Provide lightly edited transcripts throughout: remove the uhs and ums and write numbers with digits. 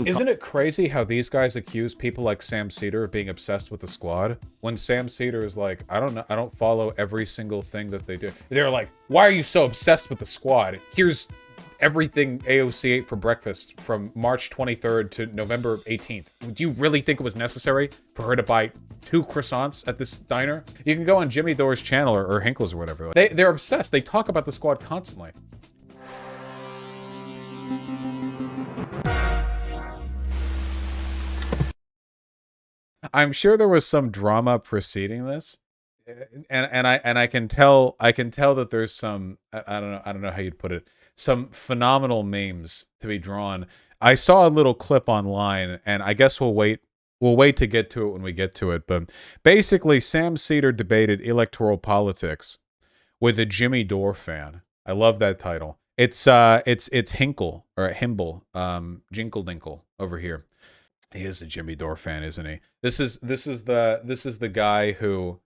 Isn't it crazy how these guys accuse people like Sam Seder of being obsessed with the squad? When Sam Seder is like, I don't know, I don't follow every single thing that they do. They're like, why are you so obsessed with the squad? Here's everything AOC ate for breakfast from March 23rd to November 18th. Do you really think it was necessary for her to buy 2 croissants at this diner? You can go on Jimmy Dore's channel or Hickles or whatever. They're obsessed. They talk about the squad constantly. I'm sure there was some drama preceding this, and I can tell that there's some I don't know how you'd put it, some phenomenal memes to be drawn. I saw a little clip online, and I guess we'll wait to get to it when we get to it. But basically, Sam Seder debated electoral politics with a Jimmy Dore fan. I love that title. It's Hinkle or Himble, Jinkle Dinkle over here. He is a Jimmy Dore fan, isn't he? This is the guy who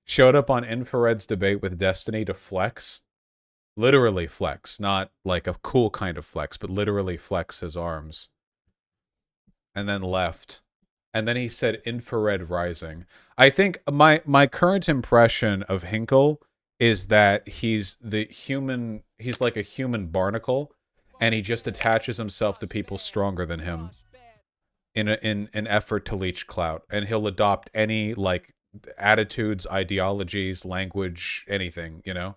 showed up on Infrared's debate with Destiny to flex. Literally flex, not like a cool kind of flex, but literally flex his arms. And then left. And then he said Infrared Rising. I think my current impression of Hinkle is that he's like a human barnacle, and he just attaches himself to people stronger than him in an effort to leech clout, and he'll adopt any like attitudes, ideologies, language, anything, you know,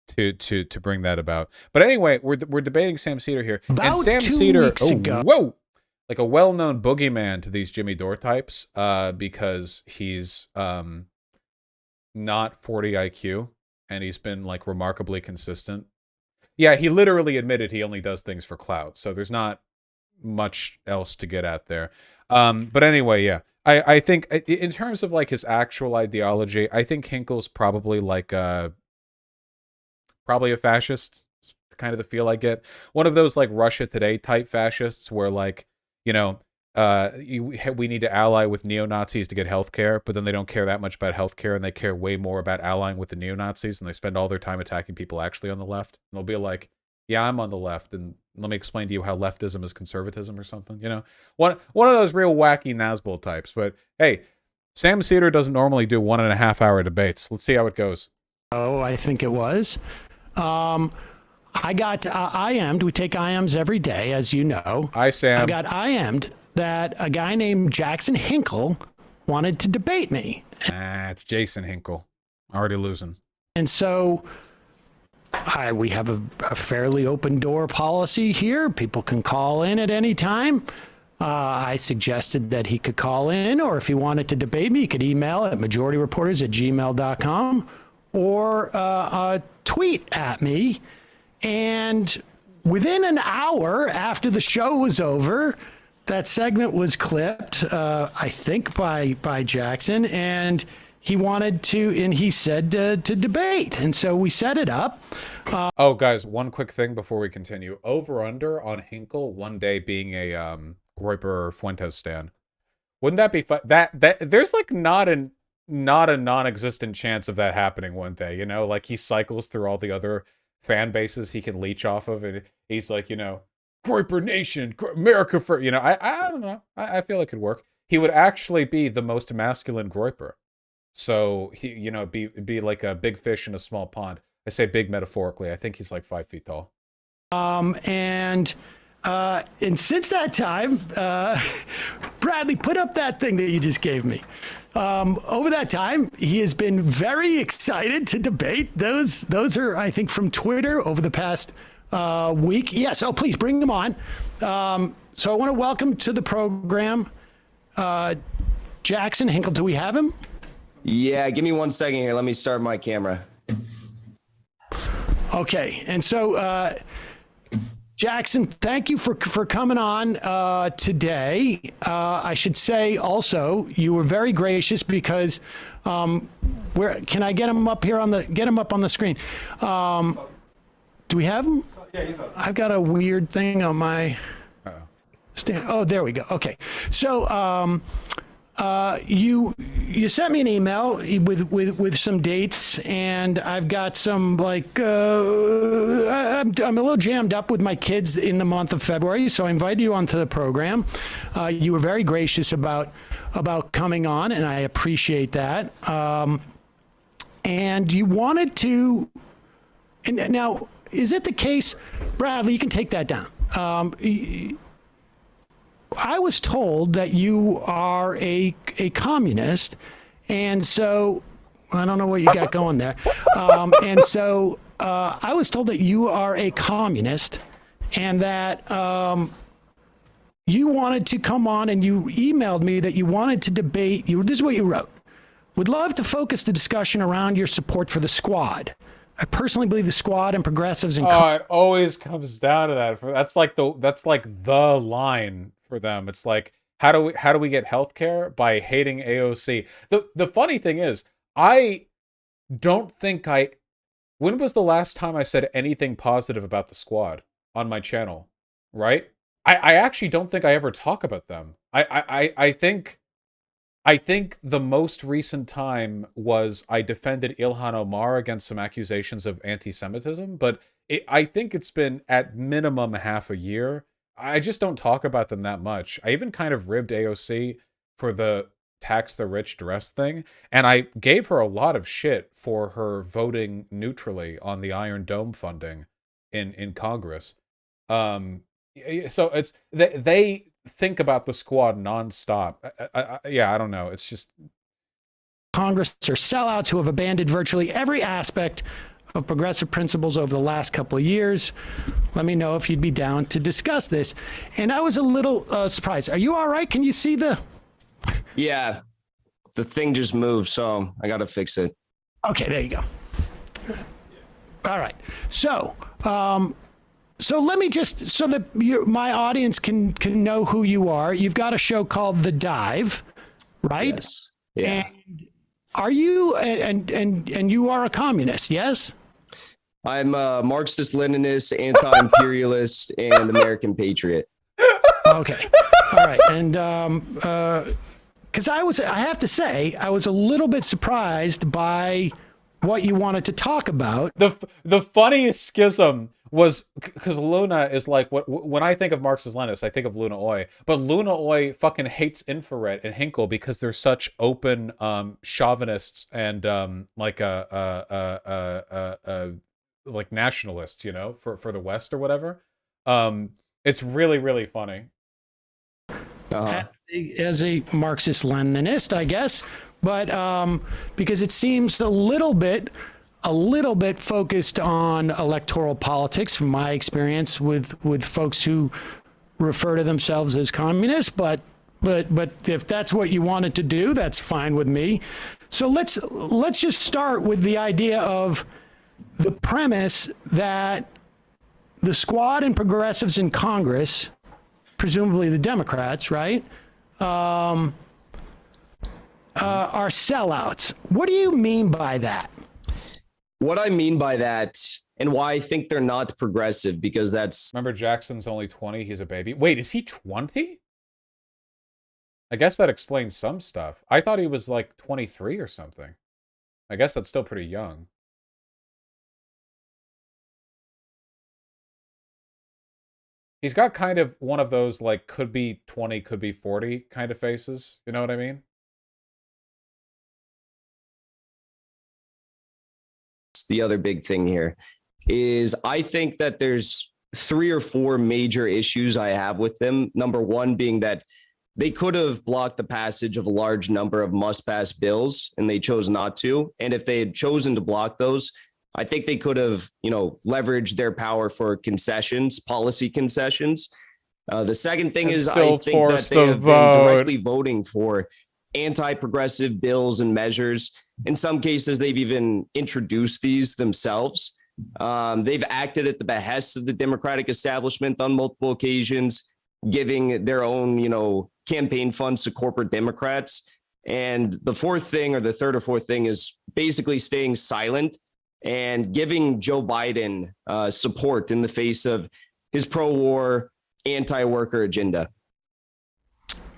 to bring that about. But anyway, we're debating Sam Seder here, and Sam Seder, whoa, like a well-known boogeyman to these Jimmy Dore types, because he's not 40 IQ, and he's been like remarkably consistent. Yeah, he literally admitted he only does things for clout, so there's not much else to get at there. But anyway, yeah, I think in terms of like his actual ideology, I think Hinkle's probably like probably a fascist, kind of the feel I get. One of those like Russia Today type fascists where like, you know, we need to ally with neo-Nazis to get healthcare, but then they don't care that much about healthcare, and they care way more about allying with the neo-Nazis, and they spend all their time attacking people actually on the left. And they'll be like, yeah, I'm on the left, and let me explain to you how leftism is conservatism or something, you know? One of those real wacky Nazgul types. But hey, Sam Seder doesn't normally do 1.5-hour debates. Let's see how it goes. Oh, I think it was. I got IM'd. We take IMs every day, as you know. Hi, Sam. I got IM'd that a guy named Jackson Hinkle wanted to debate me. It's Jason Hinkle. Already losing. And so we have a fairly open door policy here. People can call in at any time. I suggested that he could call in, or if he wanted to debate me, he could email at majorityreporters@gmail.com or tweet at me. And within an hour after the show was over, that segment was clipped, I think, by Jackson, and he wanted to, and he said to debate. And so we set it up. Oh, guys, one quick thing before we continue. Over under on Hinkle one day being a Groyper Fuentes stan. Wouldn't that be fun? That there's like not a non-existent chance of that happening one day, you know? Like he cycles through all the other fan bases he can leech off of, and he's like, you know, Groyper Nation, America for, you know, I don't know. I feel it could work. He would actually be the most masculine Groyper. So he, you know, be like a big fish in a small pond. I say big metaphorically. I think he's like 5 feet tall. And since that time, Bradley, put up that thing that you just gave me. Over that time, he has been very excited to debate. Those are, I think, from Twitter over the past week. Yes. Oh, please bring them on. So I want to welcome to the program Jackson Hinkle. Do we have him? Yeah. Give me 1 second here. Let me start my camera. Okay. And so, Jackson, thank you for coming on today. I should say also you were very gracious because where can I get him up here on the screen? Do we have him? Yeah, he's up. I've got a weird thing on my stand. Oh, there we go. Okay, so you you sent me an email with some dates, and I've got some I'm a little jammed up with my kids in the month of February, so I invited you onto the program. You were very gracious about coming on, and I appreciate that. And you wanted to, and now is it the case, Bradley? You can take that down. I was told that you are a communist, and so I don't know what you got going there. And so I was told that you are a communist, and that you wanted to come on, and you emailed me that you wanted to debate. This is what you wrote: "Would love to focus the discussion around your support for the Squad. I personally believe the Squad and progressives and it always comes down to that. That's like the line for them. It's like, how do we get healthcare? By hating AOC. The funny thing is, I don't think when was the last time I said anything positive about the Squad on my channel? Right? I actually don't think I ever talk about them. I think the most recent time was I defended Ilhan Omar against some accusations of anti-Semitism, but I think it's been at minimum half a year. I just don't talk about them that much. I even kind of ribbed AOC for the tax the rich dress thing, and I gave her a lot of shit for her voting neutrally on the Iron Dome funding in Congress. So it's they think about the Squad nonstop. I don't know. It's just Congress are sellouts who have abandoned virtually every aspect of progressive principles over the last couple of years. Let me know if you'd be down to discuss this. And I was a little surprised. Are you all right? Can you see the? Yeah, the thing just moved, so I got to fix it. Okay, there you go. All right. So let me just, so that my audience can know who you are. You've got a show called The Dive, right? Yes. Yeah. And are you, and you are a communist, yes? I'm a Marxist-Leninist, anti-imperialist, and American patriot. Okay. All right. And because I have to say, I was a little bit surprised by what you wanted to talk about. The funniest schism was because Luna is like, when I think of Marxist-Leninist, I think of Luna Oi, but Luna Oi fucking hates infrared and Hickle because they're such open chauvinists and like nationalists, you know, for the West or whatever. It's really, really funny. Uh-huh. As a Marxist-Leninist, I guess, but because it seems a little bit focused on electoral politics, from my experience with folks who refer to themselves as communists. But if that's what you wanted to do, that's fine with me. So let's just start with the idea of the premise that the Squad and progressives in Congress, presumably the Democrats, right, are sellouts. What do you mean by that? What I mean by that, and why I think they're not progressive, because that's... Remember, Jackson's only 20. He's a baby. Wait, is he 20? I guess that explains some stuff. I thought he was like 23 or something. I guess that's still pretty young. He's got kind of one of those, like, could be 20, could be 40 kind of faces. You know what I mean? The other big thing here is I think that there's 3 or 4 major issues I have with them. Number one being that they could have blocked the passage of a large number of must-pass bills, and they chose not to. And if they had chosen to block those, I think they could have, leveraged their power for concessions, policy concessions. The second thing is I think that they have been directly voting for anti-progressive bills and measures. In some cases, they've even introduced these themselves. They've acted at the behest of the Democratic establishment on multiple occasions, giving their own, campaign funds to corporate Democrats. And the third or fourth thing is basically staying silent and giving Joe Biden support in the face of his pro-war, anti-worker agenda.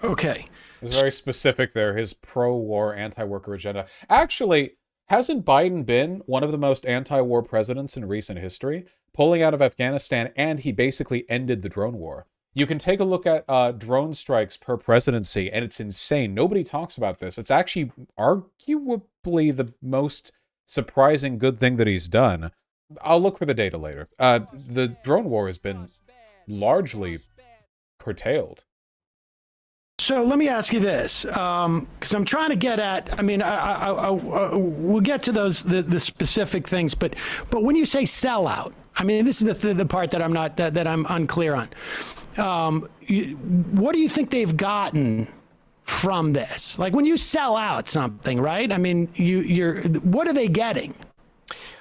Okay. It's very specific there, his pro-war, anti-worker agenda. Actually, hasn't Biden been one of the most anti-war presidents in recent history? Pulling out of Afghanistan, and he basically ended the drone war. You can take a look at drone strikes per presidency, and it's insane. Nobody talks about this. It's actually arguably the most surprising good thing that he's done. I'll look for the data later. The drone war has been largely curtailed. So let me ask you this, because I'm trying to get at. I mean, we'll get to the specific things, but when you say sellout, I mean, this is the part that I'm unclear on. What do you think they've gotten from this? Like when you sell out something, right? I mean, what are they getting?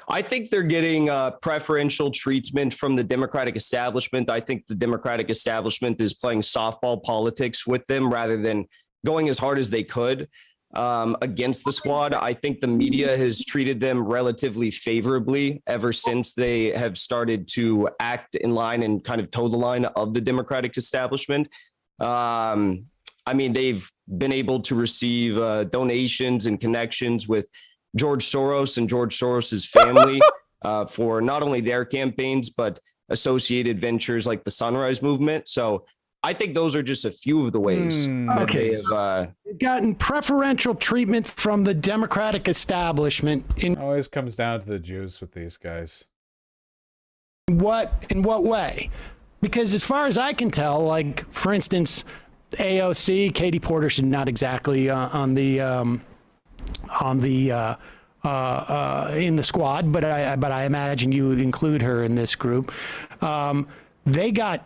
I think they're getting preferential treatment from the Democratic establishment. I think the Democratic establishment is playing softball politics with them rather than going as hard as they could against the squad. I think the media has treated them relatively favorably ever since they have started to act in line and kind of toe the line of the Democratic establishment. I mean, they've been able to receive donations and connections with George Soros and George Soros's family for not only their campaigns, but associated ventures like the Sunrise Movement. So I think those are just a few of the ways that they have gotten preferential treatment from the Democratic establishment. It always comes down to the Jews with these guys. In what way? Because as far as I can tell, like, for instance, AOC, Katie Porter's not exactly in the squad, but I imagine you include her in this group. They got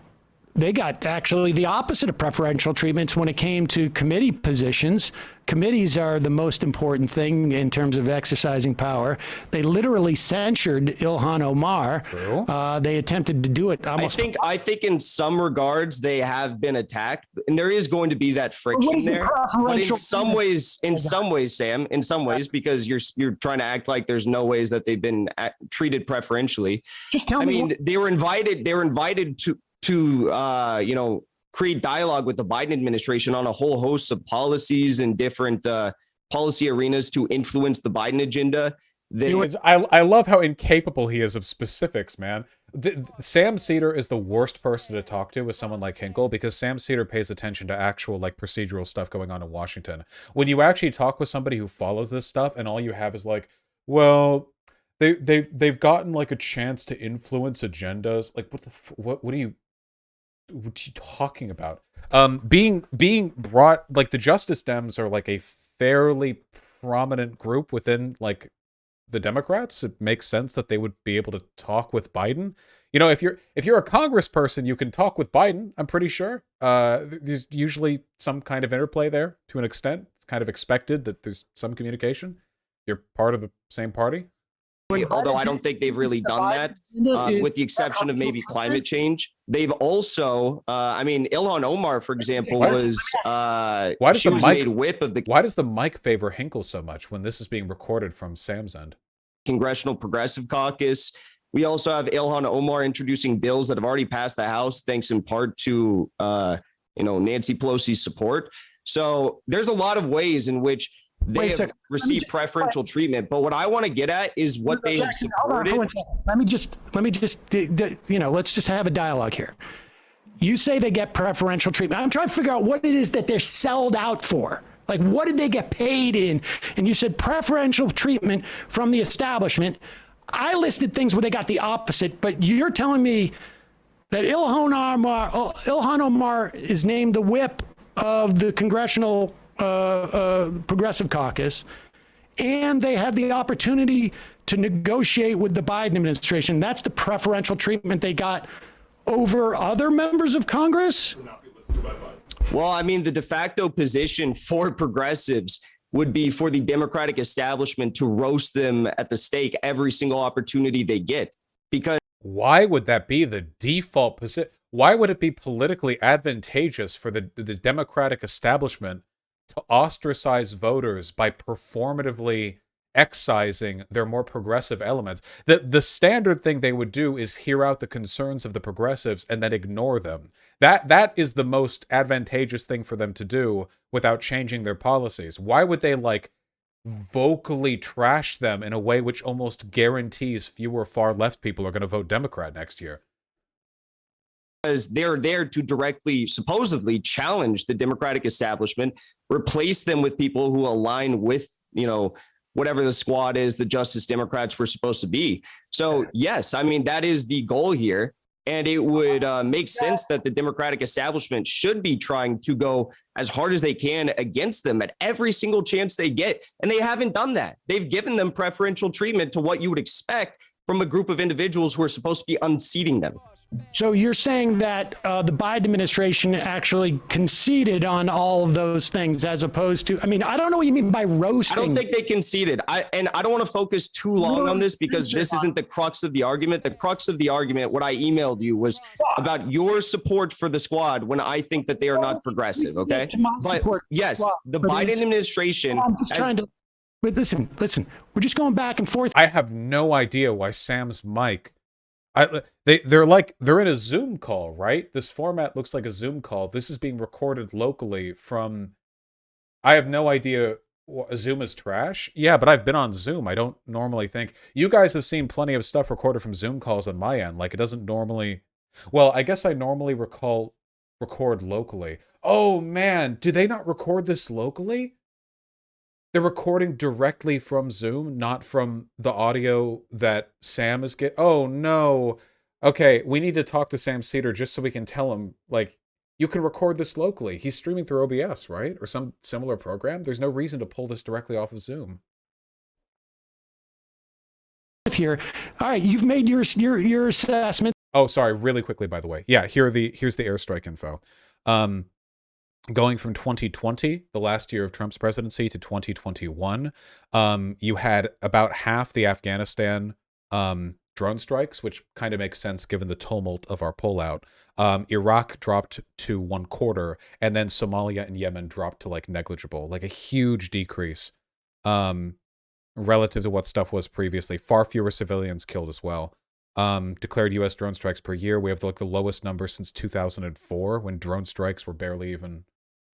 actually the opposite of preferential treatments when it came to committee positions. Committees are the most important thing in terms of exercising power. They literally censured Ilhan Omar. They attempted to do it almost. I think in some regards they have been attacked, and there is going to be that friction there. But in some ways, Sam, because you're trying to act like there's no ways that they've been treated preferentially. Just tell me. I mean, they were invited to create dialogue with the Biden administration on a whole host of policies and different policy arenas to influence the Biden agenda. I love how incapable he is of specifics, man. Sam Seder is the worst person to talk to with someone like Hickle, because Sam Seder pays attention to actual like procedural stuff going on in Washington. When you actually talk with somebody who follows this stuff, and all you have is like, well, they've gotten like a chance to influence agendas. Like, what are you talking about? Being brought, like, the Justice Dems are like a fairly prominent group within like the Democrats. It makes sense that they would be able to talk with Biden. You know, if you're a congressperson, you can talk with Biden, I'm pretty sure. There's usually some kind of interplay there to an extent. It's kind of expected that there's some communication. You're part of the same party. Although I don't think they've really done that, with the exception of maybe climate change. They've also, I mean, Ilhan Omar, for example, made whip of the. Why does the mic favor Hickle so much when this is being recorded from Sam's end? Congressional Progressive Caucus. We also have Ilhan Omar introducing bills that have already passed the House, thanks in part to Nancy Pelosi's support. So there's a lot of ways in which they have received preferential treatment, but what I want to get at is what they have supported. Let me just, let's just have a dialogue here. You say they get preferential treatment. I'm trying to figure out what it is that they're sold out for. Like, what did they get paid in? And you said preferential treatment from the establishment. I listed things where they got the opposite, but you're telling me that Ilhan Omar is named the whip of the Congressional Progressive Caucus, and they had the opportunity to negotiate with the Biden administration. That's the preferential treatment they got over other members of Congress? Well, I mean, the de facto position for progressives would be for the Democratic establishment to roast them at the stake every single opportunity they get. Because why would that be the default position? Why would it be politically advantageous for the Democratic establishment to ostracize voters by performatively excising their more progressive elements. The standard thing they would do is hear out the concerns of the progressives and then ignore them. That is the most advantageous thing for them to do without changing their policies. Why would they like vocally trash them in a way which almost guarantees fewer far left people are going to vote Democrat next year? Because they're there to directly, supposedly, challenge the Democratic establishment, replace them with people who align with, whatever the squad is, the Justice Democrats were supposed to be. So, yes, I mean, that is the goal here. And it would make sense that the Democratic establishment should be trying to go as hard as they can against them at every single chance they get. And they haven't done that. They've given them preferential treatment to what you would expect from a group of individuals who are supposed to be unseating them. So you're saying that the Biden administration actually conceded on all of those things, as opposed to, I mean, I don't know what you mean by roasting. I don't think they conceded. I don't want to focus too long on this because this isn't the crux of the argument. The crux of the argument, what I emailed you, was about your support for the squad when I think that they are not progressive. Okay. But yes, the Biden administration. I'm just trying to. But listen, we're just going back and forth. I have no idea why Sam's mic. They're in a Zoom call, right? This format looks like a Zoom call. This is being recorded locally from. I have no idea. Zoom is trash. Yeah, but I've been on Zoom. I don't normally think you guys have seen plenty of stuff recorded from Zoom calls on my end. Like it doesn't normally. Well, I guess I normally record locally. Oh man, do they not record this locally? They're recording directly from Zoom, not from the audio that Sam is getting. Oh, no. Okay, we need to talk to Sam Seder just so we can tell him, like, you can record this locally. He's streaming through OBS, right? Or some similar program. There's no reason to pull this directly off of Zoom. Here. All right, you've made your assessment. Oh, sorry, really quickly, by the way. Yeah, here's the airstrike info. Going from 2020, the last year of Trump's presidency, to 2021, you had about half the Afghanistan drone strikes, which kind of makes sense given the tumult of our pullout. Iraq dropped to 1/4, and then Somalia and Yemen dropped to like negligible, like a huge decrease relative to what stuff was previously. Far fewer civilians killed as well. Declared U.S. drone strikes per year. We have like the lowest number since 2004, when drone strikes were barely even.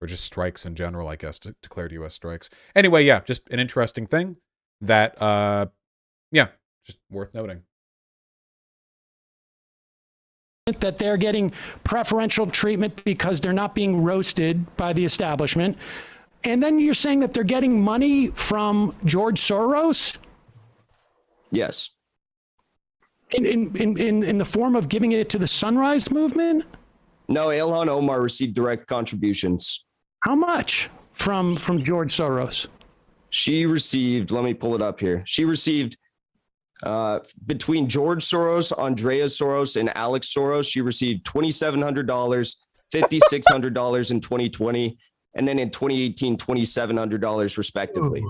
Or just strikes in general, I guess, declared U.S. strikes. Anyway, yeah, just an interesting thing that, just worth noting. That they're getting preferential treatment because they're not being roasted by the establishment. And then you're saying that they're getting money from George Soros? Yes. In the form of giving it to the Sunrise Movement? No, Ilhan Omar received direct contributions. How much from George Soros? She received, let me pull it up here. She received between George Soros, Andrea Soros, and Alex Soros, she received $2,700, $5,600 in 2020, and then in 2018, $2,700 respectively.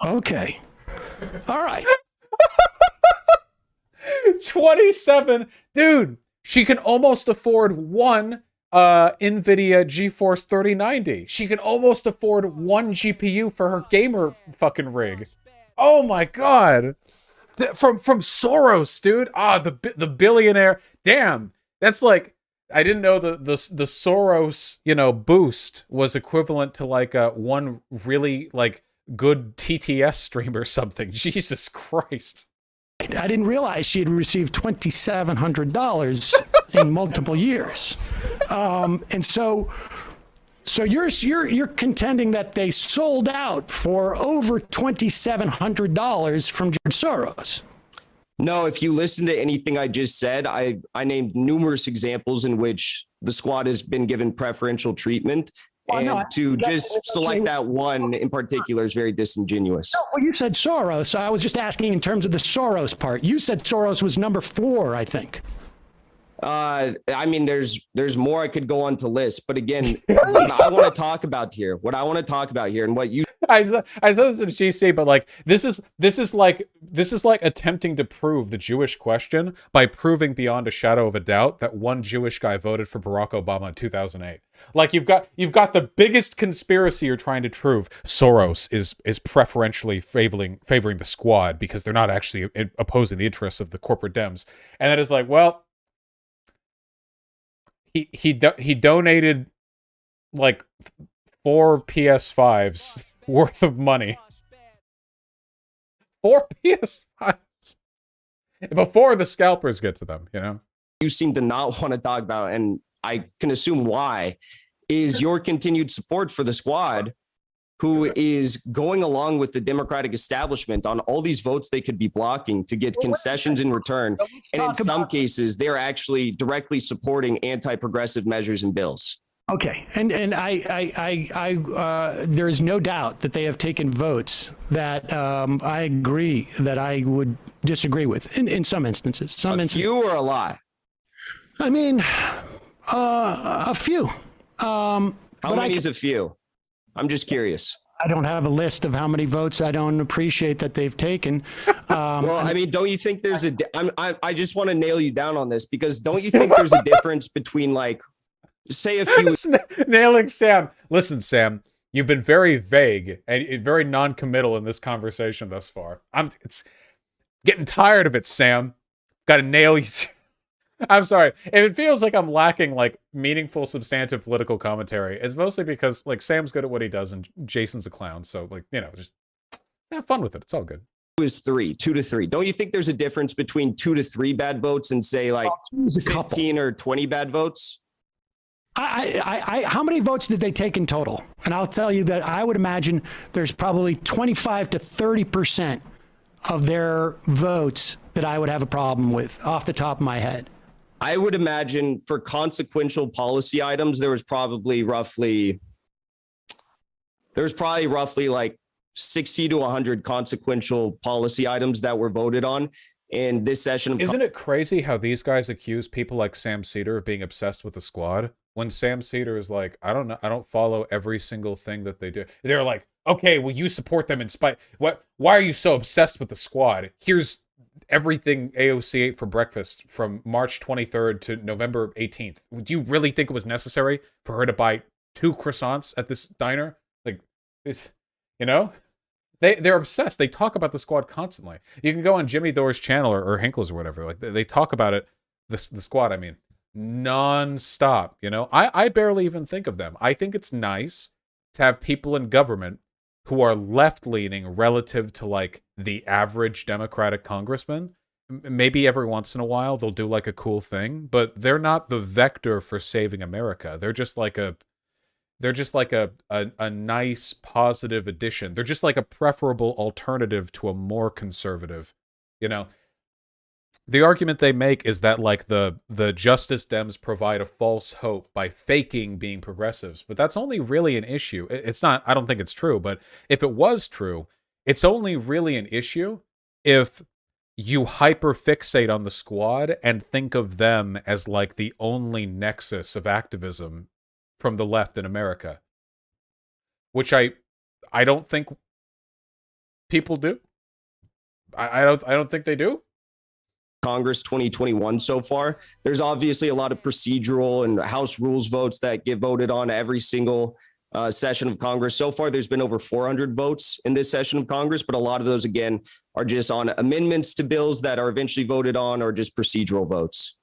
Okay. All right. 27, dude. She can almost afford one NVIDIA GeForce 3090. She can almost afford one GPU for her gamer fucking rig. Oh my god. From Soros, dude. The billionaire. Damn. That's like, I didn't know the Soros, boost was equivalent to like one really like good TTS stream or something. Jesus Christ. I didn't realize she had received $2,700 in multiple years, and so you're contending that they sold out for over $2,700 from George Soros. No, if you listen to anything I just said, I named numerous examples in which the squad has been given preferential treatment. To just select that one in particular is very disingenuous. No, well, you said Soros. I was just asking in terms of the Soros part. You said Soros was number 4, I think. I mean, there's more I could go on to list, but again, what I want to talk about here, and what you I said this in GC, but like this is like attempting to prove the Jewish question by proving beyond a shadow of a doubt that one Jewish guy voted for Barack Obama in 2008. Like you've got the biggest conspiracy you're trying to prove. Soros is preferentially favoring the Squad because they're not actually opposing the interests of the corporate Dems, and that is like, well, he donated like 4 PS5s worth of money. 4 PS5s before the scalpers get to them, you know? you seem to not want to talk about, and I can assume why, is your continued support for the Squad, who is going along with the Democratic establishment on all these votes they could be blocking to get concessions in return. And in some cases, they're actually directly supporting anti-progressive measures and bills. Okay, and there is no doubt that they have taken votes that I agree that I would disagree with in some instances. A few or a lot? I mean, a few. How many is a few? I'm just curious. I don't have a list of how many votes I don't appreciate that they've taken. Well, I mean, don't you think there's I just want to nail you down on this, because don't you think there's a difference between, like, say a few... Nailing Sam. Listen, Sam, you've been very vague and very non-committal in this conversation thus far. It's getting tired of it, Sam. Got to nail you. I'm sorry. If it feels like I'm lacking like meaningful, substantive political commentary, it's mostly because like Sam's good at what he does and Jason's a clown. So like, you know, just have fun with it. It's all good. Is 2 to 3. Don't you think there's a difference between 2 to 3 bad votes and say like 15 or 20 bad votes? How many votes did they take in total? And I'll tell you that I would imagine there's probably 25 to 30% of their votes that I would have a problem with off the top of my head. I would imagine for consequential policy items, there was probably roughly like 60 to 100 consequential policy items that were voted on in this session. Isn't it crazy how these guys accuse people like Sam Seder of being obsessed with the Squad? When Sam Seder is like, I don't know, I don't follow every single thing that they do. They're like, okay, well, you support them in spite. Why are you so obsessed with the Squad? Here's everything AOC ate for breakfast from March 23rd to November 18th. Do you really think it was necessary for her to buy 2 croissants at this diner? Like, it's, you know? They're obsessed. They talk about the Squad constantly. You can go on Jimmy Dore's channel or Hickles or whatever. Like, they talk about it, the Squad, I mean, non-stop, you know? I barely even think of them. I think it's nice to have people in government who are left-leaning relative to, like, the average Democratic congressman. Maybe every once in a while they'll do, like, a cool thing, but they're not the vector for saving America. They're just like a nice, positive addition. They're just like a preferable alternative to a more conservative, you know? The argument they make is that, like, the Justice Dems provide a false hope by faking being progressives, but that's only really an issue. It's not, I don't think it's true, but if it was true, it's only really an issue if you hyperfixate on the Squad and think of them as, like, the only nexus of activism from the left in America, which I don't think people do. I don't think they do. Congress 2021 so far. There's obviously a lot of procedural and House rules votes that get voted on every single session of Congress. So far, there's been over 400 votes in this session of Congress, but a lot of those, again, are just on amendments to bills that are eventually voted on or just procedural votes.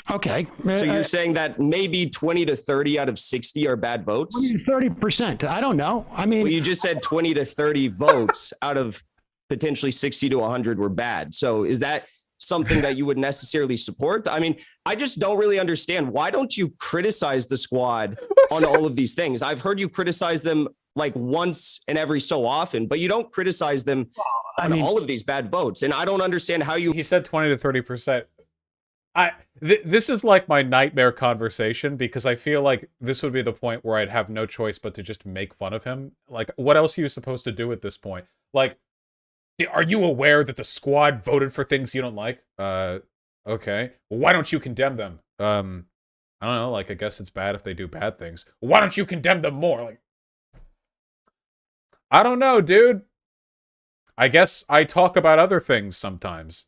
Okay. So you're saying that maybe 20 to 30 out of 60 are bad votes? 30%. I don't know. I mean, well, you just said 20 to 30 votes out of potentially 60 to 100 were bad. So is that something that you would necessarily support? I mean, I just don't really understand. Why don't you criticize the Squad on all of these things? I've heard you criticize them like once and every so often, but you don't criticize them on all of these bad votes. And I don't understand how you... He said 20 to 30%. This is like my nightmare conversation, because I feel like this would be the point where I'd have no choice but to just make fun of him. Like, what else are you supposed to do at this point? Like, are you aware that the Squad voted for things you don't like? Okay. Well, why don't you condemn them? I don't know, like, I guess it's bad if they do bad things. Why don't you condemn them more? Like, I don't know, dude. I guess I talk about other things sometimes.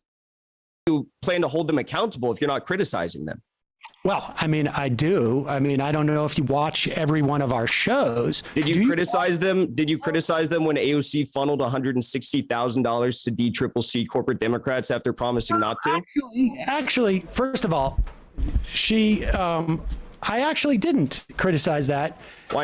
You plan to hold them accountable if you're not criticizing them. Well, I mean, I do. I mean, I don't know if you watch every one of our shows. Did you criticize them? Did you criticize them when AOC funneled $160,000 to DCCC corporate Democrats after promising not to? Actually, first of all, I actually didn't criticize that.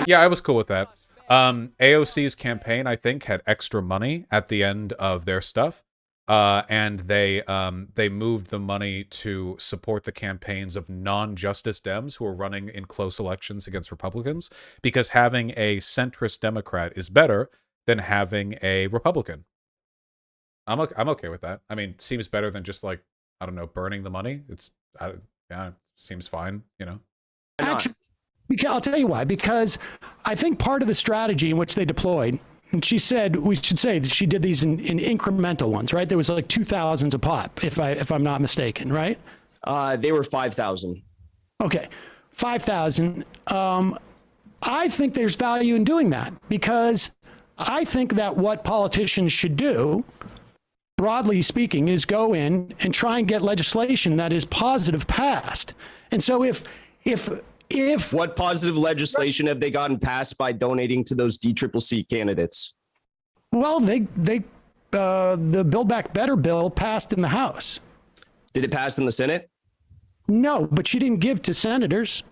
Yeah, I was cool with that. AOC's campaign, I think, had extra money at the end of their stuff. And they moved the money to support the campaigns of non-justice Dems who are running in close elections against Republicans, because having a centrist Democrat is better than having a Republican. I'm okay with that. I mean, seems better than just, like, I don't know, burning the money. Yeah, seems fine, you know. Actually, I'll tell you why. Because I think part of the strategy in which they deployed, and she said, we should say that she did these in incremental ones, right? There was like 2,000s a pop, if I'm not mistaken, right? They were 5,000. Okay, 5,000. I think there's value in doing that, because I think that what politicians should do, broadly speaking, is go in and try and get legislation that is positive passed. And so if what positive legislation have they gotten passed by donating to those DCCC candidates? Well, the Build Back Better bill passed in the House. Did it pass in the Senate? No, but she didn't give to senators.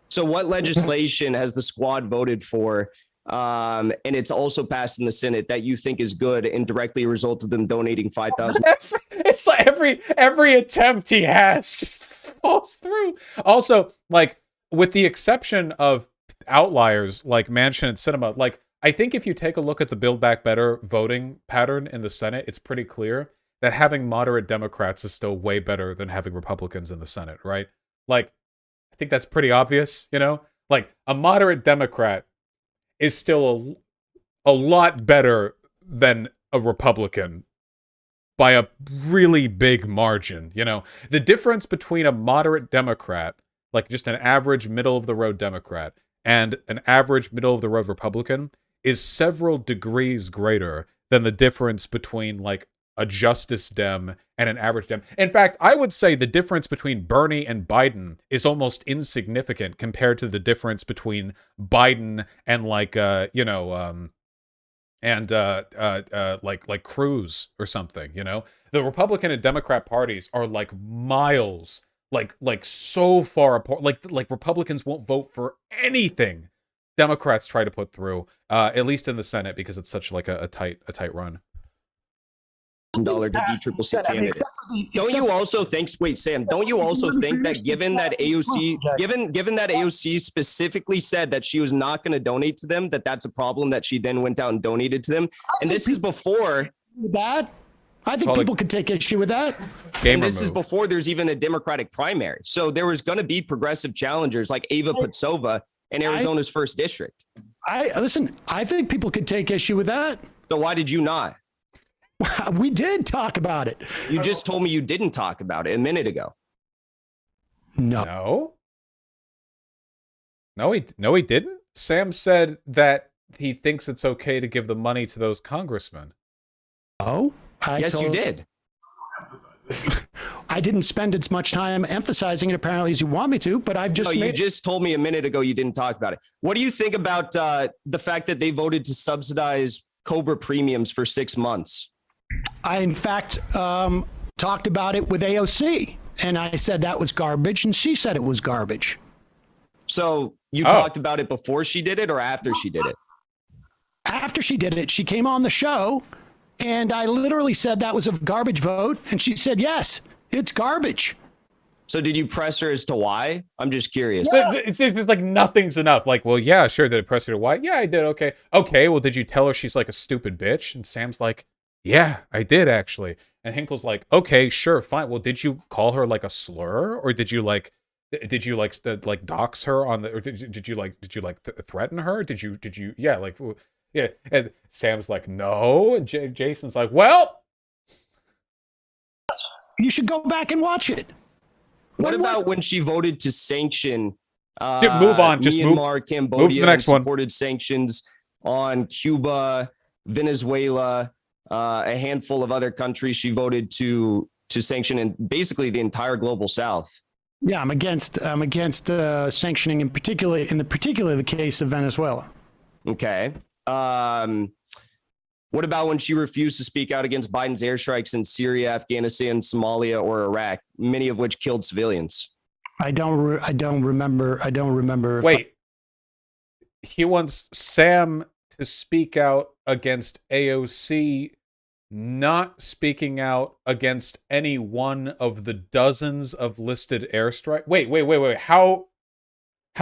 So what legislation has the squad voted for, and it's also passed in the Senate, that you think is good and directly a result of them donating 5,000? It's like every attempt he has just falls through. Also, like, with the exception of outliers like Manchin and Cinema, like, I think if you take a look at the Build Back Better voting pattern in the Senate, it's pretty clear that having moderate Democrats is still way better than having Republicans in the Senate, right? Like, I think that's pretty obvious, you know? Like, a moderate Democrat is still a lot better than a Republican by a really big margin, you know? The difference between a moderate Democrat, like just an average middle-of-the-road Democrat, and an average middle-of-the-road Republican is several degrees greater than the difference between, like, a Justice Dem and an average Dem. In fact, I would say the difference between Bernie and Biden is almost insignificant compared to the difference between Biden and, like, like Cruz or something, you know? The Republican and Democrat parties are, like, miles, like so far apart. Like Republicans won't vote for anything Democrats try to put through, at least in the Senate, because it's such, like, a tight run. $1 to DCCC candidates. Don't you also think? Wait, Sam. Don't you also think that given that AOC specifically said that she was not going to donate to them, that's a problem, that she then went out and donated to them? And this is before that. I think people could take issue with that. And this is before there's even a Democratic primary. So there was going to be progressive challengers like Ava Patsova in Arizona's first district. Listen, I think people could take issue with that. So why did you not? We did talk about it. You just told me you didn't talk about it a minute ago. No, he didn't. Sam said that he thinks it's okay to give the money to those congressmen. Oh, yes, you did. I didn't spend as much time emphasizing it apparently as you want me to, but I've just you just told me a minute ago you didn't talk about it. What do you think about the fact that they voted to subsidize Cobra premiums for 6 months? I, in fact, talked about it with AOC, and I said that was garbage, and she said it was garbage. So you talked about it before she did it or after she did it? After she did it, she came on the show, and I literally said that was a garbage vote, and she said, yes, it's garbage. So did you press her as to why? I'm just curious. It's like nothing's enough. Like, well, yeah, sure. Did I press her to why? Yeah, I did. Okay. Well, did you tell her she's like a stupid bitch? And Sam's like, yeah, I did actually. And Hickles like, okay, sure, fine. Well, did you call her like a slur, or did you like dox her on the, or did you threaten her? Did you? Yeah, like, yeah. And Sam's like, no. And Jason's like, well, you should go back and watch it. What about when she voted to sanction move on. Just Myanmar, Cambodia, move to the next and one. supported sanctions on Cuba, Venezuela, a handful of other countries she voted to sanction, and basically the entire global South. Yeah, I'm against sanctioning in the case of Venezuela. Okay. What about when she refused to speak out against Biden's airstrikes in Syria, Afghanistan, Somalia, or Iraq, many of which killed civilians? I don't remember. Wait. He wants Sam to speak out against AOC, not speaking out against any one of the dozens of listed airstrikes. Wait. How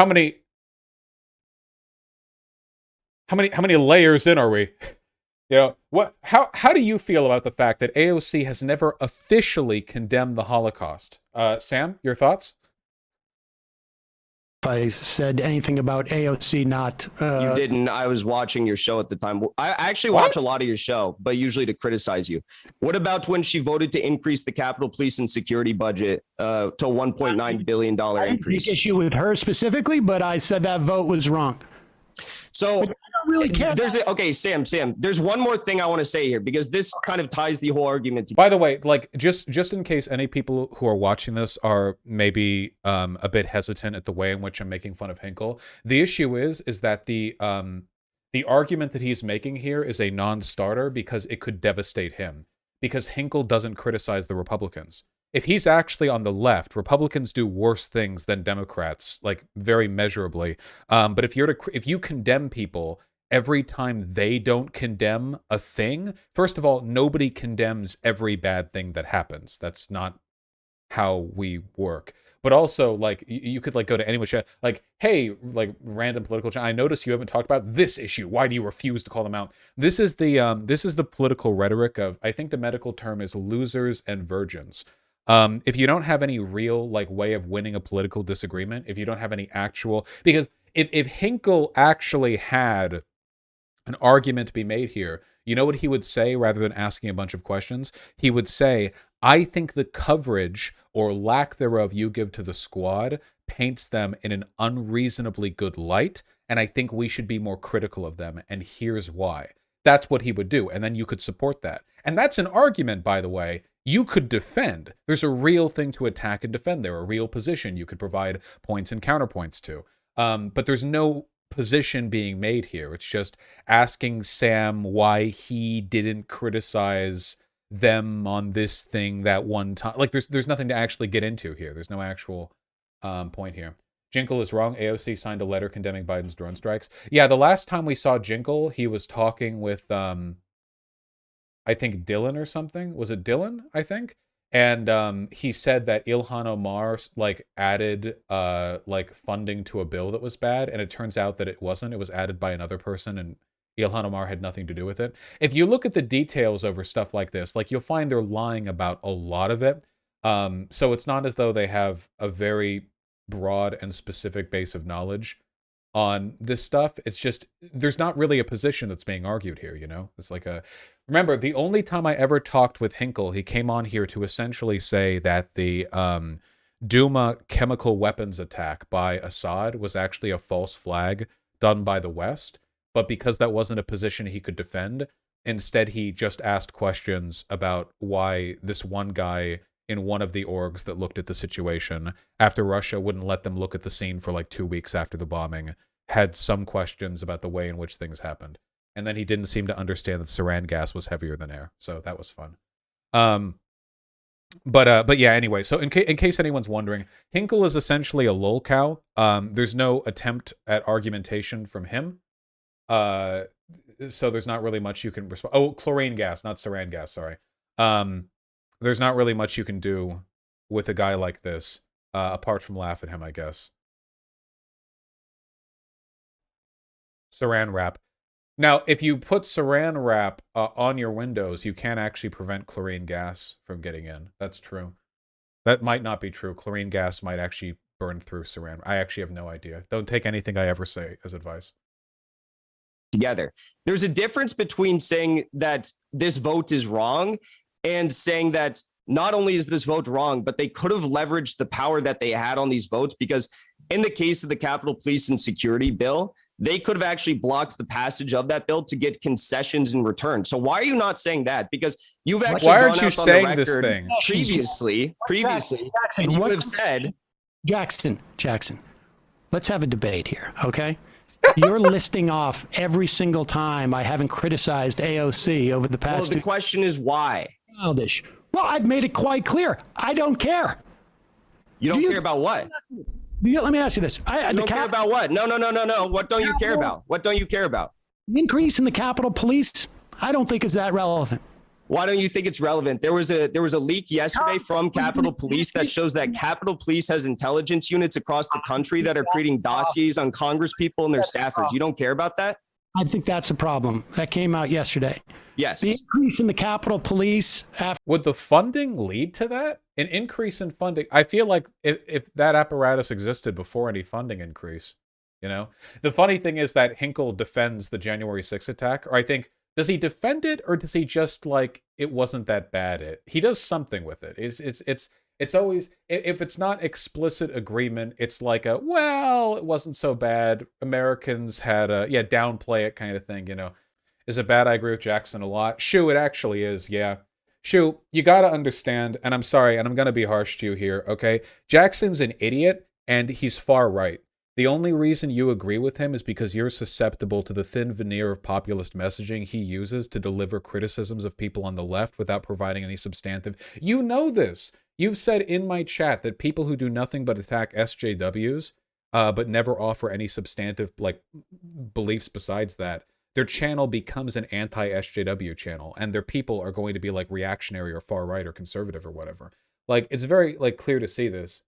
many layers in are we? You know, how do you feel about the fact that AOC has never officially condemned the Holocaust? Sam, your thoughts? If I said anything about AOC not... You didn't. I was watching your show at the time. I actually watch a lot of your show, but usually to criticize you. What about when she voted to increase the Capitol Police and security budget to a $1.9 billion I didn't increase? take issue with her specifically, but I said that vote was wrong. So I don't really care. okay, Sam, there's one more thing I want to say here, because this kind of ties the whole argument together. By the way, like just in case any people who are watching this are maybe a bit hesitant at the way in which I'm making fun of Hinkle, the issue is that the argument that he's making here is a non-starter because it could devastate him. Because Hinkle doesn't criticize the Republicans. If he's actually on the left, Republicans do worse things than Democrats, like very measurably. But if you condemn people every time they don't condemn a thing, first of all, nobody condemns every bad thing that happens. That's not how we work. But also, like, you could like go to anyone, like, hey, like random political channel, I notice you haven't talked about this issue. Why do you refuse to call them out? This is the political rhetoric of, I think the medical term is losers and virgins. If you don't have any real like way of winning a political disagreement, if you don't have any actual, because if Hinkle actually had an argument to be made here, you know what he would say rather than asking a bunch of questions? He would say, I think the coverage or lack thereof you give to the squad paints them in an unreasonably good light, and I think we should be more critical of them, and here's why. That's what he would do, and then you could support that. And that's an argument, by the way, you could defend. There's a real thing to attack and defend there, a real position you could provide points and counterpoints to. But there's no position being made here. It's just asking Sam why he didn't criticize them on this thing that one time. Like there's nothing to actually get into here. There's no actual point here. Jinkle is wrong. AOC signed a letter condemning Biden's drone strikes. Yeah, the last time we saw Jinkle, he was talking with I think Dylan or something. Was it Dylan? I think. And he said that Ilhan Omar like added like funding to a bill that was bad, and it turns out that it wasn't. It was added by another person, and Ilhan Omar had nothing to do with it. If you look at the details over stuff like this, like you'll find they're lying about a lot of it. So it's not as though they have a very broad and specific base of knowledge on this stuff. It's just there's not really a position that's being argued here, you know? It's like a... Remember, the only time I ever talked with Hinkle, he came on here to essentially say that the Duma chemical weapons attack by Assad was actually a false flag done by the West, but because that wasn't a position he could defend, instead he just asked questions about why this one guy in one of the orgs that looked at the situation, after Russia wouldn't let them look at the scene for like 2 weeks after the bombing, had some questions about the way in which things happened. And then he didn't seem to understand that saran gas was heavier than air. So that was fun. But yeah, anyway, so in case anyone's wondering, Hinkle is essentially a lol cow. There's no attempt at argumentation from him. So there's not really much you can respond. Oh, chlorine gas, not saran gas, sorry. There's not really much you can do with a guy like this, apart from laugh at him, I guess. Saran wrap. Now, if you put saran wrap on your windows, you can actually prevent chlorine gas from getting in. That's true. That might not be true. Chlorine gas might actually burn through saran. I actually have no idea. Don't take anything I ever say as advice. Together. There's a difference between saying that this vote is wrong and saying that not only is this vote wrong, but they could have leveraged the power that they had on these votes, because in the case of the Capitol Police and Security bill, they could have actually blocked the passage of that bill to get concessions in return. So why are you not saying that? Because you've actually Why gone aren't you out on the saying this record thing? previously, Jackson, and you have said, Jackson, let's have a debate here, okay? You're listing off every single time I haven't criticized AOC over the past. well, the question is why? Childish. Well, I've made it quite clear. I don't care. You don't care about what? Let me ask you this. You don't care about what? No. What don't you care about? What don't you care about? The increase in the Capitol Police, I don't think is that relevant. Why don't you think it's relevant? There was a leak yesterday from Capitol Police that shows that Capitol Police has intelligence units across the country that are creating dossiers on Congress people and their staffers. You don't care about that? I think that's a problem. That came out yesterday. Yes. The increase in the Capitol Police after Would the funding lead to that? An increase in funding? I feel like if that apparatus existed before any funding increase, you know? The funny thing is that Hickle defends the January 6th attack, or I think, does he defend it, or does he just, like, it wasn't that bad? He does something with it. It's always, if it's not explicit agreement, it's like a, well, it wasn't so bad. Americans had a, yeah, downplay it kind of thing, you know? Is it bad? I agree with Jackson a lot. Shoo, it actually is, yeah. Shoo, you gotta understand, and I'm sorry, and I'm gonna be harsh to you here, okay? Jackson's an idiot, and he's far right. The only reason you agree with him is because you're susceptible to the thin veneer of populist messaging he uses to deliver criticisms of people on the left without providing any substantive. You know this. You've said in my chat that people who do nothing but attack SJWs, but never offer any substantive, like, beliefs besides that, their channel becomes an anti-SJW channel, and their people are going to be, like, reactionary or far right or conservative or whatever. Like, it's very, like, clear to see this.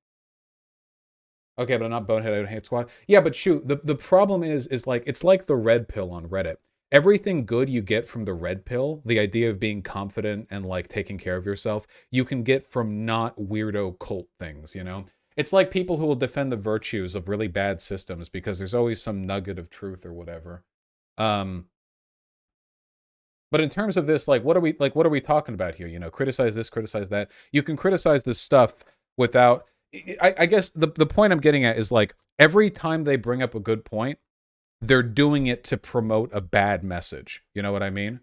Okay, but I'm not bonehead, I don't hate squad. Yeah, but shoot, the problem is like, it's like the red pill on Reddit. Everything good you get from the red pill, the idea of being confident and, like, taking care of yourself, you can get from not weirdo cult things, you know? It's like people who will defend the virtues of really bad systems because there's always some nugget of truth or whatever. But in terms of this, what are we talking about here? You know, criticize this, criticize that. You can criticize this stuff without, I guess the point I'm getting at is, like, every time they bring up a good point, they're doing it to promote a bad message. You know what I mean?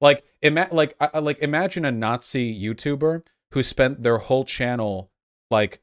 Like, imagine a Nazi YouTuber who spent their whole channel, like,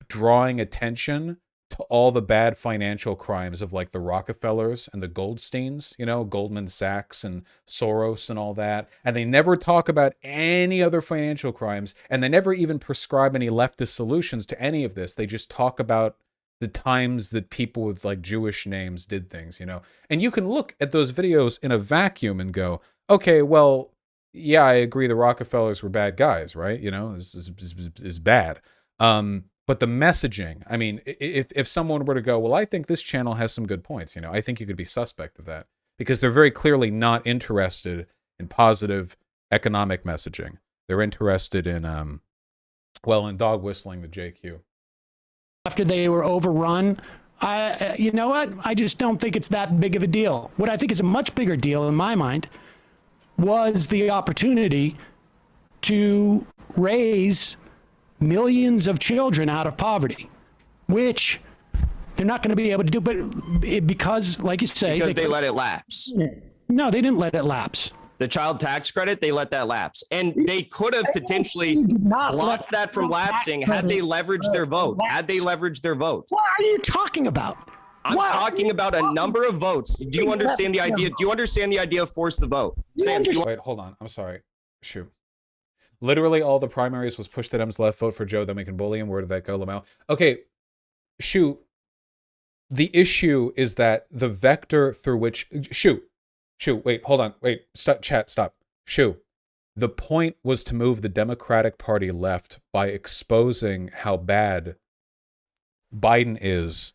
drawing attention to all the bad financial crimes of, like, the Rockefellers and the Goldsteins, you know, Goldman Sachs and Soros and all that. And they never talk about any other financial crimes, and they never even prescribe any leftist solutions to any of this. They just talk about the times that people with, like, Jewish names did things, you know. And you can look at those videos in a vacuum and go, okay, well, yeah, I agree the Rockefellers were bad guys, right? You know, this is bad. But the messaging, I mean, if someone were to go, well, I think this channel has some good points, you know, I think you could be suspect of that because they're very clearly not interested in positive economic messaging. They're interested in, in dog whistling the JQ. After they were overrun, you know what? I just don't think it's that big of a deal. What I think is a much bigger deal in my mind was the opportunity to raise millions of children out of poverty, which they're not going to be able to do, but because, like you say, because they let it lapse. No, they didn't let it lapse. The child tax credit, they let that lapse. And they could have potentially blocked that from lapsing had they leveraged their vote. Had they leveraged their vote. What are you talking about? I'm talking about a number of votes. Do you understand the idea? Do you understand the idea of force the vote? Sam, wait, hold on. I'm sorry. Shoot. Literally all the primaries was push the Dems left, vote for Joe, then we can bully him. Where did that go, Lamau? Okay, shoot. The issue is that the vector through which... Shoot, wait, hold on. Wait, stop, chat, stop. Shoot. The point was to move the Democratic Party left by exposing how bad Biden is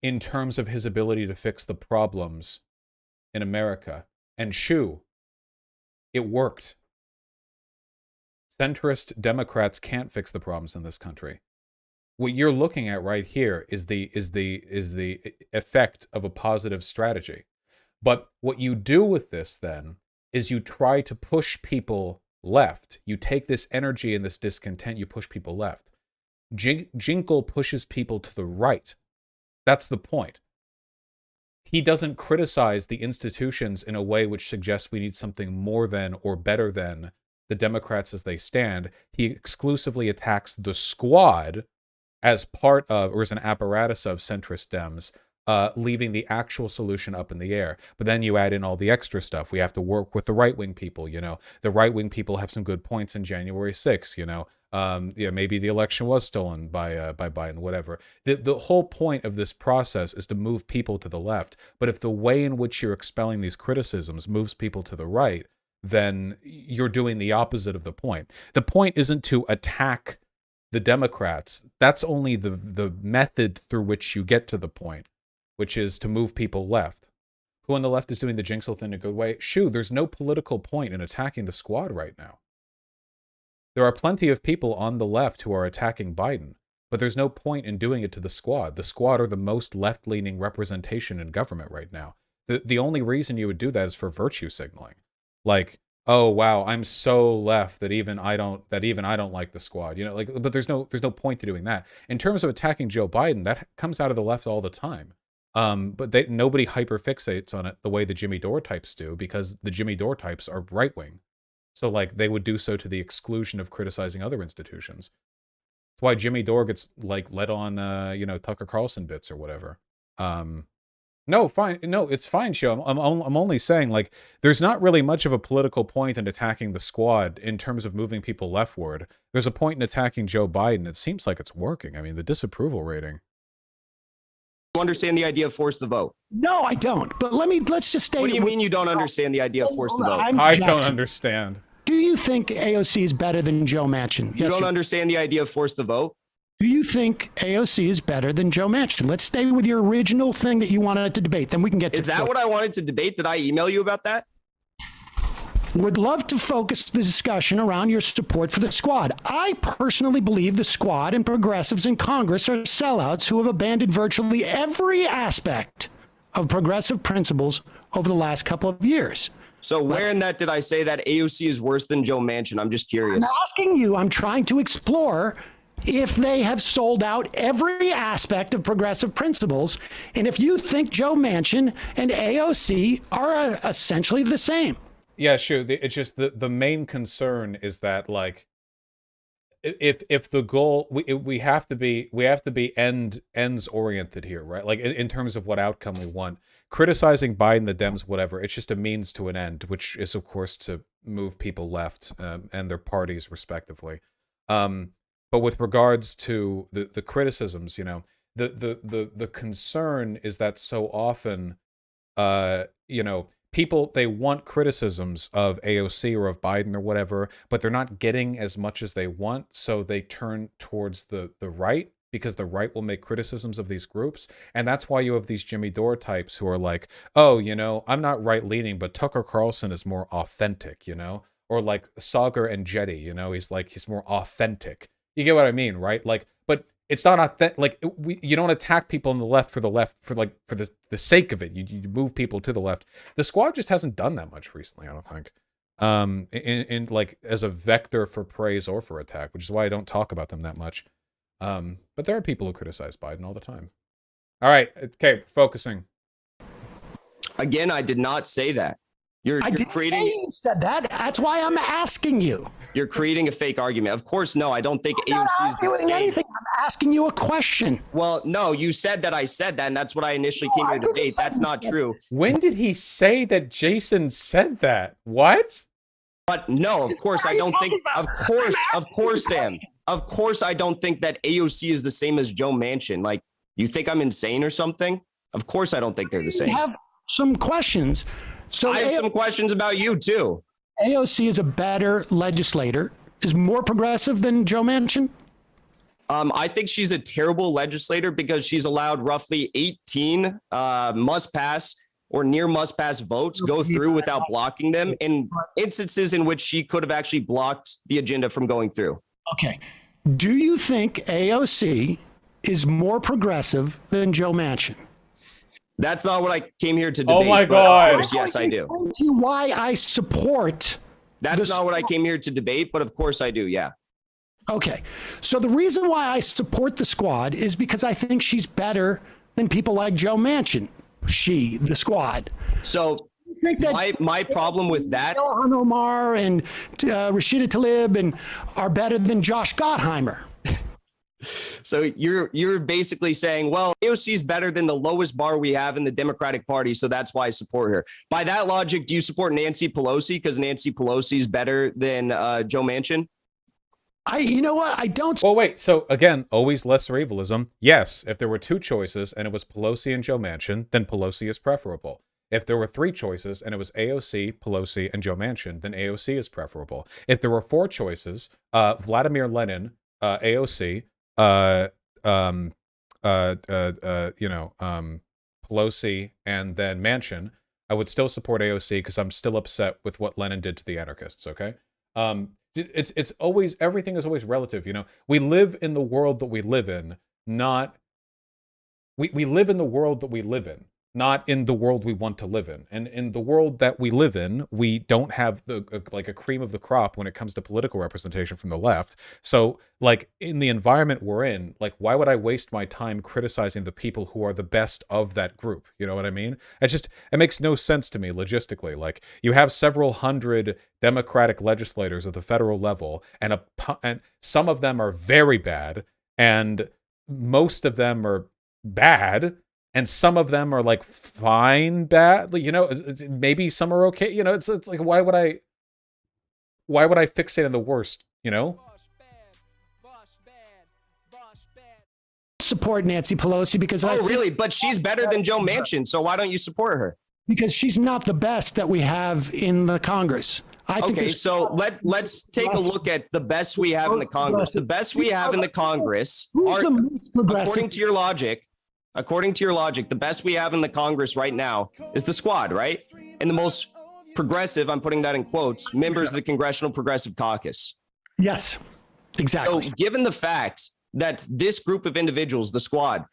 in terms of his ability to fix the problems in America. And shoo, it worked. Centrist Democrats can't fix the problems in this country. What you're looking at right here is the effect of a positive strategy. But what you do with this then is you try to push people left. You take this energy and this discontent, you push people left. Jinkle pushes people to the right. That's the point. He doesn't criticize the institutions in a way which suggests we need something more than or better than the Democrats as they stand. He exclusively attacks the squad as part of, or as an apparatus of, centrist Dems, leaving the actual solution up in the air. But then you add in all the extra stuff. We have to work with the right-wing people, you know. The right-wing people have some good points in January 6th, you know. Yeah, maybe the election was stolen by Biden, whatever. The whole point of this process is to move people to the left. But if the way in which you're expelling these criticisms moves people to the right, then you're doing the opposite of the point. The point isn't to attack the Democrats. That's only the method through which you get to the point, which is to move people left. Who on the left is doing the Jinxle thing in a good way? Shoo, there's no political point in attacking the squad right now. There are plenty of people on the left who are attacking Biden, but there's no point in doing it to the squad. The squad are the most left-leaning representation in government right now. The only reason you would do that is for virtue signaling. Like, oh wow, I'm so left that even I don't like the squad. You know, like, but there's no point to doing that. In terms of attacking Joe Biden, that comes out of the left all the time. But nobody hyperfixates on it the way the Jimmy Dore types do, because the Jimmy Dore types are right-wing. So like they would do so to the exclusion of criticizing other institutions. That's why Jimmy Dore gets like led on you know, Tucker Carlson bits or whatever. No, fine. No, it's fine, Show. I'm only saying, like, there's not really much of a political point in attacking the squad in terms of moving people leftward. There's a point in attacking Joe Biden. It seems like it's working. I mean, the disapproval rating. You understand the idea of force the vote? No, I don't. But let's just stay. What do you mean you don't understand the idea of force the vote? I don't understand. Do you think AOC is better than Joe Manchin? You don't understand the idea of force the vote? Do you think AOC is better than Joe Manchin? Let's stay with your original thing that you wanted to debate. Then we can get to... Is that what I wanted to debate? Did I email you about that? Would love to focus the discussion around your support for the squad. I personally believe the squad and progressives in Congress are sellouts who have abandoned virtually every aspect of progressive principles over the last couple of years. So where in that did I say that AOC is worse than Joe Manchin? I'm just curious. I'm asking you, I'm trying to explore if they have sold out every aspect of progressive principles, and if you think Joe Manchin and AOC are essentially the same. Yeah, sure. It's just the main concern is that, like, if the goal, we have to be ends oriented here, right? Like in terms of what outcome we want. Criticizing Biden, the Dems, whatever, it's just a means to an end, which is of course to move people left and their parties respectively. But with regards to the criticisms, you know, the concern is that so often, you know, people, they want criticisms of AOC or of Biden or whatever, but they're not getting as much as they want, so they turn towards the right, because the right will make criticisms of these groups. And that's why you have these Jimmy Dore types who are like, oh, you know, I'm not right-leaning, but Tucker Carlson is more authentic, you know? Or like Sagar and Jetty, you know, he's more authentic. You get what I mean, right? Like, but it's not authentic. Like, you don't attack people on the left for the sake of it. You move people to the left. The squad just hasn't done that much recently, I don't think. In like as a vector for praise or for attack, which is why I don't talk about them that much. But there are people who criticize Biden all the time. All right, okay, focusing. Again, I did not say that. I didn't say you said that. That's why I'm asking you. You're creating a fake argument. Of course, no, I don't think AOC is the same. Anything. I'm asking you a question. Well, no, you said that I said that, and that's what I initially came to debate. That's not true. When did he say that Jason said that? What? But no, of course, I don't think, of course, Sam. Of course, I don't think that AOC is the same as Joe Manchin. Like, you think I'm insane or something? Of course, I don't think they're the same. I have some questions. So I have some questions about you, too. AOC is a better legislator, is more progressive than Joe Manchin? I think she's a terrible legislator because she's allowed roughly 18 must-pass or near must-pass votes go through without blocking them in instances in which she could have actually blocked the agenda from going through. Okay. Do you think AOC is more progressive than Joe Manchin? That's not what I came here to debate. Oh my but of God. course, yes, I do. Explain to you why I support. That's not what I came here to debate, but of course I do. Yeah. Okay. So the reason why I support the squad is because I think she's better than people like Joe Manchin. The squad. So I think that my problem with that. Ilhan Omar and Rashida Tlaib and are better than Josh Gottheimer. So you're basically saying, well, AOC is better than the lowest bar we have in the Democratic Party, so that's why I support her. By that logic, do you support Nancy Pelosi because Nancy Pelosi is better than Joe Manchin? You know what? I don't. Well, wait. So again, always lesser evilism. Yes, if there were two choices and it was Pelosi and Joe Manchin, then Pelosi is preferable. If there were three choices and it was AOC, Pelosi, and Joe Manchin, then AOC is preferable. If there were four choices, Vladimir Lenin, AOC, Pelosi, and then Manchin, I would still support AOC because I'm still upset with what Lenin did to the anarchists. Okay. It's always, everything is always relative. We live in the world that we live in, not we live in the world that we live in, not in the world we want to live in. And in the world that we live in, we don't have like a cream of the crop when it comes to political representation from the left. So like in the environment we're in, like why would I waste my time criticizing the people who are the best of that group? You know what I mean? It makes no sense to me logistically. Like you have several hundred Democratic legislators at the federal level, and some of them are very bad, and most of them are bad, and some of them are like fine bad. Maybe some are okay. It's like why would I fixate on the worst? Support Nancy Pelosi because really? But she's better than Joe Manchin, so why don't you support her? Because she's not the best that we have in the Congress. So let's take a look at the best we have in the Congress. The best we have in the Congress are, according to your logic, the best we have in the Congress right now is the squad, right? And the most progressive, I'm putting that in quotes, members of the Congressional Progressive Caucus. Yes, exactly. So given the fact that this group of individuals, the squad,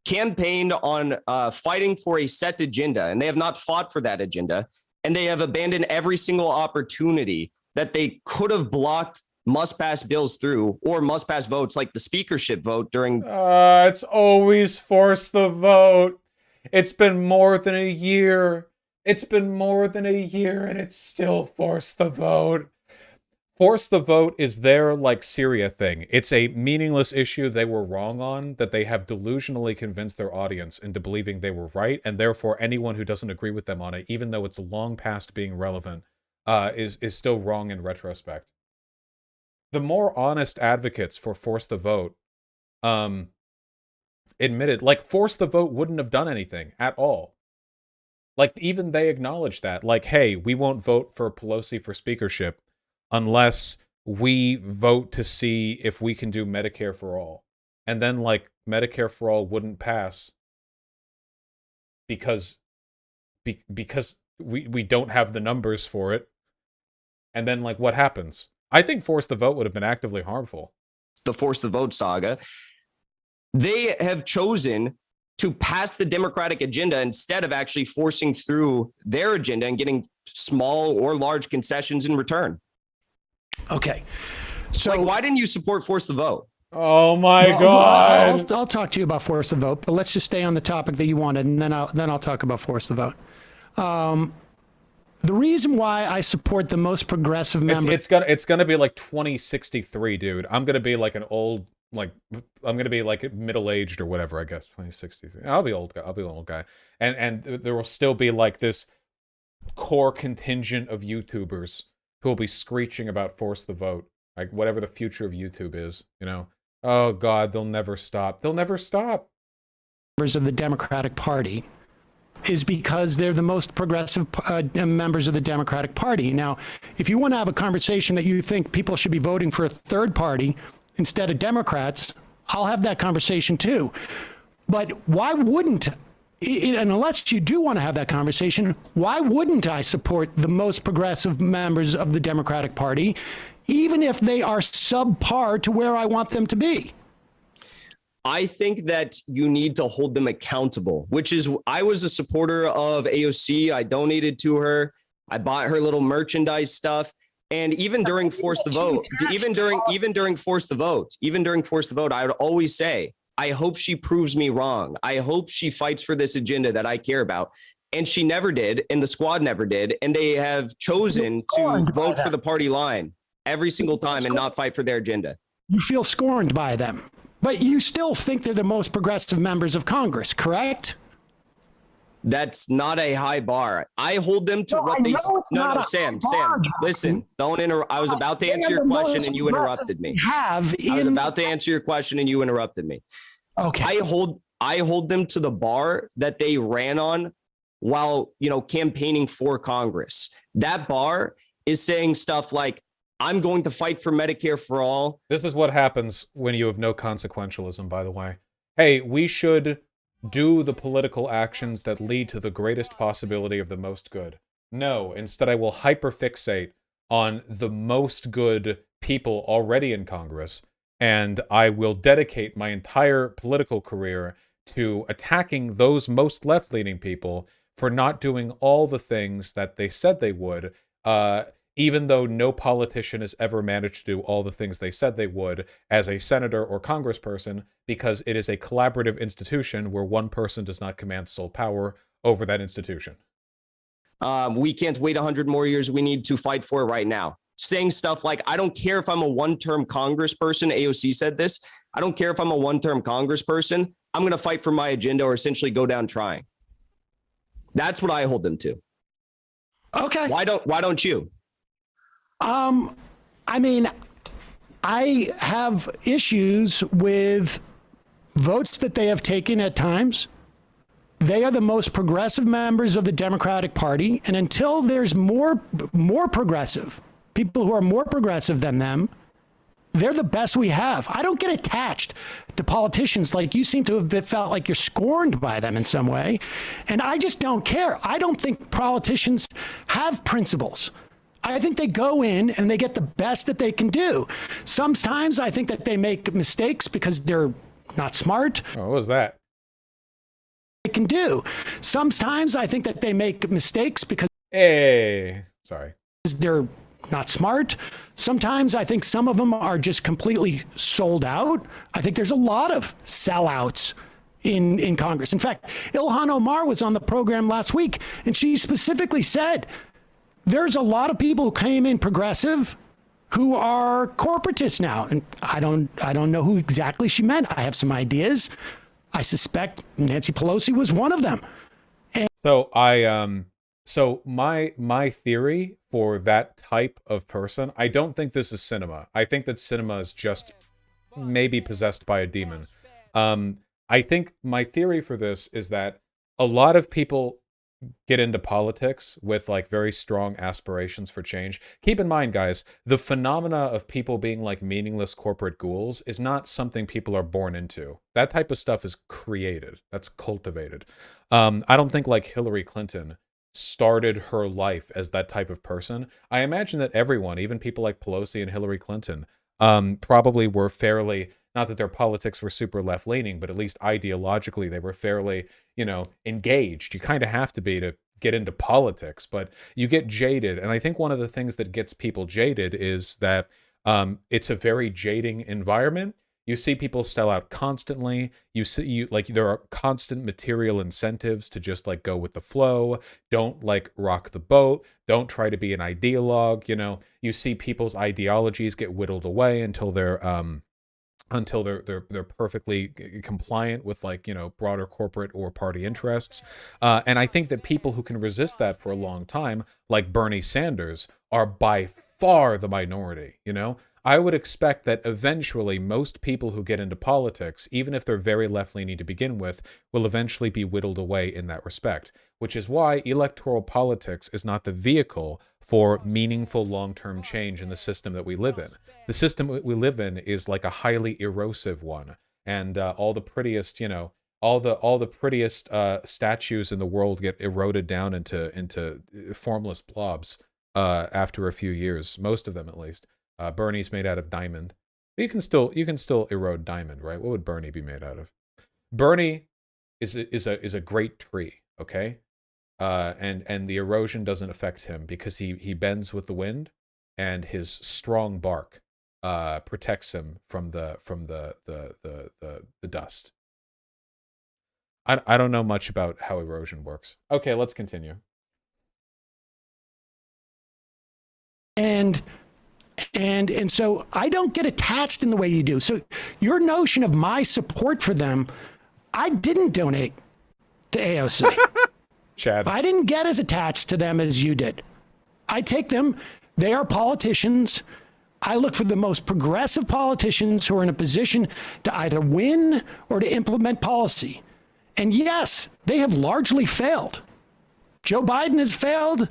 campaigned on fighting for a set agenda, and they have not fought for that agenda, and they have abandoned every single opportunity that they could have blocked must-pass bills through, or must-pass votes like the speakership vote during... It's always force the vote. It's been more than a year. And it's still force the vote. Force the vote is their, like, Syria thing. It's a meaningless issue they were wrong on, that they have delusionally convinced their audience into believing they were right, and therefore anyone who doesn't agree with them on it, even though it's long past being relevant, is still wrong in retrospect. The more honest advocates for force the vote admitted, like, force the vote wouldn't have done anything at all. Like, even they acknowledged that. Like, hey, we won't vote for Pelosi for speakership unless we vote to see if we can do Medicare for all. And then, like, Medicare for all wouldn't pass because we don't have the numbers for it. And then, like, what happens? I think force the vote would have been actively harmful. The force the vote saga. They have chosen to pass the Democratic agenda instead of actually forcing through their agenda and getting small or large concessions in return. Okay. So like, why didn't you support force the vote? Oh my God. I'll talk to you about force the vote, but let's just stay on the topic that you wanted, and then I'll talk about force the vote. The reason why I support the most progressive member... It's gonna be like 2063, dude. I'm gonna be like an old, like, I'm gonna be like middle-aged or whatever, I guess. 2063. I'll be an old guy. And there will still be like this core contingent of YouTubers who will be screeching about force the vote. Like, whatever the future of YouTube is, Oh God, they'll never stop. They'll never stop. Members of the Democratic Party is because they're the most progressive members of the Democratic Party. Now, if you want to have a conversation that you think people should be voting for a third party instead of Democrats, I'll have that conversation too. But why wouldn't, and unless you do want to have that conversation, why wouldn't I support the most progressive members of the Democratic Party, even if they are subpar to where I want them to be? I think that you need to hold them accountable, which is, I was a supporter of AOC. I donated to her. I bought her little merchandise stuff. And even during Force the Vote, even during Force the Vote, I would always say, I hope she proves me wrong. I hope she fights for this agenda that I care about. And she never did, and the squad never did. And they have chosen to vote for the party line every single time and not fight for their agenda. You feel scorned by them, but you still think they're the most progressive members of Congress, correct? That's not a high bar. I hold them to what they. No, Sam, listen. Don't interrupt. I was about to answer your question and you interrupted me. I was about to answer your question and you interrupted me. Okay. I hold them to the bar that they ran on while, campaigning for Congress. That bar is saying stuff like, I'm going to fight for Medicare for all. This is what happens when you have no consequentialism, by the way. Hey, we should do the political actions that lead to the greatest possibility of the most good. No, instead I will hyperfixate on the most good people already in Congress, and I will dedicate my entire political career to attacking those most left-leaning people for not doing all the things that they said they would, even though no politician has ever managed to do all the things they said they would as a senator or congressperson, because it is a collaborative institution where one person does not command sole power over that institution. We can't wait 100 more years. We need to fight for it right now. Saying stuff like, I don't care if I'm a one-term congressperson. AOC said this. I don't care if I'm a one-term congressperson. I'm going to fight for my agenda or essentially go down trying. That's what I hold them to. Okay. Why don't you? I mean, I have issues with votes that they have taken at times. They are the most progressive members of the Democratic Party. And until there's more progressive, people who are more progressive than them, they're the best we have. I don't get attached to politicians like you seem to have felt like you're scorned by them in some way. And I just don't care. I don't think politicians have principles. I think they go in and they get the best that they can do. Sometimes I think that they make mistakes because they're not smart. Oh, what was that? They can do. Sometimes I think that they make mistakes because sorry. They're not smart. Sometimes I think some of them are just completely sold out. I think there's a lot of sellouts in Congress. In fact, Ilhan Omar was on the program last week, and she specifically said, there's a lot of people who came in progressive who are corporatists now. And I don't know who exactly she meant. I have some ideas. I suspect Nancy Pelosi was one of them. So my theory for that type of person, I don't think this is cinema. I think that cinema is just maybe possessed by a demon. I think my theory for this is that a lot of people get into politics with like very strong aspirations for change. Keep in mind, guys, the phenomena of people being like meaningless corporate ghouls is not something people are born into. That type of stuff is created. That's cultivated. I don't think like Hillary Clinton started her life as that type of person. I imagine that everyone, even people like Pelosi and Hillary Clinton, probably were fairly, not that their politics were super left-leaning, but at least ideologically they were fairly, engaged. You kind of have to be to get into politics, but you get jaded. And I think one of the things that gets people jaded is that it's a very jading environment. You see people sell out constantly. There are constant material incentives to just like go with the flow. Don't like rock the boat. Don't try to be an ideologue. You see people's ideologies get whittled away until they're perfectly compliant with broader corporate or party interests. And I think that people who can resist that for a long time, like Bernie Sanders, are by far the minority. I would expect that eventually most people who get into politics, even if they're very left-leaning to begin with, will eventually be whittled away in that respect, which is why electoral politics is not the vehicle for meaningful long-term change in the system that we live in. The system we live in is like a highly erosive one, and all the prettiest, all the prettiest statues in the world get eroded down into formless blobs after a few years, most of them at least. Bernie's made out of diamond. You can still erode diamond, right? What would Bernie be made out of? Bernie is a great tree, okay? And the erosion doesn't affect him because he bends with the wind, and his strong bark protects him from the dust. I don't know much about how erosion works. Okay, let's continue. And so I don't get attached in the way you do. So your notion of my support for them, I didn't donate to AOC. Chad. I didn't get as attached to them as you did. I take them. They are politicians. I look for the most progressive politicians who are in a position to either win or to implement policy. And yes, they have largely failed. Joe Biden has failed.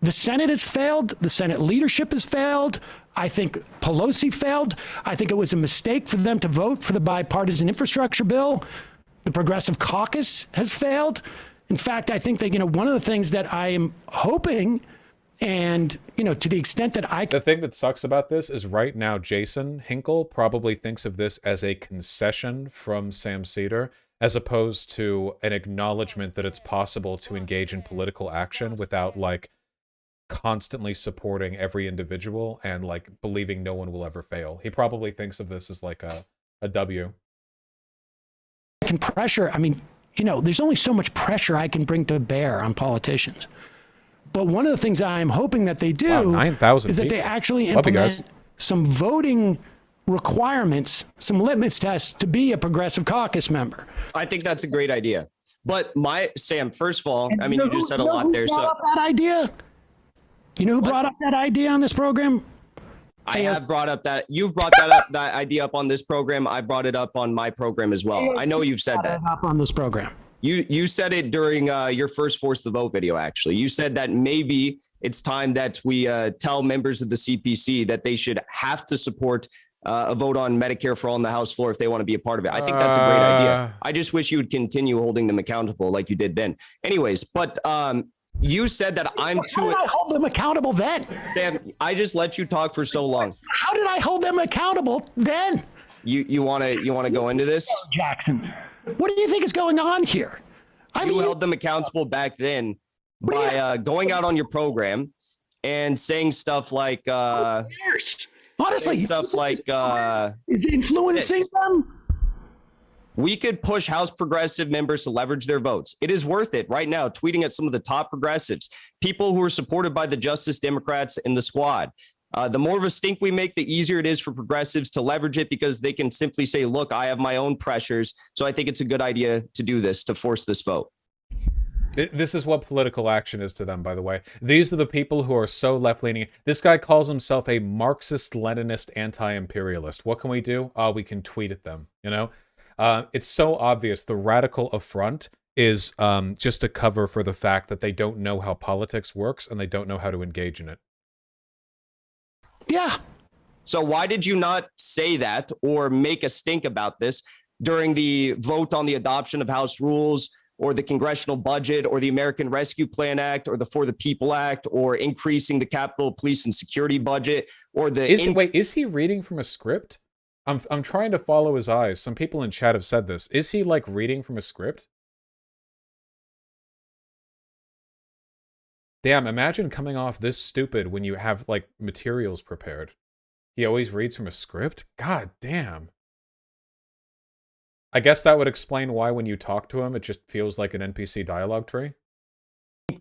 The Senate has failed. The Senate leadership has failed. I think Pelosi failed. I think it was a mistake for them to vote for the bipartisan infrastructure bill. The Progressive Caucus has failed. In fact, I think that, one of the things that I am hoping, and, to the extent that The thing that sucks about this is right now, Jason Hickle probably thinks of this as a concession from Sam Seder, as opposed to an acknowledgement that it's possible to engage in political action without, constantly supporting every individual and, believing no one will ever fail. He probably thinks of this as, a W. can pressure, there's only so much pressure I can bring to bear on politicians. But one of the things I'm hoping that they do 9,000 is that people. they actually Love you implement guys. some voting requirements, some litmus tests to be a Progressive Caucus member. I think that's a great idea. But Sam, first of all, you just said a lot there. Brought So up that idea? You know who brought up that idea on this program? I have brought up that you've brought that idea up on this program. I brought it up on my program as well. I know you've said that Up on this program. You said it during your first Force the Vote video, actually. You said that maybe it's time that we tell members of the CPC that they should have to support a vote on Medicare for all on the House floor if they want to be a part of it. I think that's a great idea. I just wish you would continue holding them accountable like you did then. Anyways, but you said that I'm too... How did I hold them accountable then? Sam, I just let you talk for so long. How did I hold them accountable then? You want to go into this? Jackson, what do you think is going on here? You held them accountable back then by going out on your program and saying stuff like honestly, stuff like is influencing them. We could push House progressive members to leverage their votes. It is worth it right now, tweeting at some of the top progressives, people who are supported by the Justice Democrats in the squad. The more of a stink we make, the easier it is for progressives to leverage it because they can simply say, look, I have my own pressures. So I think it's a good idea to do this, to force this vote. This is what political action is to them, by the way. These are the people who are so left-leaning. This guy calls himself a Marxist-Leninist anti-imperialist. What can we do? We can tweet at them, It's so obvious. The radical affront is just a cover for the fact that they don't know how politics works and they don't know how to engage in it. Yeah. So why did you not say that or make a stink about this during the vote on the adoption of House rules or the congressional budget or the American Rescue Plan Act or the For the People Act or increasing the Capitol Police and Security budget or the... Is he reading from a script? I'm trying to follow his eyes. Some people in chat have said this. Is he reading from a script? Damn, imagine coming off this stupid when you have materials prepared. He always reads from a script? God damn. I guess that would explain why when you talk to him, it just feels like an NPC dialogue tree.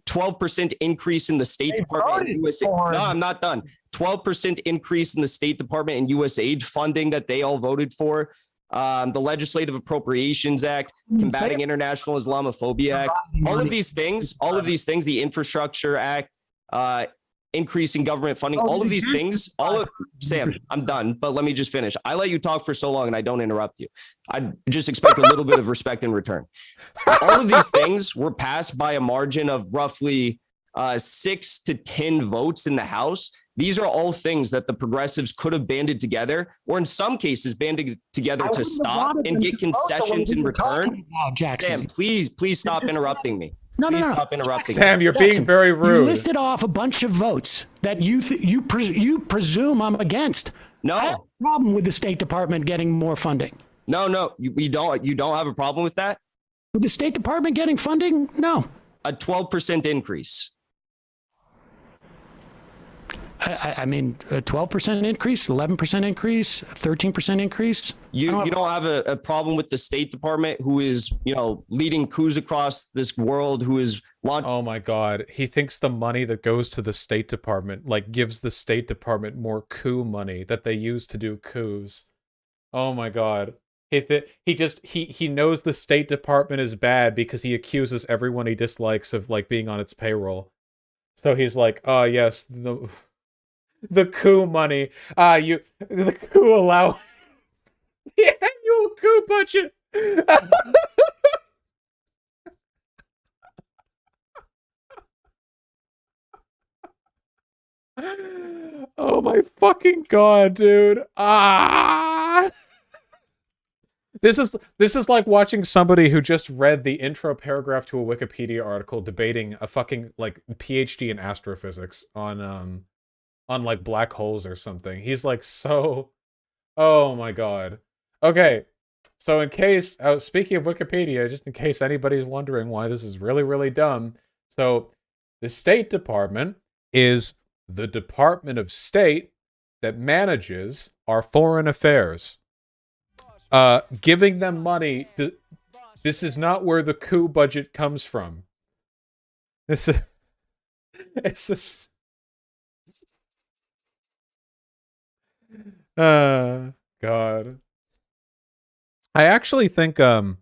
12% increase in the State Department and USA. No, I'm not done. 12% increase in the State Department and USAID funding that they all voted for. The Legislative Appropriations Act, Combating International Islamophobia Act, all of these things, the Infrastructure Act, increasing government funding, all of these things, Sam, I'm done, but let me just finish. I let you talk for so long and I don't interrupt you. I just expect a little bit of respect in return. All of these things were passed by a margin of roughly 6 to 10 votes in the House. These are all things that the progressives could have banded together, or in some cases banded together to stop and get concessions in return. Sam, please stop interrupting me. No. Stop interrupting Sam, me. you're being very rude. You listed off a bunch of votes that you presume I'm against. No, problem with the State Department getting more funding. No, you don't. You don't have a problem with that? With the State Department getting funding? No. A 12% increase. I mean, a 12% increase, 11% increase, 13% increase. You don't have a problem with the State Department, who is, leading coups across this world, who is launching. Oh my God. He thinks the money that goes to the State Department, like, gives the State Department more coup money that they use to do coups. Oh my God. He knows the State Department is bad because he accuses everyone he dislikes of, like, being on its payroll. So he's like, oh yes, the coup money. The coup allow the annual coup budget. Oh my fucking God, dude. This is like watching somebody who just read the intro paragraph to a Wikipedia article debating a fucking, like, PhD in astrophysics on like black holes or something. He's like, so, oh my God. Okay, so in case, speaking of Wikipedia, just in case anybody's wondering why this is really, really dumb. So the State Department is the Department of State that manages our foreign affairs. Giving them money, this is not where the coup budget comes from. It's just... God. I actually think the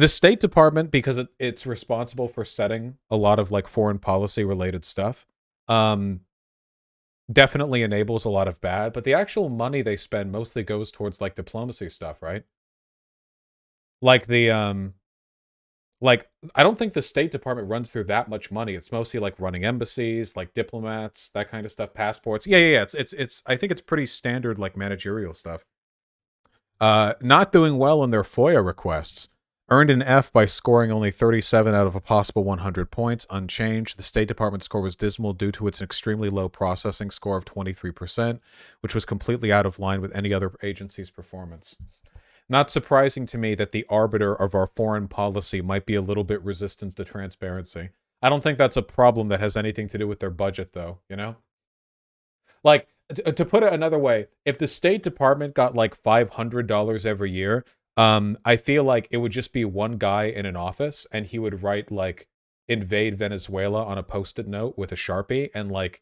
State Department, because it's responsible for setting a lot of, like, foreign policy related stuff, definitely enables a lot of bad, but the actual money they spend mostly goes towards, like, diplomacy stuff, right? Like like, I don't think the State Department runs through that much money. It's mostly, like, running embassies, like diplomats, that kind of stuff, passports. Yeah. It's I think it's pretty standard, like, managerial stuff. Not doing well in their FOIA requests. Earned an F by scoring only 37 out of a possible 100 points, unchanged. The State Department score was dismal due to its extremely low processing score of 23%, which was completely out of line with any other agency's performance. Not surprising to me that the arbiter of our foreign policy might be a little bit resistant to transparency. I don't think that's a problem that has anything to do with their budget, though, you know? Like, to put it another way, if the State Department got, like, $500 every year, I feel like it would just be one guy in an office, and he would write, like, invade Venezuela on a Post-it note with a Sharpie and, like,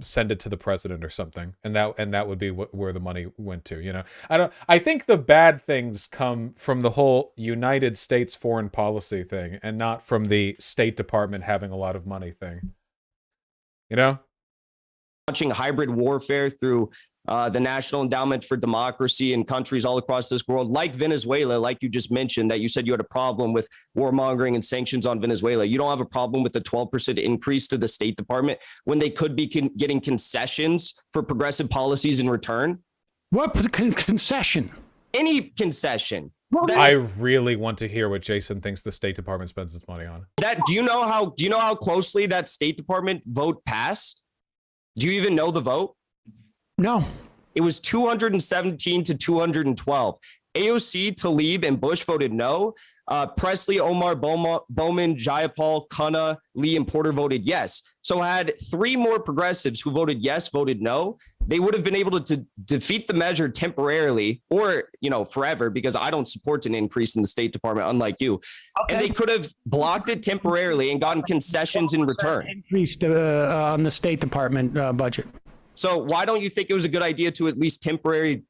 send it to the president or something, and that would be where the money went to, you know? I think the bad things come from the whole United States foreign policy thing, and not from the State Department having a lot of money thing. You know? Launching hybrid warfare through the National Endowment for Democracy in countries all across this world, like Venezuela, like you just mentioned, that you said you had a problem with warmongering and sanctions on Venezuela. You don't have a problem with the 12% increase to the State Department when they could be getting concessions for progressive policies in return? What concession? Any concession. I really want to hear what Jason thinks the State Department spends its money on. Do you know how closely that State Department vote passed? Do you even know the vote? No. It was 217 to 212. AOC, Tlaib, and Bush voted no. Presley, Omar, Bowman, Jayapal, Khanna, Lee, and Porter voted yes. So had three more progressives who voted yes, voted no, they would have been able to defeat the measure temporarily or, forever, because I don't support an increase in the State Department, unlike you. Okay. And they could have blocked it temporarily and gotten concessions in return. Increased on the State Department budget. So why don't you think it was a good idea to at least temporarily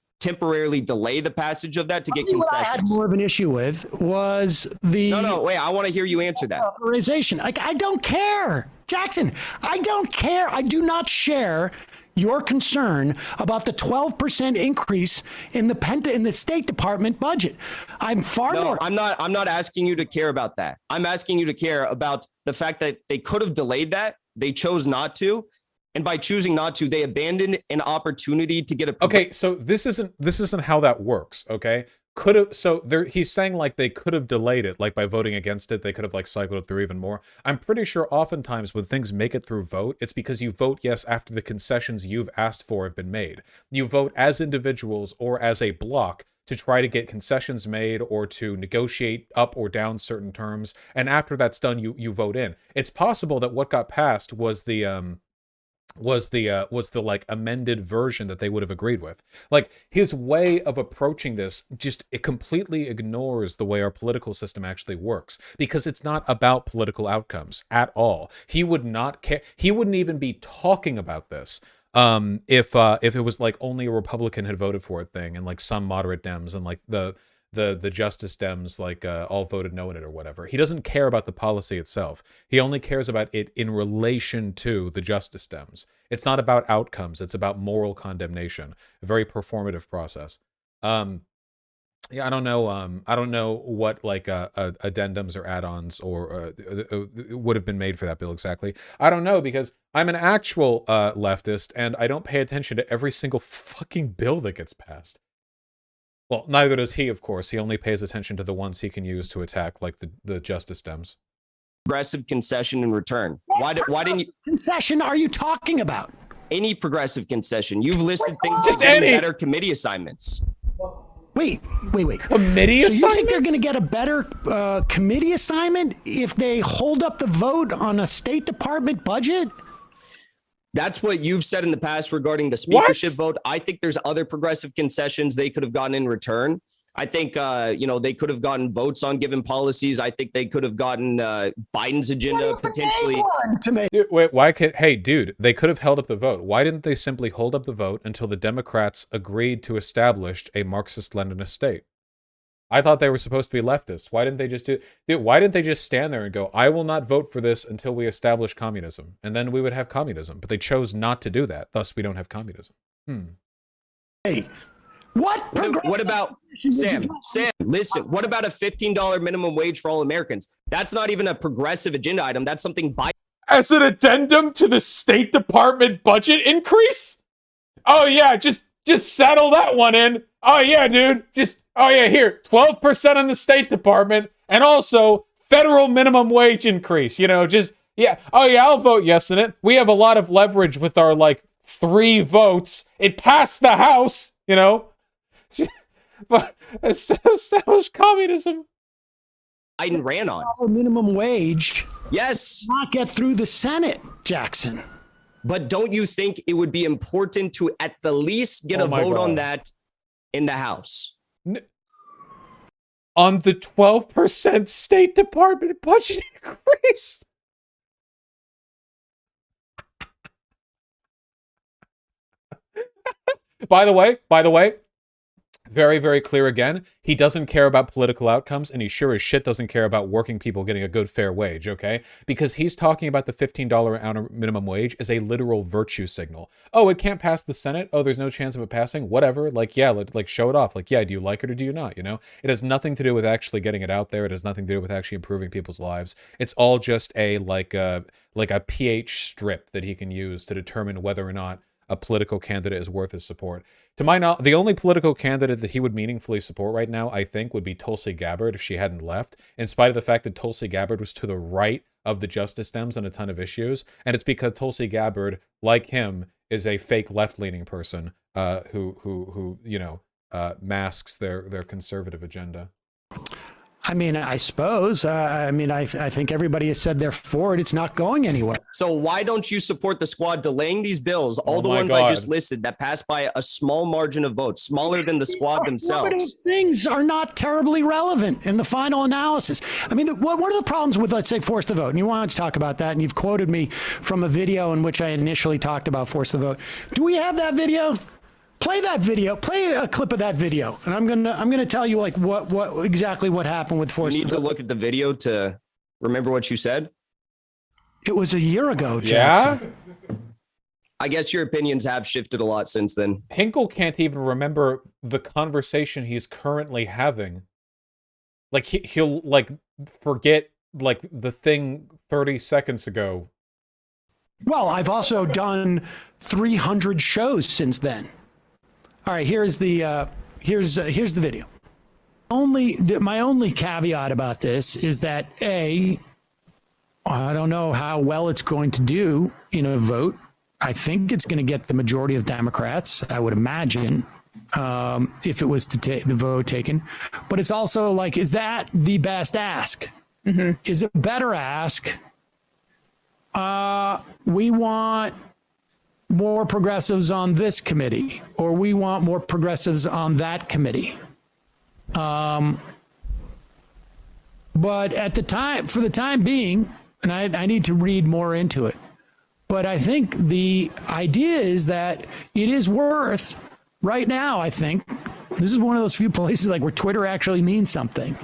delay the passage of that to get concessions? What I had more of an issue with was the... No, wait, I want to hear you answer that. Authorization. I don't care. Jackson, I don't care. I do not share your concern about the 12% increase in the State Department budget. I'm not asking you to care about that. I'm asking you to care about the fact that they could have delayed that. They chose not to. And by choosing not to, they abandoned an opportunity to get a... Okay, so this isn't how that works, okay? could have, so there, he's saying like they could have delayed it, like by voting against it, they could have like cycled it through even more. I'm pretty sure oftentimes when things make it through vote, it's because you vote yes after the concessions you've asked for have been made. You vote as individuals or as a block to try to get concessions made or to negotiate up or down certain terms, and after that's done, you vote in. It's possible that what got passed was the like amended version that they would have agreed with. Like his way of approaching this just, it completely ignores the way our political system actually works, because it's not about political outcomes at all. He would not care. He wouldn't even be talking about this if it was like only a Republican had voted for a thing and like some moderate Dems and like the Justice Dems like all voted no in it or whatever. He doesn't care about the policy itself. He only cares about it in relation to the Justice Dems. It's not about outcomes. It's about moral condemnation. A very performative process. Yeah, I don't know what like addendums or add-ons or would have been made for that bill exactly. I don't know, because I'm an actual leftist and I don't pay attention to every single fucking bill that gets passed. Well, neither does he, of course. He only pays attention to the ones he can use to attack, like the Justice Dems. Progressive concession in return. Why didn't you? Concession are you talking about? Any progressive concession. You've listed things Just like getting any. better committee assignments. Wait. Committee So assignments? you think they're going to get a better committee assignment if they hold up the vote on a State Department budget? That's what you've said in the past regarding the speakership vote. I think there's other progressive concessions they could have gotten in return. I think, they could have gotten votes on given policies. I think they could have gotten Biden's agenda potentially. Dude, wait, why could? Hey, dude, they could have held up the vote. Why didn't they simply hold up the vote until the Democrats agreed to establish a Marxist-Leninist state? I thought they were supposed to be leftists. Why didn't they just do? Dude, why didn't they just stand there and go, "I will not vote for this until we establish communism," and then we would have communism? But they chose not to do that. Thus, we don't have communism. Hey, what about Sam? Listen, what about a $15 minimum wage for all Americans? That's not even a progressive agenda item. That's something Biden. As an addendum to the State Department budget increase? Oh yeah, just settle that one in. Oh yeah, dude. Here, 12% on the State Department, and also federal minimum wage increase. Oh yeah, I'll vote yes in it. We have a lot of leverage with our like 3 votes. It passed the House, but establish communism. Biden ran on minimum wage. Yes. Not get through the Senate, Jackson. But don't you think it would be important to at the least get a vote on that in the House? On the 12% State Department budget increase? By the way, very, very clear again, he doesn't care about political outcomes, and he sure as shit doesn't care about working people getting a good, fair wage, okay? Because he's talking about the $15 an hour minimum wage as a literal virtue signal. Oh, it can't pass the Senate? Oh, there's no chance of it passing? Whatever. Like, yeah, like show it off. Like, yeah, do you like it or do you not, It has nothing to do with actually getting it out there. It has nothing to do with actually improving people's lives. It's all just a pH strip that he can use to determine whether or not a political candidate is worth his support. To my knowledge, the only political candidate that he would meaningfully support right now, I think, would be Tulsi Gabbard if she hadn't left, in spite of the fact that Tulsi Gabbard was to the right of the Justice Dems on a ton of issues. And it's because Tulsi Gabbard, like him, is a fake left-leaning person who masks their conservative agenda. I mean, I suppose. I think everybody has said they're for it. It's not going anywhere. So why don't you support the squad delaying these bills, all the ones I just listed that passed by a small margin of votes, smaller than the squad themselves? Things are not terribly relevant in the final analysis. I mean, what are the problems with, let's say, force the vote? And you wanted to talk about that, and you've quoted me from a video in which I initially talked about force the vote. Do we have that video? Play that video. Play a clip of that video, and I'm gonna tell you like what exactly what happened with force. You need to look at the video to remember what you said. It was a year ago, Jackson. Yeah. I guess your opinions have shifted a lot since then. Hickle can't even remember the conversation he's currently having. Like he'll like forget like the thing 30 seconds ago. Well, I've also done 300 shows since then. All right, here's the video. my only caveat about this is that I don't know how well it's going to do in a vote. I think it's going to get the majority of Democrats, I would imagine, if it was to take the vote taken. But it's also like, is that the best ask? Mm-hmm. Is it better ask? We want more progressives on this committee, or we want more progressives on that committee. But at the time, for the time being, and I need to read more into it, but I think the idea is that it is worth, right now, I think, this is one of those few places like where Twitter actually means something.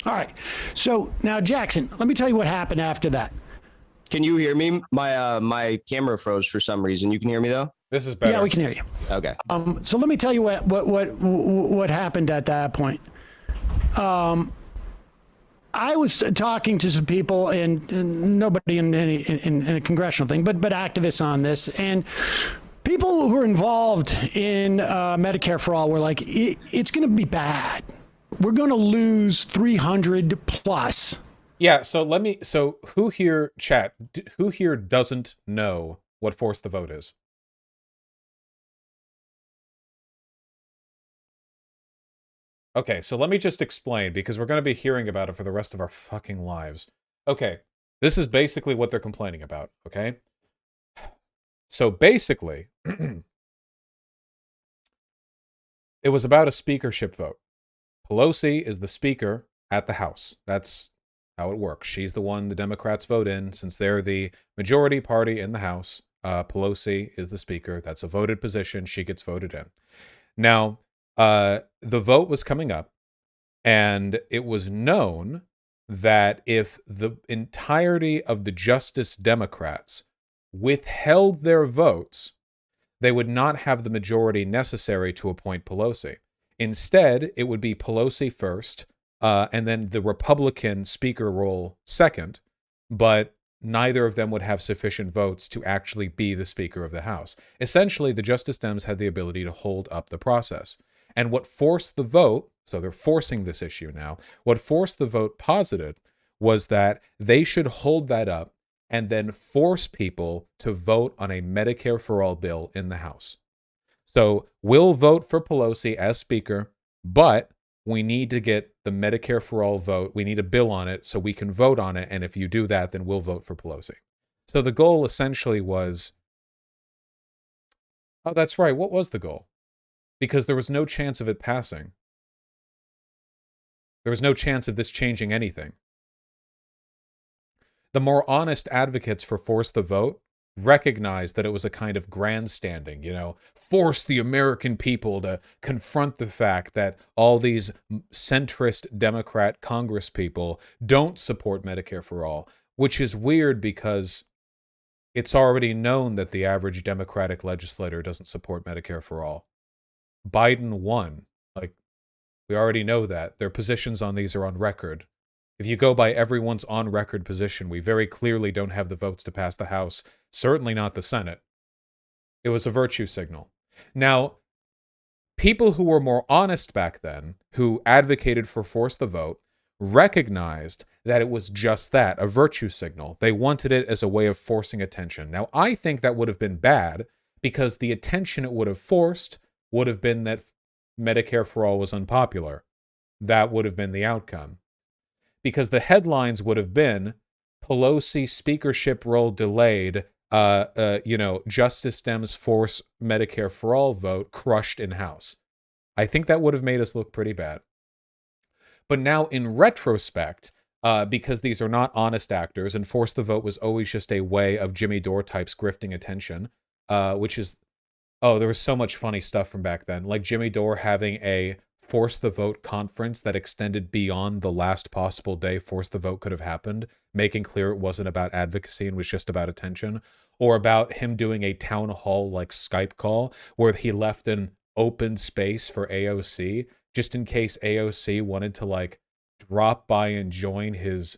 All right. So now, Jackson, let me tell you what happened after that. Can you hear me? My camera froze for some reason. You can hear me though? This is better. Yeah, we can hear you. Okay. So let me tell you what happened at that point. I was talking to some people, and nobody in a congressional thing, but activists on this, and people who are involved in Medicare for All were like, it's going to be bad. We're going to lose 300 plus. Yeah. So who here, chat? Who here doesn't know what force the vote is? Okay, so let me just explain, because we're going to be hearing about it for the rest of our fucking lives. Okay, this is basically what they're complaining about, okay? So basically, it was about a speakership vote. Pelosi is the speaker at the House. That's how it works. She's the one the Democrats vote in. Since they're the majority party in the House, Pelosi is the speaker. That's a voted position. She gets voted in. Now, the vote was coming up, and it was known that if the entirety of the Justice Democrats withheld their votes, they would not have the majority necessary to appoint Pelosi. Instead, it would be Pelosi first, and then the Republican speaker role second, but neither of them would have sufficient votes to actually be the Speaker of the House. Essentially, the Justice Dems had the ability to hold up the process. And what forced the vote, so they're forcing this issue now, what forced the vote posited was that they should hold that up and then force people to vote on a Medicare for All bill in the House. So we'll vote for Pelosi as Speaker, but we need to get the Medicare for All vote. We need a bill on it so we can vote on it. And if you do that, then we'll vote for Pelosi. So the goal essentially was, oh, that's right. What was the goal? Because there was no chance of it passing. There was no chance of this changing anything. The more honest advocates for force the vote recognized that it was a kind of grandstanding, force the American people to confront the fact that all these centrist Democrat Congress people don't support Medicare for All, which is weird because it's already known that the average Democratic legislator doesn't support Medicare for All. Biden won. Like, we already know that. Their positions on these are on record. If you go by everyone's on-record position, we very clearly don't have the votes to pass the House, certainly not the Senate. It was a virtue signal. Now, people who were more honest back then, who advocated for force the vote, recognized that it was just that, a virtue signal. They wanted it as a way of forcing attention. Now, I think that would have been bad, because the attention it would have forced would have been that Medicare for All was unpopular. That would have been the outcome. Because the headlines would have been, Pelosi speakership role delayed, Justice Dems force Medicare for All vote crushed in House. I think that would have made us look pretty bad. But now in retrospect, because these are not honest actors, and force the vote was always just a way of Jimmy Dore types grifting attention, which is, there was so much funny stuff from back then. Like Jimmy Dore having a force the vote conference that extended beyond the last possible day force the vote could have happened, making clear it wasn't about advocacy and was just about attention. Or about him doing a town hall like Skype call where he left an open space for AOC just in case AOC wanted to drop by and join his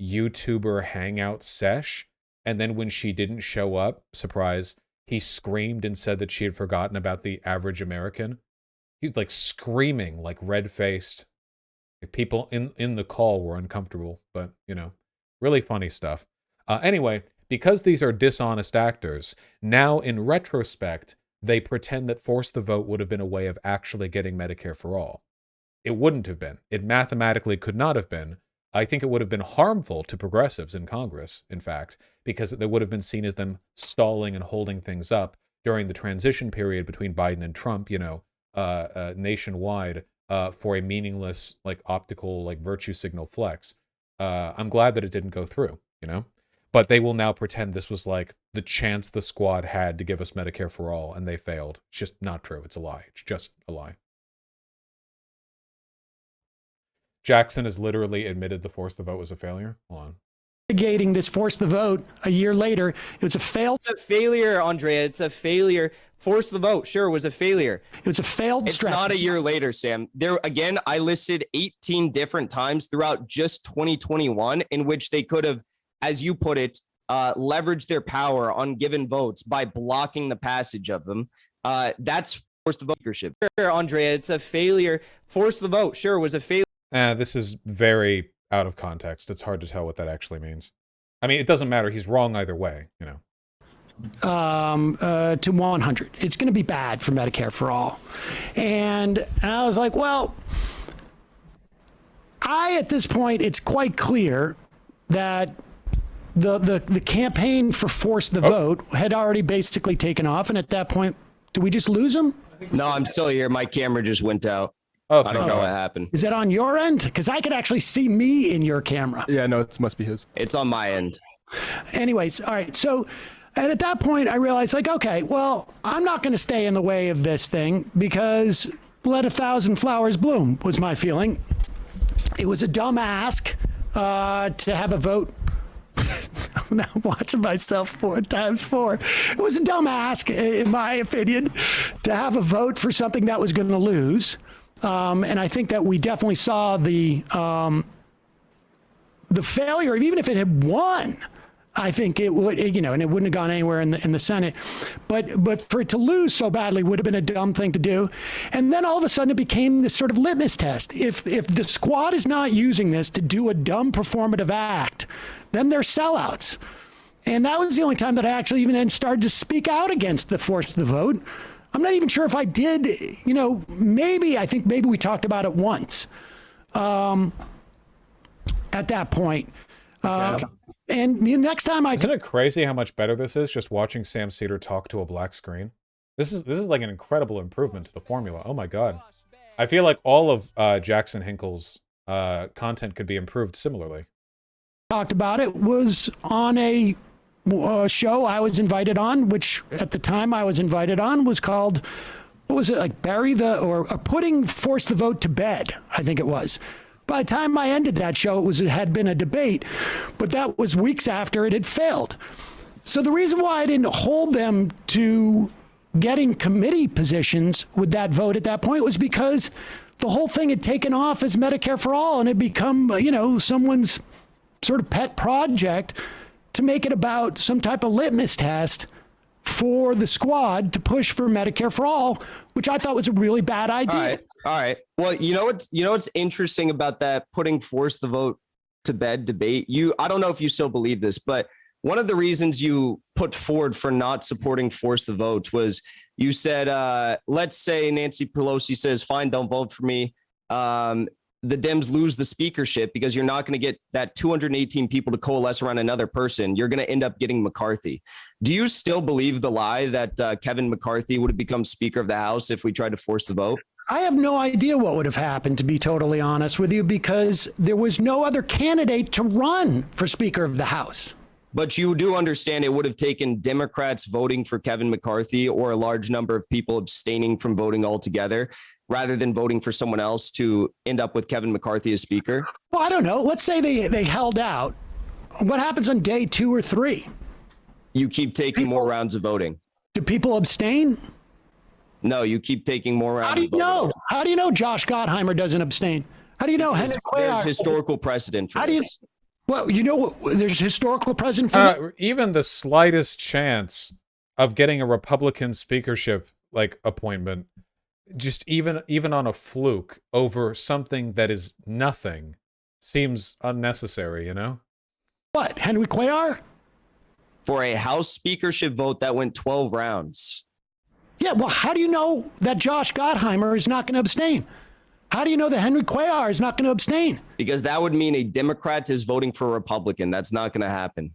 YouTuber hangout sesh. And then when she didn't show up, surprise, he screamed and said that she had forgotten about the average American. He's like screaming, like red-faced. People in the call were uncomfortable, but, you know, really funny stuff. Anyway, because these are dishonest actors, now in retrospect, they pretend that force the vote would have been a way of actually getting Medicare for all. It wouldn't have been. It mathematically could not have been. I think it would have been harmful to progressives in Congress, in fact, because it would have been seen as them stalling and holding things up during the transition period between Biden and Trump, you know, nationwide, for a meaningless, like, optical, like, virtue signal flex. I'm glad that it didn't go through, you know? But they will now pretend this was, like, the chance the squad had to give us Medicare for all, and they failed. It's just not true. It's a lie. It's just a lie. Jackson has literally admitted the force the vote was a failure. Hold on. Negating this force the vote a year later. It was a failed. It's a failure, Andrea. It's a failure. Force the vote, sure, was a failure. It was a failed It's strategy. not a year later, Sam. There again, I listed 18 different times throughout just 2021 in which they could have, as you put it, leveraged their power on given votes by blocking the passage of them. That's force the vote. Sure, Andrea, it's a failure. Force the vote, sure, was a failure. This is very out of context. It's hard to tell what that actually means. I mean, it doesn't matter. He's wrong either way, you know. To 100. It's going to be bad for Medicare for all. And I was like, well, at this point, it's quite clear that the campaign for force the vote had already basically taken off. And at that point, do we just lose him? No, I'm still here. My camera just went out. Oh, I don't know what happened. Is that on your end? Because I could actually see me in your camera. Yeah, no, it must be his. It's on my end. Anyways, all right. So, and at that point, I realized, like, okay, well, I'm not going to stay in the way of this thing because let 1,000 flowers bloom was my feeling. It was a dumb ask to have a vote. I'm now watching myself 4 times 4. It was a dumb ask, in my opinion, to have a vote for something that was going to lose. And I think that we definitely saw the failure, even if it had won. I think it would, you know, and it wouldn't have gone anywhere in the Senate, but for it to lose so badly would have been a dumb thing to do. And then all of a sudden it became this sort of litmus test. If the squad is not using this to do a dumb performative act, then they're sellouts. And that was the only time that I actually even started to speak out against the force of the vote. I'm not even sure if I did, you know, I think maybe we talked about it once at that point. And the next time Isn't it crazy how much better this is just watching Sam Seder talk to a black screen? This is like an incredible improvement to the formula. Oh my god. I feel like all of Jackson Hinkle's content could be improved similarly. talked about it was on a show I was invited on, which at the time I was invited on was called, what was it, like or putting force the vote to bed, I think it was. By the time I ended that show, it had been a debate, but that was weeks after it had failed. So the reason why I didn't hold them to getting committee positions with that vote at that point was because the whole thing had taken off as Medicare for all and had become, you know, someone's sort of pet project to make it about some type of litmus test for the squad to push for Medicare for all, which I thought was a really bad idea. All right. Well, you know what's interesting about that putting force the vote to bed debate? I don't know if you still believe this, but one of the reasons you put forward for not supporting force the vote was you said, let's say Nancy Pelosi says, fine, don't vote for me. The Dems lose the speakership because you're not going to get that 218 people to coalesce around another person. You're going to end up getting McCarthy. Do you still believe the lie that Kevin McCarthy would have become Speaker of the House if we tried to force the vote? I have no idea what would have happened, to be totally honest with you, because there was no other candidate to run for Speaker of the House. But you do understand it would have taken Democrats voting for Kevin McCarthy or a large number of people abstaining from voting altogether rather than voting for someone else to end up with Kevin McCarthy as Speaker? Well, I don't know. Let's say they held out. What happens on day 2 or 3? You keep taking more rounds of voting. Do people abstain? No, you keep taking more rounds How do you of voting. know? How do you know Josh Gottheimer doesn't abstain? How do you know Henry There's Cuellar? historical precedent for this. Well, you know, there's historical precedent for Even the slightest chance of getting a Republican speakership like appointment just even on a fluke over something that is nothing seems unnecessary, you know? What, Henry Cuellar? For a House speakership vote that went 12 rounds. Yeah, well, how do you know that Josh Gottheimer is not going to abstain? How do you know that Henry Cuellar is not going to abstain? Because that would mean a Democrat is voting for a Republican. That's not going to happen.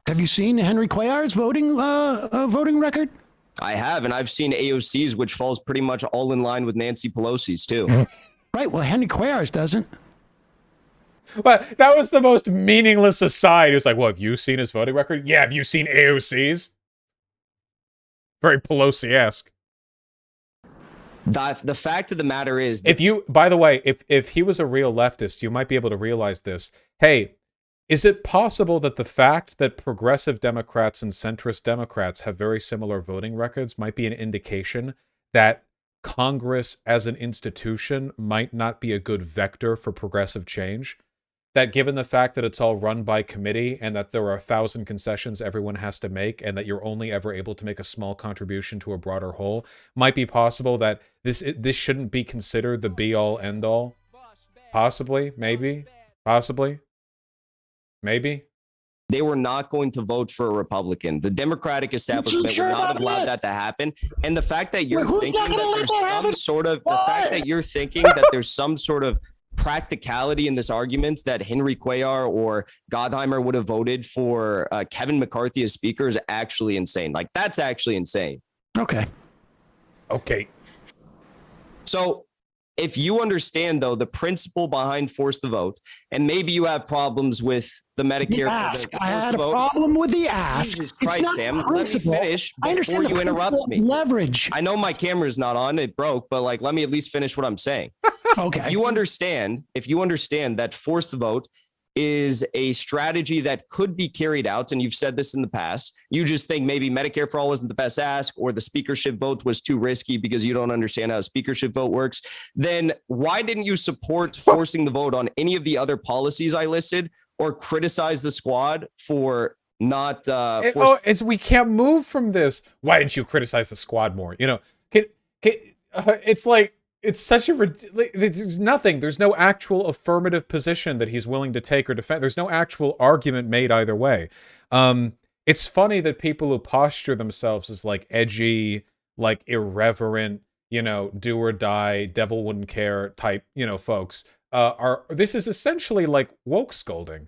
Have you seen Henry Cuellar's voting record? I have, and I've seen AOC's, which falls pretty much all in line with Nancy Pelosi's, too. Right, well, Henry Cuellar's doesn't. But that was the most meaningless aside. He was like, well, have you seen his voting record? Yeah, have you seen AOC's? Very Pelosi-esque. The fact of the matter is... If you, by the way, if he was a real leftist, you might be able to realize this. Hey, is it possible that the fact that progressive Democrats and centrist Democrats have very similar voting records might be an indication that Congress as an institution might not be a good vector for progressive change? That given the fact that it's all run by committee and that there are 1,000 concessions everyone has to make and that you're only ever able to make a small contribution to a broader whole, might be possible that this shouldn't be considered the be-all, end-all? Possibly, maybe, possibly, maybe. They were not going to vote for a Republican. The Democratic establishment would not have allowed that to happen. And the fact that you're thinking that there's some sort of, the fact that you're thinking that there's some sort of practicality in this argument that Henry Cuellar or Gottheimer would have voted for Kevin McCarthy as speaker is actually insane. Like, that's actually insane. Okay. So if you understand, though, the principle behind force the vote, and maybe you have problems with the Medicare. I had a problem with the ask. Jesus Christ, Sam, let me finish before you interrupt me. Leverage. I know my camera's not on, it broke, but like, let me at least finish what I'm saying. Okay. If you understand that force the vote is a strategy that could be carried out, and you've said this in the past, you just think maybe Medicare for all wasn't the best ask, or the speakership vote was too risky because you don't understand how a speakership vote works, then why didn't you support forcing the vote on any of the other policies I listed, or criticize the squad for not we can't move from this. Why didn't you criticize the squad more? You know, it's like, it's such a, there's nothing. There's no actual affirmative position that he's willing to take or defend. There's no actual argument made either way. It's funny that people who posture themselves as like edgy, like irreverent, you know, do or die, devil wouldn't care type, you know, folks, this is essentially like woke scolding.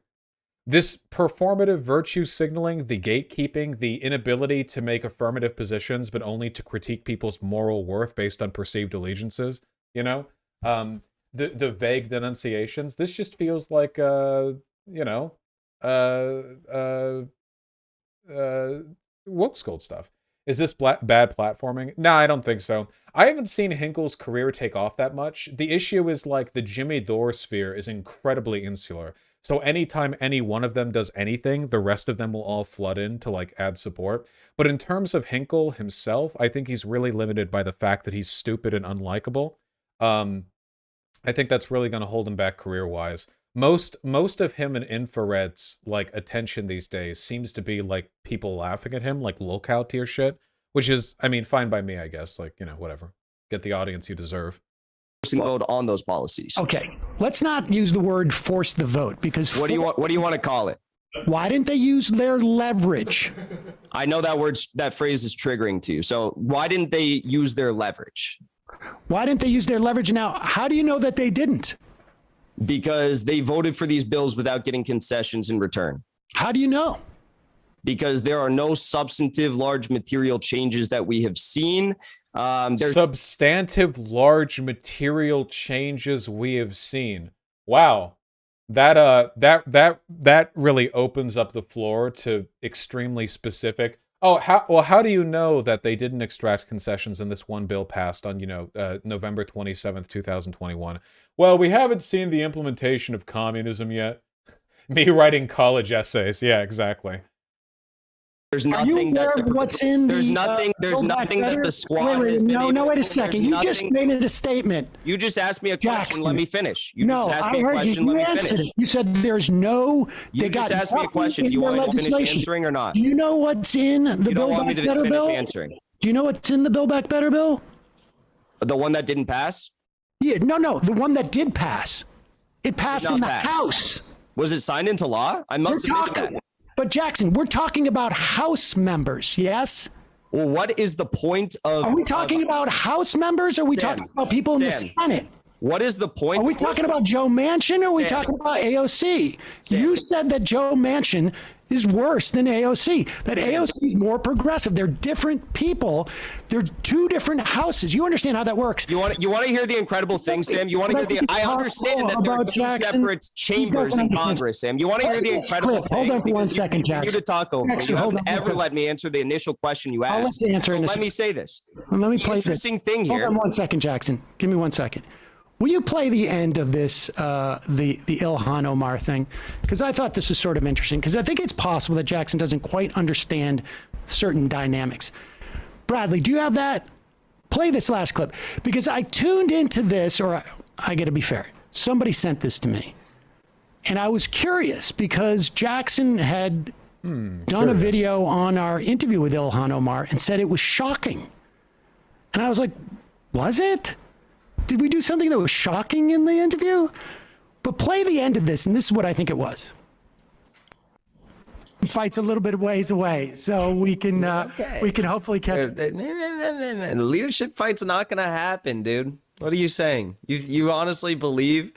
This performative virtue signaling, the gatekeeping, the inability to make affirmative positions, but only to critique people's moral worth based on perceived allegiances, you know? The vague denunciations. This just feels like, woke scold stuff. Is this bad platforming? No, I don't think so. I haven't seen Hickles' career take off that much. The issue is like the Jimmy Dore sphere is incredibly insular. So anytime any one of them does anything, the rest of them will all flood in to like add support. But in terms of Hickle himself, I think he's really limited by the fact that he's stupid and unlikable. I think that's really going to hold him back career-wise. Most of him and Infrared's like attention these days seems to be like people laughing at him, like lolcow tier shit, which is, I mean, fine by me, I guess. Like, you know, whatever. Get the audience you deserve. Vote on those policies. Okay, let's not use the word force the vote, because What do you want to call it? why didn't they use their leverage? I know that phrase is triggering to you. So why didn't they use their leverage? Why didn't they use their leverage? Now, how do you know that they didn't? Because they voted for these bills without getting concessions in return. How do you know? Because there are no substantive large material changes that we have seen. Substantive large material changes we have seen. Wow. That really opens up the floor to extremely specific. Oh, how do you know that they didn't extract concessions in this one bill passed on, November 27th, 2021? Well, we haven't seen the implementation of communism yet. Me writing college essays. Yeah, exactly. There's nothing that the squad has been able. No, wait a second. You just made it a statement. You just asked me a question. Jackson. Let me finish. No, I heard you. You answered it. You said there's no. You just asked me a question. Do you want me to finish answering or not? Do you know what's in the You don't Build want me Back to Better finish bill? answering. Do you know what's in the Build Back Better bill? The one that didn't pass? Yeah, no, the one that did pass. It passed in the House. Was it signed into law? I must have missed that. But Jackson, we're talking about House members, yes? Well, what is the point of... Are we talking about House members, or are we talking about people in the Senate? What is the point? Are we talking about Joe Manchin, or are we talking about AOC? You said that Joe Manchin is worse than AOC, that AOC is more progressive. They're different people. They're two different houses. You understand how that works. You want to hear the incredible thing, Sam? You want to hear the... I understand that there are two separate chambers in Congress, Sam. You want to hear the incredible thing? Hold on for 1 second, Jackson. You continue to talk over me. You haven't ever let me answer the initial question you asked. Let me say this. Let me play this. Interesting thing here. Hold on 1 second, Jackson. Give me 1 second. Will you play the end of this, the Ilhan Omar thing? Because I thought this was sort of interesting, because I think it's possible that Jackson doesn't quite understand certain dynamics. Bradley, do you have that? Play this last clip, because I tuned into this, or I got to be fair. Somebody sent this to me, and I was curious because Jackson had done a video on our interview with Ilhan Omar and said it was shocking. And I was like, was it? Did we do something that was shocking in the interview? But play the end of this, and this is what I think it was. He fights a little bit of ways away, so we can hopefully catch. The leadership fight's not gonna happen, dude. What are you saying? You honestly believe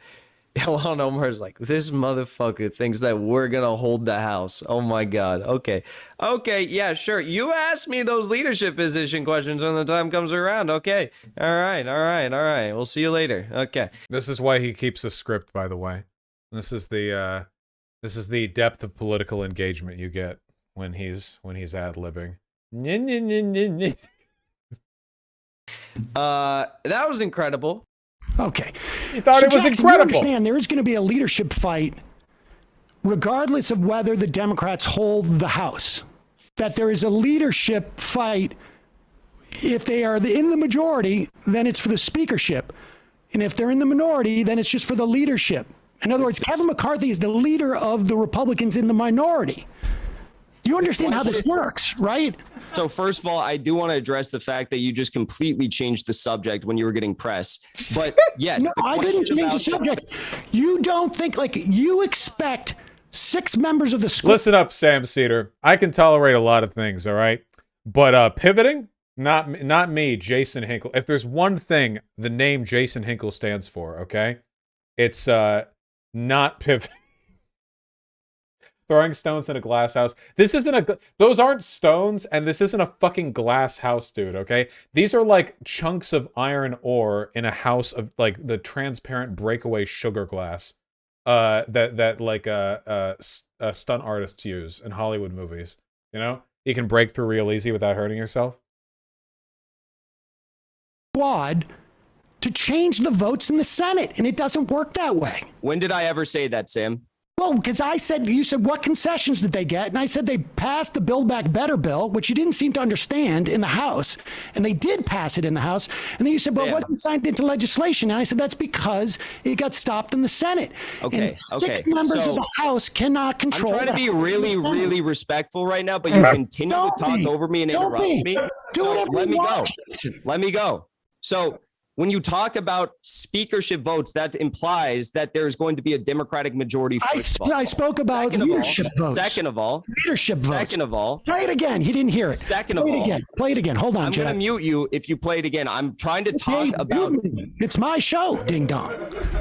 Ilhan Omar's like, this motherfucker thinks that we're gonna hold the House? Oh my God. Okay, yeah, sure. You ask me those leadership position questions when the time comes around. Okay, all right. We'll see you later. Okay. This is why he keeps a script, by the way. This is the depth of political engagement you get when he's ad-libbing. That was incredible. Okay. You thought it was Jackson, incredible. You understand there is going to be a leadership fight regardless of whether the Democrats hold the House. That there is a leadership fight. If they are in the majority, then it's for the speakership. And if they're in the minority, then it's just for the leadership. In other words, Kevin McCarthy is the leader of the Republicans in the minority. You understand how this works, right? So first of all, I do want to address the fact that you just completely changed the subject when you were getting press. But yes, no, I didn't change the subject. You don't think, like, you expect 6 members of the school. Listen up, Sam Cedar. I can tolerate a lot of things, all right? But pivoting, not me, Jason Hickle. If there's one thing the name Jason Hickle stands for, okay? It's not pivoting. Throwing stones in a glass house. This isn't those aren't stones, and this isn't a fucking glass house, dude, okay? These are like chunks of iron ore in a house of like the transparent breakaway sugar glass that stunt artists use in Hollywood movies. You know? You can break through real easy without hurting yourself. Squad to change the votes in the Senate, and it doesn't work that way. When did I ever say that, Sam? Well, because you said, what concessions did they get? And I said they passed the Build Back Better bill, which you didn't seem to understand in the House. And they did pass it in the House. And then you said, well, it wasn't signed into legislation. And I said, that's because it got stopped in the Senate. Okay. And 6 members of the House cannot control. I'm trying to be really respectful right now, but you continue to talk over me and interrupt me. Let me go. Let me go. So when you talk about speakership votes, that implies that there's going to be a Democratic majority. I spoke about leadership votes. Second of all, leadership votes. Second of all, play it again. He didn't hear it. Second of all, play it again. Hold on, I'm going to mute you if you play it again. I'm trying to talk about. It's my show, ding dong.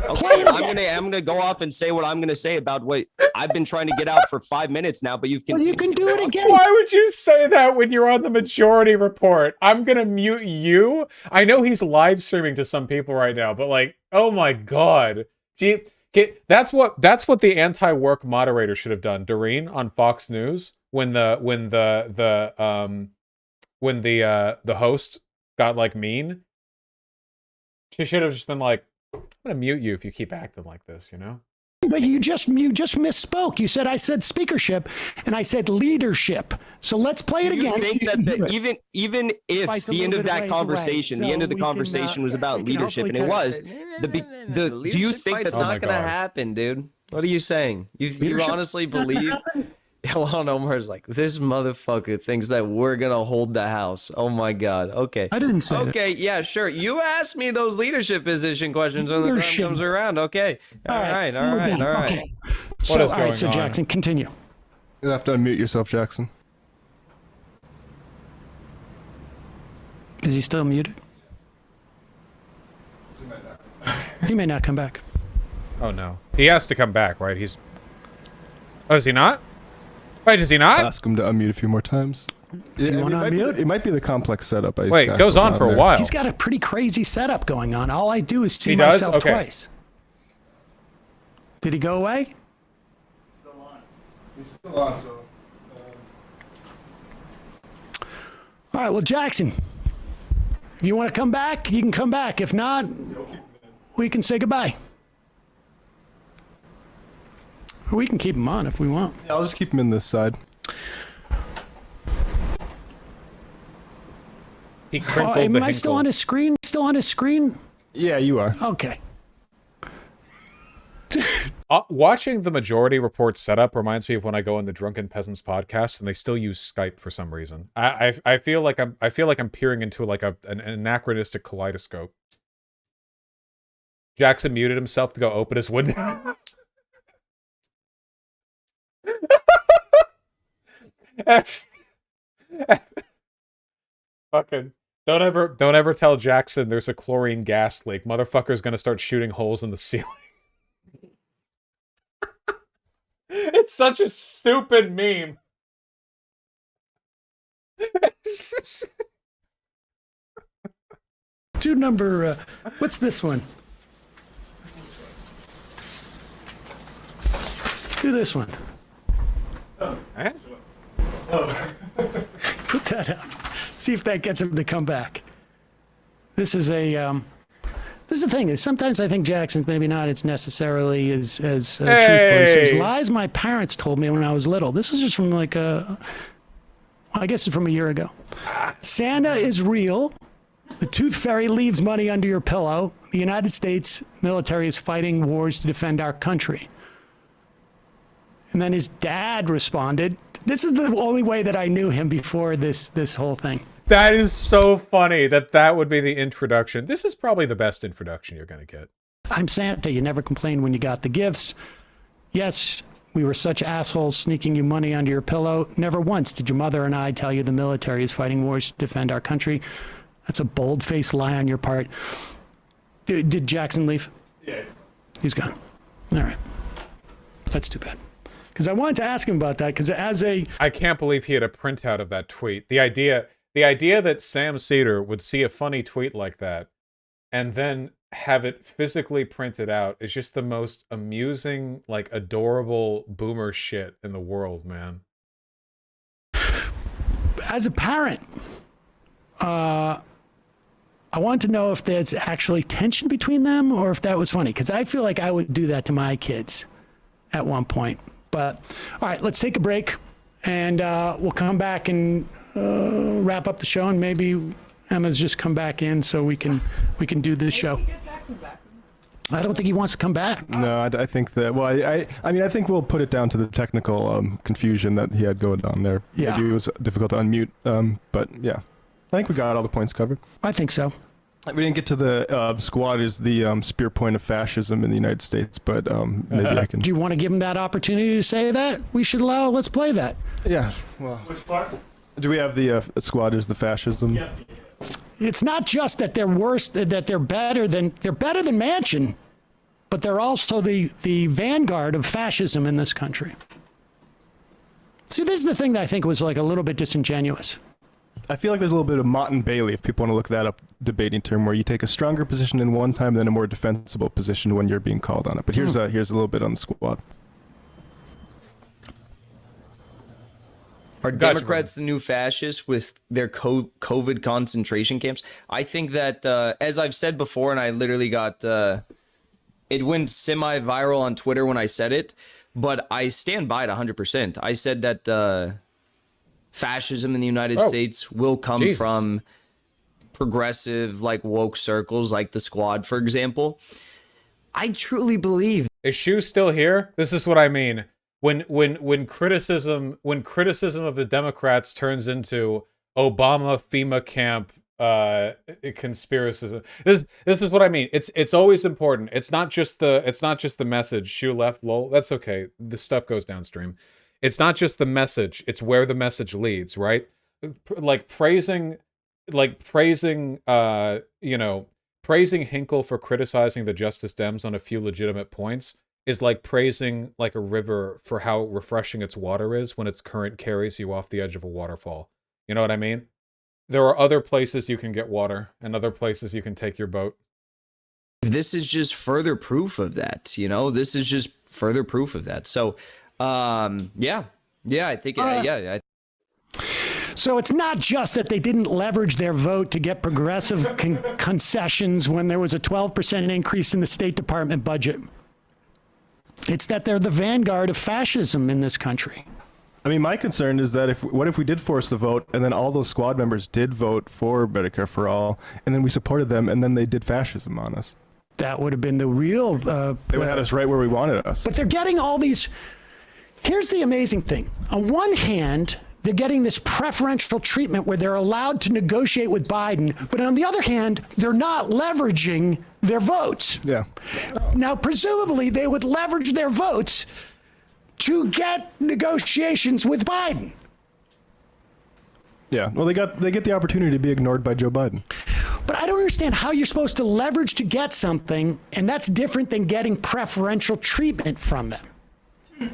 Okay, I'm gonna go off and say what I'm gonna say about what I've been trying to get out for 5 minutes now, but you've continued. Well, you can do it again. Why would you say that when you're on the majority report? I'm gonna mute you. I know he's live streaming to some people right now, but like, oh my God. Gee, that's what the anti-work moderator should have done, Doreen, on Fox News when the host got like mean. She should have just been like, I'm gonna mute you if you keep acting like this, you know? But you just misspoke. You said I said speakership and I said leadership. So let's play it again. You think that even if the end of that conversation, the end of the conversation was about leadership, and it was do you think that's that's not going to happen, dude? What are you saying? You honestly believe Ilhan Omar's like, this motherfucker thinks that we're gonna hold the house. Oh my god. Okay. I didn't say that. Okay, yeah, sure. You asked me those leadership position questions when the time Leadership. comes around. Okay. All right. Okay. So, is all going right, so on? Jackson, continue. You'll have to unmute yourself, Jackson. Is he still muted? He may not come back. Oh no, he has to come back, right? He's. Oh, is he not? Wait, is he not? Ask him to unmute a few more times. you wanna unmute? It might be the complex setup. Wait, it goes on for a while. He's got a pretty crazy setup going on. All I do is see He does? myself Okay. twice. Did he go away? He's still on, so. All right, well, Jackson, if you want to come back, you can come back. If not, we can say goodbye. Or we can keep him on if we want. Yeah, I'll just keep him in this side. He Oh, crinkled am the I still Hickle. on his screen? Still on his screen? Yeah, you are. Okay. Watching the Majority Report setup reminds me of when I go on the Drunken Peasants podcast and they still use Skype for some reason. I feel like I'm peering into like an anachronistic kaleidoscope. Jackson muted himself to go open his window. Fucking don't ever tell Jackson there's a chlorine gas leak. Motherfucker's gonna start shooting holes in the ceiling. It's such a stupid meme. Do number, what's this one? Do this one. Eh? Put that up. See if that gets him to come back. This is a, this is the thing, is sometimes I think Jackson's maybe not as necessarily as truthful as his Hey! lies my parents told me when I was little. This is just from like I guess it's from a year ago. Santa is real. The tooth fairy leaves money under your pillow. The United States military is fighting wars to defend our country. And then his dad responded. This is the only way that I knew him before this whole thing. That is so funny that would be the introduction. This is probably the best introduction you're going to get. I'm Santa. You never complained when you got the gifts. Yes, we were such assholes sneaking you money under your pillow. Never once did your mother and I tell you the military is fighting wars to defend our country. That's a bold-faced lie on your part. Did Jackson leave? Yes. He's gone. All right. That's too bad. Because I wanted to ask him about that, because I can't believe he had a printout of that tweet. The idea that Sam Seder would see a funny tweet like that and then have it physically printed out is just the most amusing, like, adorable boomer shit in the world, man. as a parent, I want to know if there's actually tension between them or if that was funny, because I feel like I would do that to my kids at one point. But all right, let's take a break, and we'll come back and wrap up the show, and maybe Emma's just come back in so we can do this show. Get Jackson back. I don't think he wants to come back. No, I think that. Well, I mean, I think we'll put it down to the technical confusion that he had going on there. Yeah. Maybe it was difficult to unmute. But yeah, I think we got all the points covered. I think so. We didn't get to the squad is the spear point of fascism in the United States, but maybe I can. Do you want to give him that opportunity to say that? We should allow. Let's play that. Yeah. Well. Which part? Do we have the squad is the fascism? Yeah. It's not just that they're worse, that they're better than Manchin, but they're also the vanguard of fascism in this country. See, this is the thing that I think was like a little bit disingenuous. I feel like there's a little bit of Mott and Bailey, if people want to look that up, debating term, where you take a stronger position in one time, then a more defensible position when you're being called on it. But here's a little bit on the squad. Are Gotcha, Democrats the new fascists with their COVID concentration camps? I think that, as I've said before, and I literally got, it went semi-viral on Twitter when I said it, but I stand by it 100%. I said that fascism in the United States will come from progressive, like, woke circles, like the Squad, for example. I truly believe. Is Shu still here? This is what I mean. when criticism of the Democrats turns into Obama FEMA camp conspiracy. This is what I mean. It's always important. It's not just the message. Shoe left, lol. That's okay. The stuff goes downstream. It's not just the message. It's where the message leads, right? Like praising Hinkle for criticizing the Justice Dems on a few legitimate points is like praising like a river for how refreshing its water is when its current carries you off the edge of a waterfall. You know what I mean? There are other places you can get water and other places you can take your boat. This is just further proof of that, this is just further proof of that. So, yeah, I think, So it's not just that they didn't leverage their vote to get progressive concessions when there was a 12% increase in the State Department budget. It's that they're the vanguard of fascism in this country. I mean, my concern is that what if we did force the vote and then all those squad members did vote for Medicare for All and then we supported them and then they did fascism on us? That would have been the real... they would have had us right where we wanted us. But they're getting all these... Here's the amazing thing. On one hand, they're getting this preferential treatment where they're allowed to negotiate with Biden, but on the other hand, they're not leveraging their votes. Yeah. Now, presumably, they would leverage their votes to get negotiations with Biden. Yeah, well, they get the opportunity to be ignored by Joe Biden. But I don't understand how you're supposed to leverage to get something, and that's different than getting preferential treatment from them.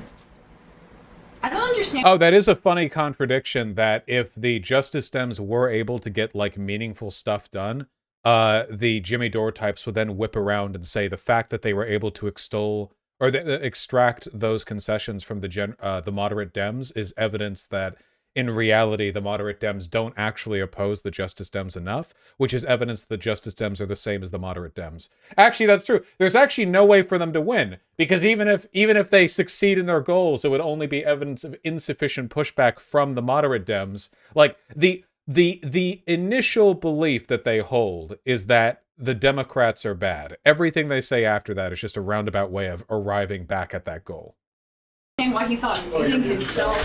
I don't understand. Oh, that is a funny contradiction that if the Justice Dems were able to get like meaningful stuff done, the Jimmy Dore types would then whip around and say the fact that they were able to extol or extract those concessions from the moderate Dems is evidence that in reality the moderate Dems don't actually oppose the Justice Dems enough, which is evidence that the Justice Dems are the same as the moderate Dems. Actually, that's true. There's actually no way for them to win, because even if they succeed in their goals, it would only be evidence of insufficient pushback from the moderate Dems. Like the initial belief that they hold is that the Democrats are bad. Everything they say after that is just a roundabout way of arriving back at that goal. And why he thought meeting himself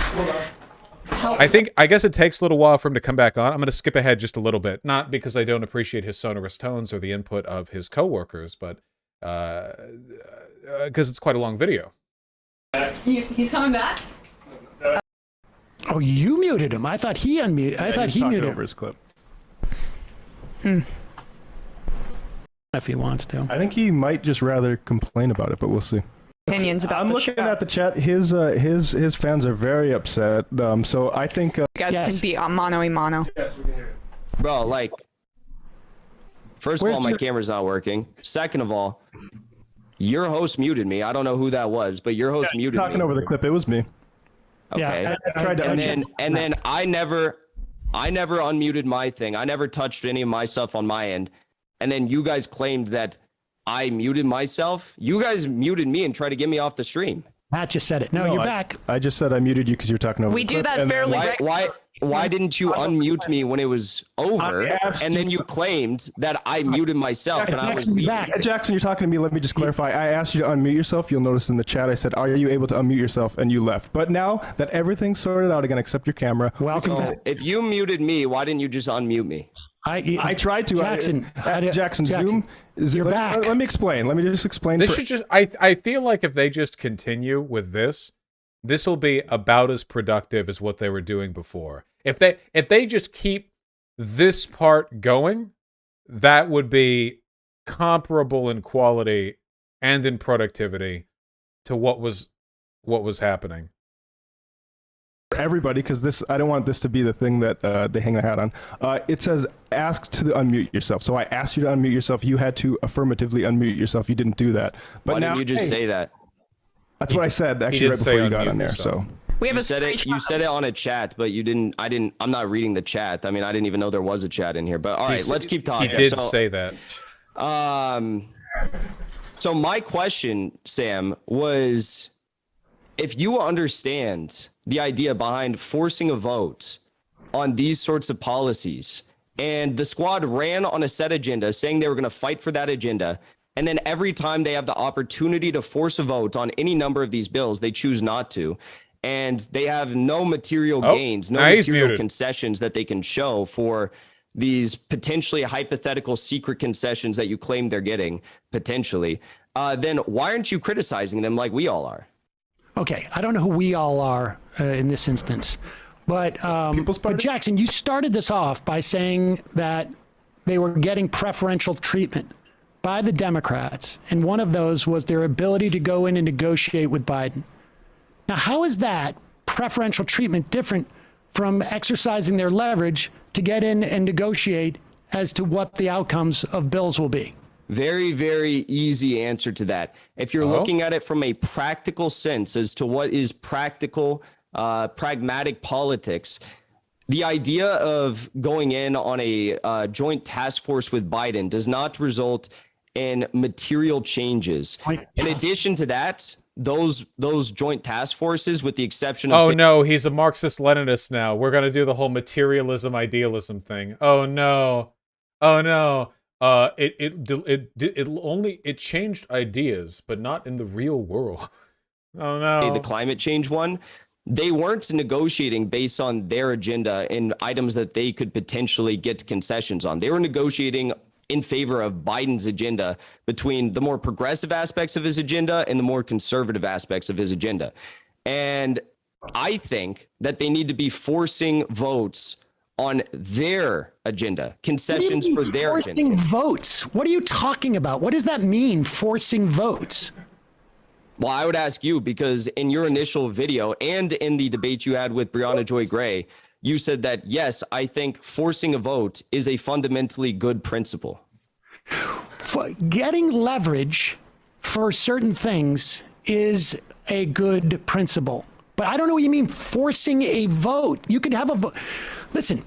helped. I guess it takes a little while for him to come back on. I'm going to skip ahead just a little bit, not because I don't appreciate his sonorous tones or the input of his coworkers, but because it's quite a long video. He's coming back? Oh, you muted him. I thought he unmuted. I thought he muted over him. his clip. If he wants to. I think he might just rather complain about it, but we'll see. Opinions about I'm the looking show. at the chat. His fans are very upset. So I think You guys can be on mano y mano. Bro, like, first of Where's all, my your- camera's not working. Second of all, your host muted me. I don't know who that was, but your host muted talking me. over the clip. It was me. Okay. Yeah, I tried to and then I never unmuted my thing. I never touched any of my stuff on my end. And then you guys claimed that I muted myself. You guys muted me and tried to get me off the stream. Matt just said it. No, you're back. I just said I muted you because you were talking over We the do clip, that and then- fairly Why didn't you unmute me when it was over? asked And then you claimed that I muted myself and I was Jackson, leaving. back. Jackson, you're talking to me. Let me just clarify. I asked you to unmute yourself. You'll notice in the chat I said, "Are you able to unmute yourself?" And you left. But now that everything's sorted out again, except your camera. Welcome So back. if you muted me, why didn't you just unmute me? I tried to. Jackson, Jackson, Zoom. you're back. Let me explain. Let me just explain. This should just I feel like if they just continue with this will be about as productive as what they were doing before. If they just keep this part going, that would be comparable in quality and in productivity to what was happening. for everybody, because this, I don't want this to be the thing that they hang their hat on. It says ask to unmute yourself. So I asked you to unmute yourself. You had to affirmatively unmute yourself. You didn't do that. But Why now didn't you just hey, say that? That's what I said actually did right say before you got unmute on there. yourself. So We have You a said it. You said it on a chat, but you didn't. I'm not reading the chat. I mean, I didn't even know there was a chat in here. But all right, let's keep talking. He did So, say that. So my question, Sam, was if you understand the idea behind forcing a vote on these sorts of policies, and the squad ran on a set agenda saying they were going to fight for that agenda, And then every time they have the opportunity to force a vote on any number of these bills, they choose not to. And they have no material gains, no material concessions that they can show for these potentially hypothetical secret concessions that you claim they're getting, potentially. Then why aren't you criticizing them like we all are? Okay, I don't know who we all are in this instance, but Jackson, you started this off by saying that they were getting preferential treatment by the Democrats, and one of those was their ability to go in and negotiate with Biden. Now, how is that preferential treatment different from exercising their leverage to get in and negotiate as to what the outcomes of bills will be? Very, very easy answer to that. If you're looking at it from a practical sense as to what is practical, pragmatic politics, the idea of going in on a joint task force with Biden does not result in material changes. In addition to that, those joint task forces, with the exception of... Oh, no, he's a Marxist-Leninist now. We're going to do the whole materialism, idealism thing. Oh, no. Oh, no. It changed ideas, but not in the real world. Oh no. The climate change one, they weren't negotiating based on their agenda and items that they could potentially get concessions on. They were negotiating in favor of Biden's agenda between the more progressive aspects of his agenda and the more conservative aspects of his agenda. And I think that they need to be forcing votes on their agenda, concessions for their agenda. Forcing votes? What are you talking about? What does that mean, forcing votes? Well, I would ask you, because in your initial video and in the debate you had with Brianna Joy Gray, you said that, yes, I think forcing a vote is a fundamentally good principle. Getting leverage for certain things is a good principle. But I don't know what you mean forcing a vote. You could have a vote. Listen,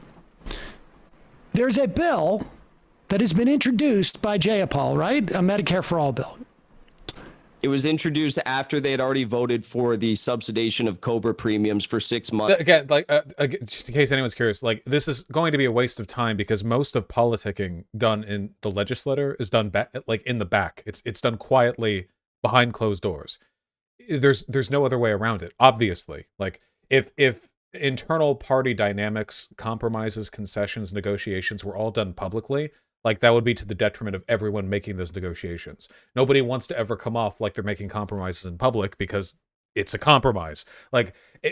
there's a bill that has been introduced by Jayapal, right? A Medicare for All bill. It was introduced after they had already voted for the subsidization of COBRA premiums for 6 months. Again, just in case anyone's curious, this is going to be a waste of time because most of politicking done in the legislature is done in the back. It's done quietly behind closed doors. There's no other way around it. Obviously, if internal party dynamics, compromises, concessions, negotiations were all done publicly, that would be to the detriment of everyone making those negotiations. Nobody wants to ever come off like they're making compromises in public because it's a compromise.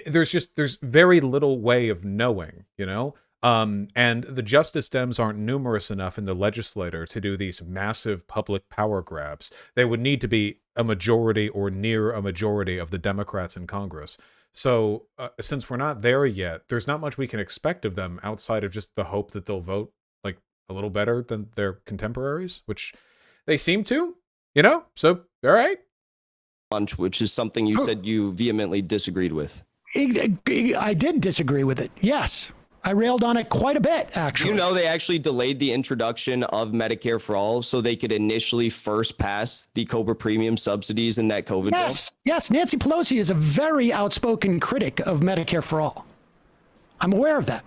There's very little way of knowing, and the Justice Dems aren't numerous enough in the legislature to do these massive public power grabs. They would need to be a majority or near a majority of the Democrats in Congress. So since we're not there yet, there's not much we can expect of them outside of just the hope that they'll vote a little better than their contemporaries, which they seem to, so all right. Which is something you said you vehemently disagreed with. I did disagree with it. Yes. I railed on it quite a bit, actually. They actually delayed the introduction of Medicare for All so they could initially first pass the COBRA premium subsidies in that COVID bill? Yes. Nancy Pelosi is a very outspoken critic of Medicare for All. I'm aware of that.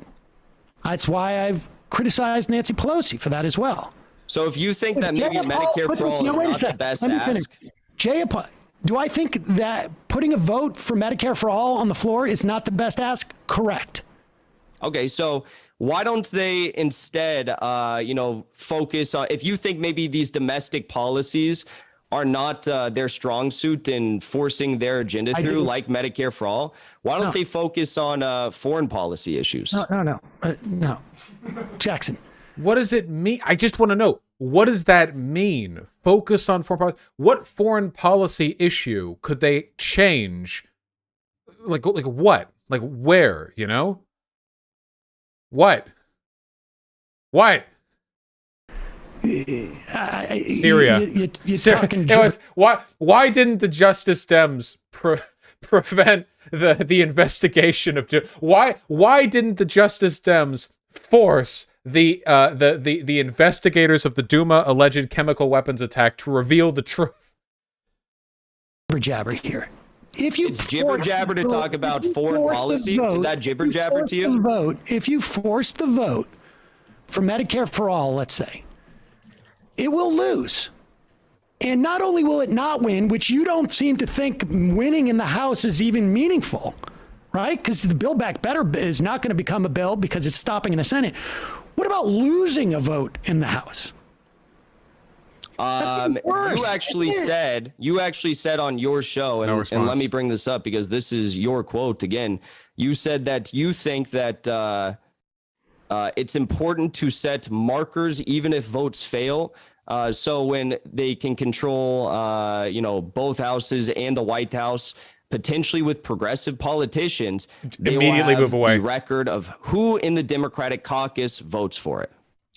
That's why I've criticized Nancy Pelosi for that as well. So if you think that maybe Medicare for All is not the best ask... Do I think that putting a vote for Medicare for All on the floor is not the best ask? Correct. Okay, so why don't they instead, focus on, if you think maybe these domestic policies are not their strong suit in forcing their agenda through, like Medicare for All, why don't they focus on foreign policy issues? No. Jackson. What does it mean? I just want to know, what does that mean? Focus on foreign policy. What foreign policy issue could they change? Like what? Where, What? Syria. You're talking. Why didn't the Justice Dems prevent the investigation of? Why didn't the Justice Dems force the investigators of the Duma alleged chemical weapons attack to reveal the truth? Jabber here. It's jibber jabber to talk about foreign policy. Is that jibber jabber to you? If you force the vote for Medicare for All, let's say, it will lose. And not only will it not win, which you don't seem to think winning in the House is even meaningful, right? Because the Build Back Better is not going to become a bill because it's stopping in the Senate. What about losing a vote in the House? You actually said on your show, No and response. let me bring this up because this is your quote again. You said that you think that it's important to set markers even if votes fail. So when they can control, both houses and the White House, potentially with progressive politicians, they Immediately will have move away. the record of who in the Democratic caucus votes for it.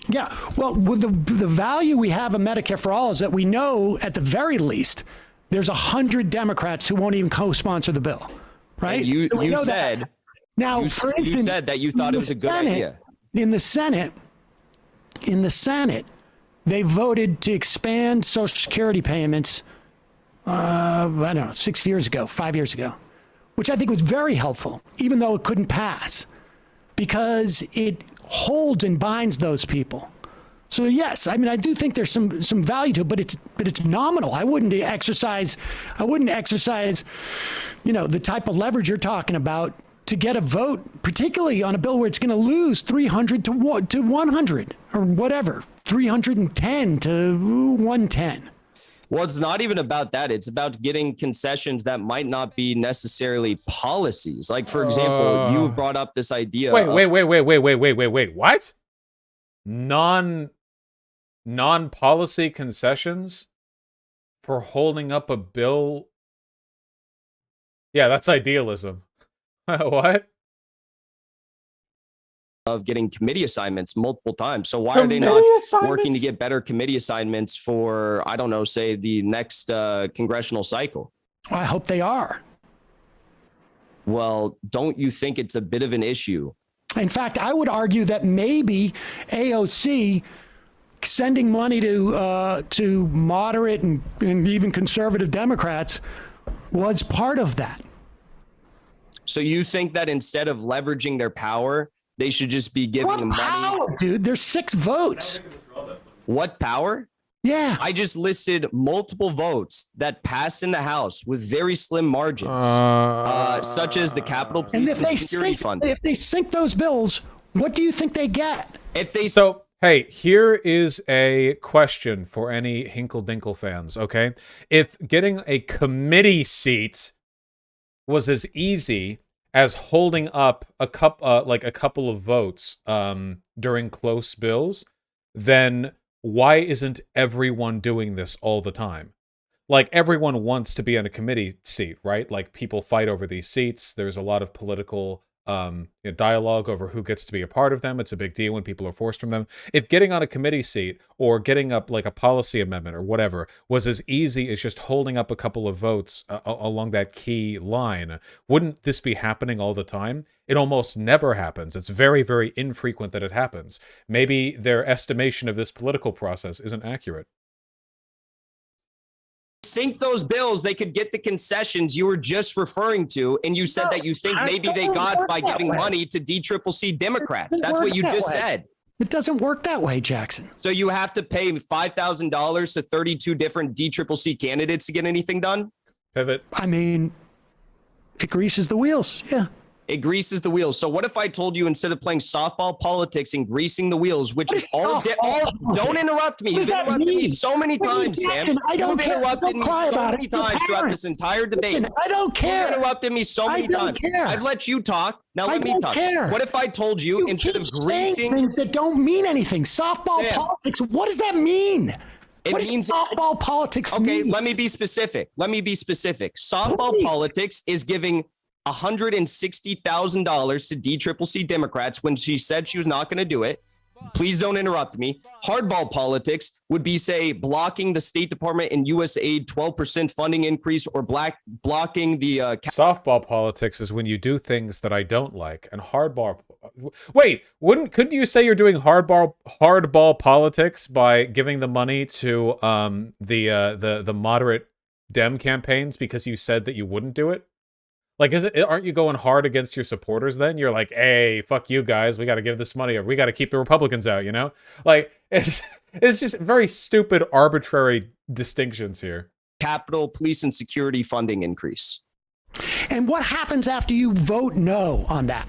Yeah, well, with the value we have of Medicare for All is that we know at the very least there's 100 Democrats who won't even co-sponsor the bill, right? And you So we know said that. Now, you, for you instance, said that you thought it was a good idea. In the Senate, they voted to expand Social Security payments. I don't know, 5 years ago, which I think was very helpful, even though it couldn't pass, because it holds and binds those people. So yes, I mean, I do think there's some value to it, but it's nominal. I wouldn't exercise, the type of leverage you're talking about to get a vote, particularly on a bill where it's going to lose 300 to 100 or whatever, 310 to 110. Well, it's not even about that. It's about getting concessions that might not be necessarily policies. Like, for example, you've brought up this idea. Wait. What? Non-policy concessions for holding up a bill? Yeah, that's idealism. What? Of getting committee assignments multiple times. So why are they not working to get better committee assignments for, I don't know, say the next congressional cycle? I hope they are. Well, don't you think it's a bit of an issue? In fact, I would argue that maybe AOC sending money to moderate and even conservative Democrats was part of that. So you think that instead of leveraging their power, they should just be giving money? Power, dude. There's 6 votes. What power? Yeah. I just listed multiple votes that passed in the House with very slim margins, such as the Capitol Police and Security Fund. If they sink those bills, what do you think they get? So, hey, here is a question for any Hinkle Dinkle fans, okay? If getting a committee seat was as easy as holding up a couple of votes during close bills, then why isn't everyone doing this all the time? Like, everyone wants to be on a committee seat, right? Like, people fight over these seats. There's a lot of political dialogue over who gets to be a part of them. It's a big deal when people are forced from them. If getting on a committee seat or getting up like a policy amendment or whatever was as easy as just holding up a couple of votes along that key line, wouldn't this be happening all the time? It almost never happens. It's very, very infrequent that it happens. Maybe their estimation of this political process isn't accurate. Sink those bills, they could get the concessions you were just referring to, and you said that you think maybe they got by giving money to DCCC Democrats. That's what you just said. It doesn't work that way, Jackson. So you have to pay $5,000 to 32 different DCCC candidates to get anything done? Pivot. I mean, it greases the wheels. Yeah. It greases the wheels. So what if I told you instead of playing softball politics and greasing the wheels, which is all don't interrupt me. You've interrupted me so many times, Sam. You've interrupted me so many times throughout this entire debate. Listen, I don't care. You've interrupted me so many times. I've let you talk. Now let me talk. What if I told you instead of greasing things that don't mean anything? Softball politics. What does that mean? What does softball politics mean? Okay, let me be specific. Softball politics is giving $160,000 to DCCC Democrats when she said she was not going to do it. Please don't interrupt me. Hardball politics would be, say, blocking the State Department and USAID 12% funding increase, or blocking the softball politics is when you do things that I don't like. And hardball. Wait, couldn't you say you're doing hardball politics by giving the money to the moderate Dem campaigns because you said that you wouldn't do it? Like, aren't you going hard against your supporters then? You're like, hey, fuck you guys. We got to give this money, or we got to keep the Republicans out, you know? Like, It's just very stupid, arbitrary distinctions here. Capital police and security funding increase. And what happens after you vote no on that?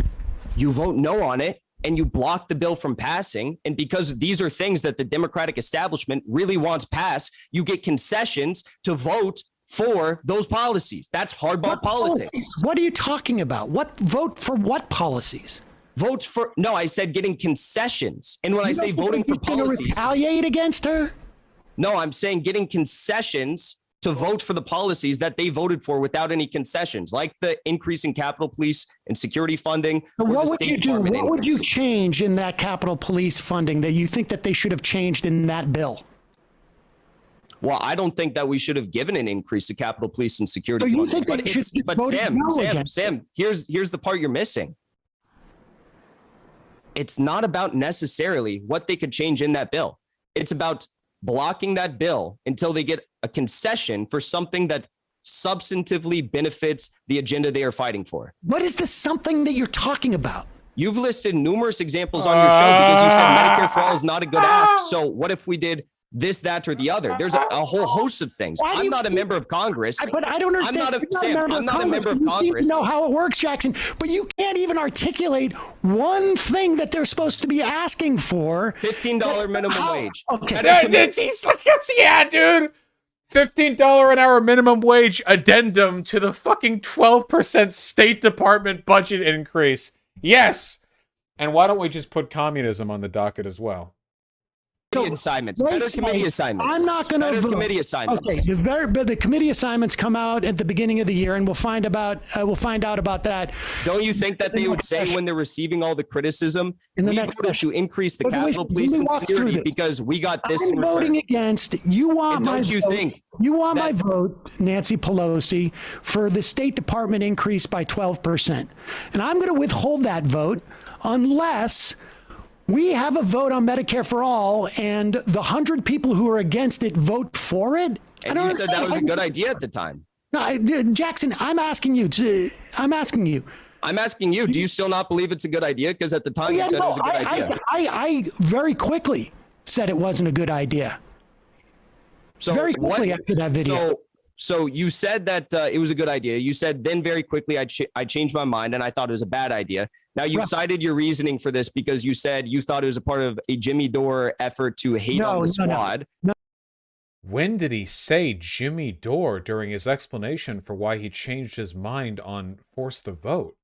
You vote no on it and you block the bill from passing. And because these are things that the Democratic establishment really wants passed, you get concessions to vote for those policies. That's hardball politics. What are you talking about? What vote for what policies? Votes for, no, I said getting concessions. And when I say voting for policies, retaliate against her? no, I'm saying getting concessions to vote for the policies that they voted for without any concessions, like the increase in Capitol Police and security funding. But what would you do? What would you change in that Capitol Police funding that you think that they should have changed in that bill? Well, I don't think that we should have given an increase to Capitol Police and security So you funding. think they should just vote no against Sam, here's the part you're missing. It's not about necessarily what they could change in that bill. It's about blocking that bill until they get a concession for something that substantively benefits the agenda they are fighting for. What is this something that you're talking about? You've listed numerous examples on your show because you said Medicare for all is not a good ask. So what if we did this, that, or the other? There's a whole host of things. I'm not a member of Congress. But I don't understand. I'm not a member of Congress. You seem to know how it works, Jackson, but you can't even articulate one thing that they're supposed to be asking for. $15 minimum wage. Okay. Yeah, dude. $15 an hour minimum wage addendum to the fucking 12% State Department budget increase. Yes. And why don't we just put communism on the docket as well? Assignments. Better committee assignments. I'm not going to vote. Committee assignments. Okay, the committee assignments come out at the beginning of the year, and we'll find out about that. Don't you think that they would say when they're receiving all the criticism, we voted to increase the Capitol Police and security because we got this in return? Voting against. You want my don't you vote. think You want my vote, Nancy Pelosi, for the State Department increase by 12%, and I'm going to withhold that vote unless we have a vote on Medicare for all, and the 100 people who are against it vote for it. And you said that was a good idea at the time. No, Jackson, I'm asking you. Do you still not believe it's a good idea? Because at the time you said it was a good idea. I very quickly said it wasn't a good idea. So very quickly after that video. So you said that it was a good idea. You said then very quickly I changed my mind and I thought it was a bad idea. Now you cited your reasoning for this because you said you thought it was a part of a Jimmy Dore effort to hate on the squad. No. When did he say Jimmy Dore during his explanation for why he changed his mind on force the vote?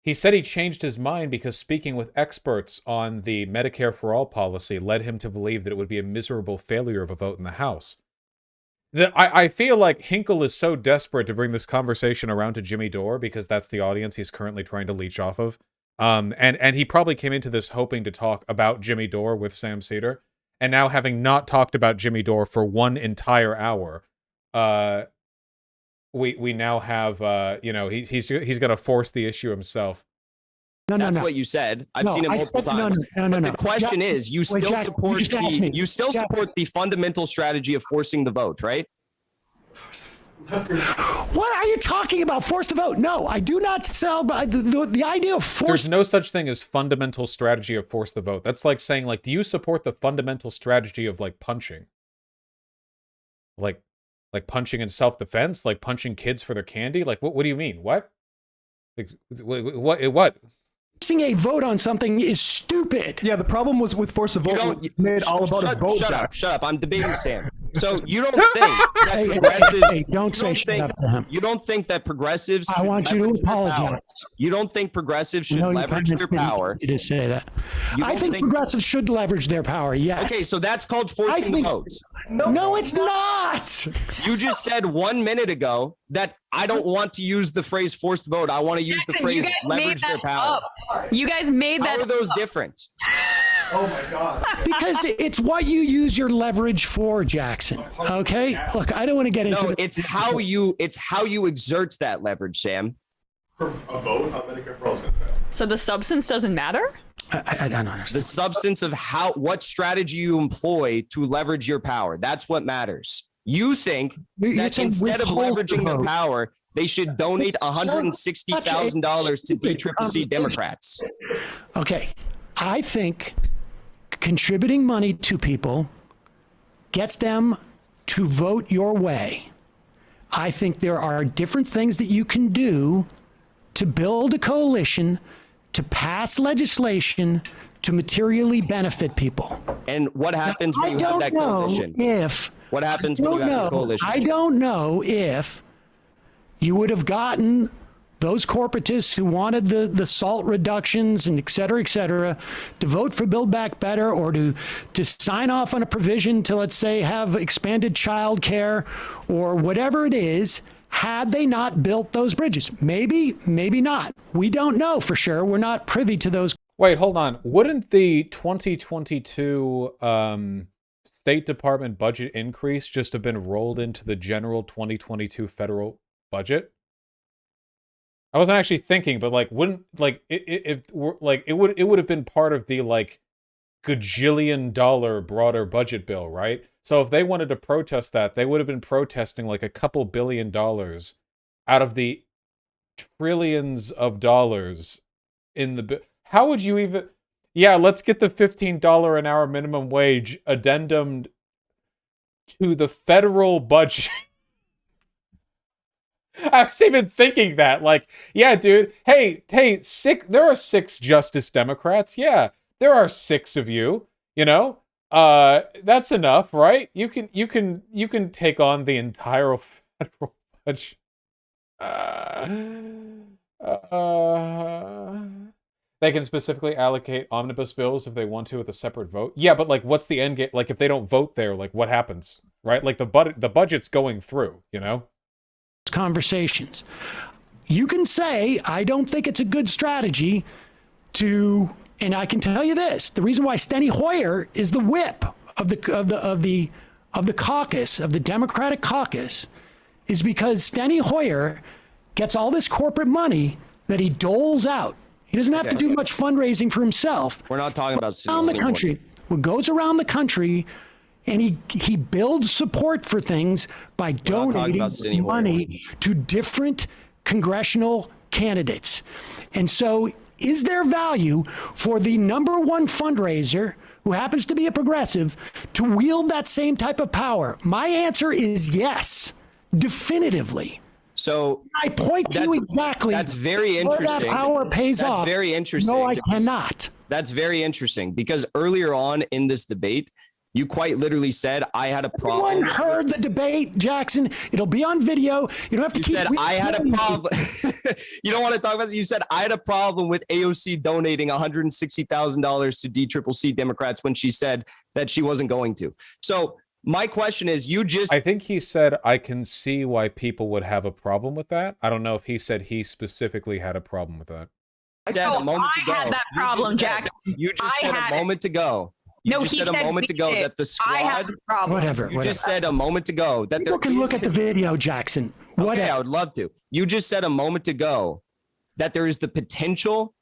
He said he changed his mind because speaking with experts on the Medicare for all policy led him to believe that it would be a miserable failure of a vote in the House. I feel like Hickle is so desperate to bring this conversation around to Jimmy Dore because that's the audience he's currently trying to leech off of. And he probably came into this hoping to talk about Jimmy Dore with Sam Seder. And now having not talked about Jimmy Dore for one entire hour, we now have, he's going to force the issue himself. That's what you said. I've seen it multiple times. But the question is, you still support the fundamental strategy of forcing the vote, right? What are you talking about? Force the vote? No, I do not sell the idea of force. There's no such thing as fundamental strategy of force the vote. That's like saying, do you support the fundamental strategy of punching? Like punching in self-defense? Like punching kids for their candy? What do you mean? What? What? Forcing a vote on something is stupid. Yeah, the problem was with force a vote. You made all about a vote. Shut up. I'm debating Sam. So you don't think that progressives... don't say shut up to him. You don't think that progressives... I want you to apologize. You don't think progressives should leverage their power? You just say that. I think progressives should leverage their power, yes. Okay, so that's called forcing the vote. No, it's not. You just said 1 minute ago that I don't want to use the phrase forced vote. I want to use the phrase leverage their power. You guys made that. How are those different? Oh my God. Because it's what you use your leverage for, Jackson. Okay? Look, I don't want to get into it's how you exert that leverage, Sam. A vote on Medicare for all is going to fail. So the substance doesn't matter? I don't understand. The substance of what strategy you employ to leverage your power. That's what matters. You think that instead of leveraging their power, they should donate $160,000 to DCCC Democrats. Okay. I think contributing money to people gets them to vote your way. I think there are different things that you can do to build a coalition, to pass legislation, to materially benefit people. And what happens when you have that coalition? What happens when you have the coalition? I don't know if you would have gotten those corporatists who wanted the salt reductions and et cetera, to vote for Build Back Better, or to sign off on a provision to, let's say, have expanded child care or whatever it is, had they not built those bridges. Maybe, maybe not. We don't know for sure. We're not privy to those. Wait, hold on. Wouldn't the 2022 State Department budget increase just have been rolled into the general 2022 federal budget? I wasn't actually thinking, but like, wouldn't like if like it would have been part of the like gajillion dollar broader budget bill, right? So if they wanted to protest that, they would have been protesting like a couple $1 billion out of the trillions of dollars in the bill. How would you even? Yeah, let's get the $15 an hour minimum wage addendum to the federal budget. I was even thinking that, like, yeah, dude, hey, there are 6 Justice Democrats. Yeah, there are 6 of you, you know? That's enough, right? You can take on the entire federal budget. They can specifically allocate omnibus bills if they want to with a separate vote. Yeah, but like, what's the end game? Like, if they don't vote there, like, what happens, right? Like, the budget's going through, you know? Conversations. You can say, I don't think it's a good strategy to, and I can tell you this, the reason why Steny Hoyer is the whip of the caucus, of the Democratic caucus, is because Steny Hoyer gets all this corporate money that he doles out. He doesn't have to do much fundraising for himself. We're not talking about around the country. What goes around the country, and he builds support for things by donating money to different congressional candidates. And so is there value for the number one fundraiser, who happens to be a progressive, to wield that same type of power? My answer is yes, definitively. So I point to you exactly. That's very interesting. Where that power pays off. That's very interesting. No, I cannot. That's very interesting, because earlier on in this debate, you quite literally said I had a problem. Everyone heard the debate, Jackson. It'll be on video. You don't have to keep. You said I had a problem. You don't want to talk about this. You said I had a problem with AOC donating $160,000 to DCCC Democrats when she said that she wasn't going to. So my question is, I think he said, I can see why people would have a problem with that. I don't know if he said he specifically had a problem with that. Said a moment ago. I had that problem, Jackson. You just said a moment ago. You just said a moment ago that the squad. Whatever. You just said a moment ago that people can look at the video, Jackson. Okay, I would love to. You just said a moment ago that there is the potential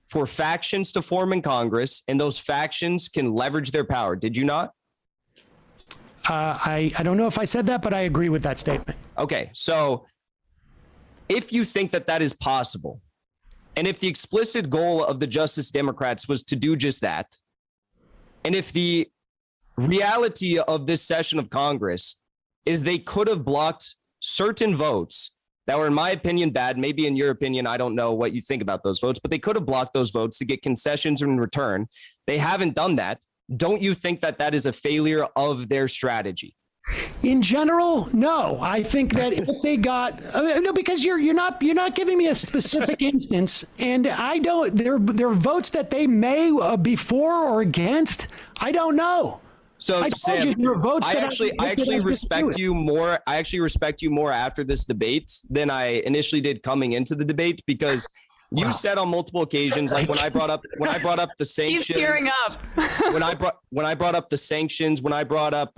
for factions to form in Congress, and those factions can leverage their power. Did you not? I don't know if I said that, but I agree with that statement. Okay, so if you think that that is possible, and if the explicit goal of the Justice Democrats was to do just that, and if the reality of this session of Congress is they could have blocked certain votes that were, in my opinion, bad, maybe in your opinion, I don't know what you think about those votes, but they could have blocked those votes to get concessions in return. They haven't done that. Don't you think that that is a failure of their strategy? In general, no. I think that if they got no, because you're not giving me a specific instance, and I don't. There are votes that they may be for or against. I don't know. So Sam, I actually respect you more. I actually respect you more after this debate than I initially did coming into the debate, because you said on multiple occasions, like when I brought up the sanctions. He's tearing up. when I brought up the sanctions, when I brought up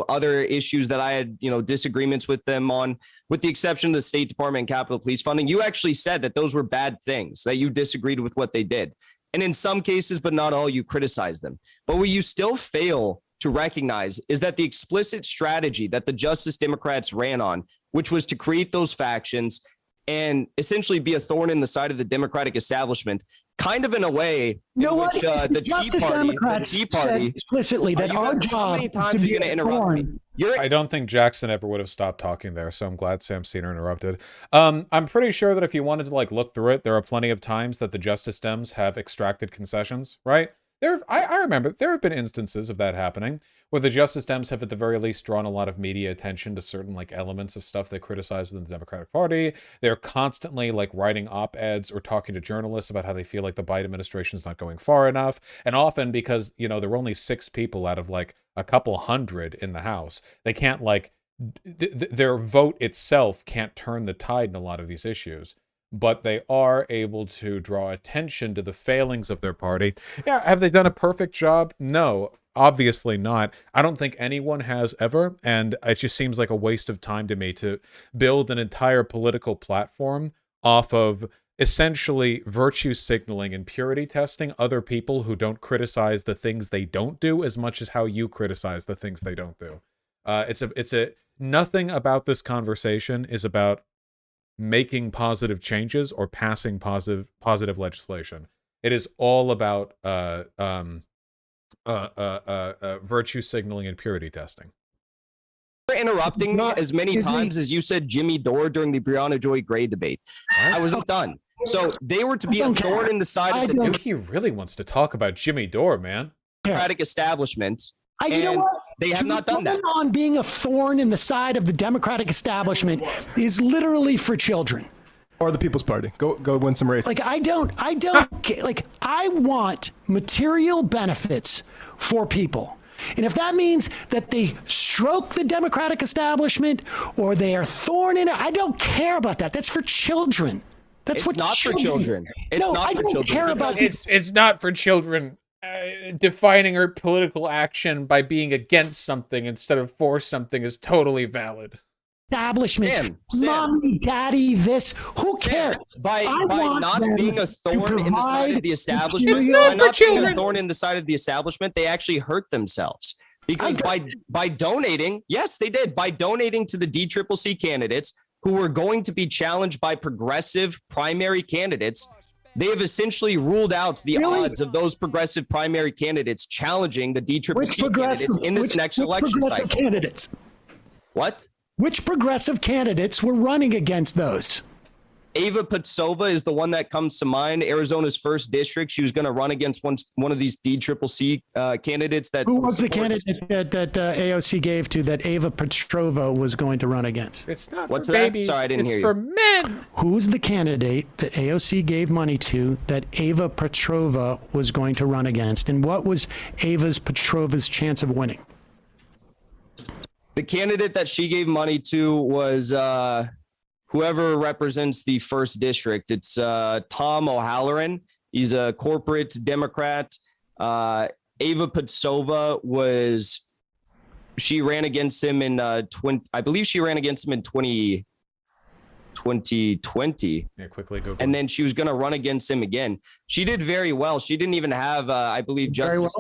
other issues that I had, disagreements with them on, with the exception of the State Department and Capitol Police funding, you actually said that those were bad things, that you disagreed with what they did. And in some cases, but not all, you criticized them. But what you still fail to recognize is that the explicit strategy that the Justice Democrats ran on, which was to create those factions and essentially be a thorn in the side of the Democratic establishment, kind of in a way You know in what? which the Justice Democrats Tea said Party. explicitly that our How job many is times to are you be going to a interrupt me? thorn. I don't think Jackson ever would have stopped talking there, so I'm glad Sam Cena interrupted. I'm pretty sure that if you wanted to like look through it, there are plenty of times that the Justice Dems have extracted concessions, right? I remember there have been instances of that happening where the Justice Dems have at the very least drawn a lot of media attention to certain like elements of stuff they criticize within the Democratic Party. They're constantly like writing op-eds or talking to journalists about how they feel like the Biden administration is not going far enough. And often because, you know, there were only 6 people out of like a couple hundred in the House, they can't like their vote itself can't turn the tide in a lot of these issues, but they are able to draw attention to the failings of their party. Yeah, have they done a perfect job? No, obviously not. I don't think anyone has ever, and it just seems like a waste of time to me to build an entire political platform off of essentially virtue signaling and purity testing other people who don't criticize the things they don't do as much as how you criticize the things they don't do. Nothing about this conversation is about making positive changes or passing positive legislation. It is all about virtue signaling and purity testing. You're interrupting me as many times as you said Jimmy Dore during the Brianna Joy Gray debate. I wasn't done. So they were to be a thorn in the side of the Dude, he really wants to talk about Jimmy Dore, man. Democratic establishment. You know what? They have not done that. On being a thorn in the side of the Democratic establishment is literally for children. Or the People's Party. Go win some races. Like I don't like I want material benefits for people. And if that means that they stroke the Democratic establishment or they are thorn in it, I don't care about that. That's for children. That's It's not for children. It's not for children. Care about it's not for children. Defining her political action by being against something instead of for something is totally valid. Establishment, Sam. mommy, daddy, this. Who cares? By not being a thorn in the side of the establishment, It's not by for not being children. a thorn in the side of the establishment, they actually hurt themselves. Because by donating, yes, they did. By donating to the DCCC candidates who were going to be challenged by progressive primary candidates, they have essentially ruled out the odds of those progressive primary candidates challenging the DCCC candidates in this next election cycle. Candidates. What? Which progressive candidates were running against those? Ava Patsova is the one that comes to mind. Arizona's first district. She was going to run against one of these DCCC candidates. Who was the candidate that AOC gave to that Ava Petrova was going to run against? It's not What's for that? babies. Sorry, I didn't hear it's you. for men. Who's the candidate that AOC gave money to that Ava Petrova was going to run against? And what was Petrova's chance of winning? The candidate that she gave money to was whoever represents the first district. It's Tom O'Halloran. He's a corporate Democrat. Ava Patsova she ran against him in I believe she ran against him in 2020. Yeah, quickly go. And then she was going to run against him again. She did very well. She didn't even have, I believe, Justice.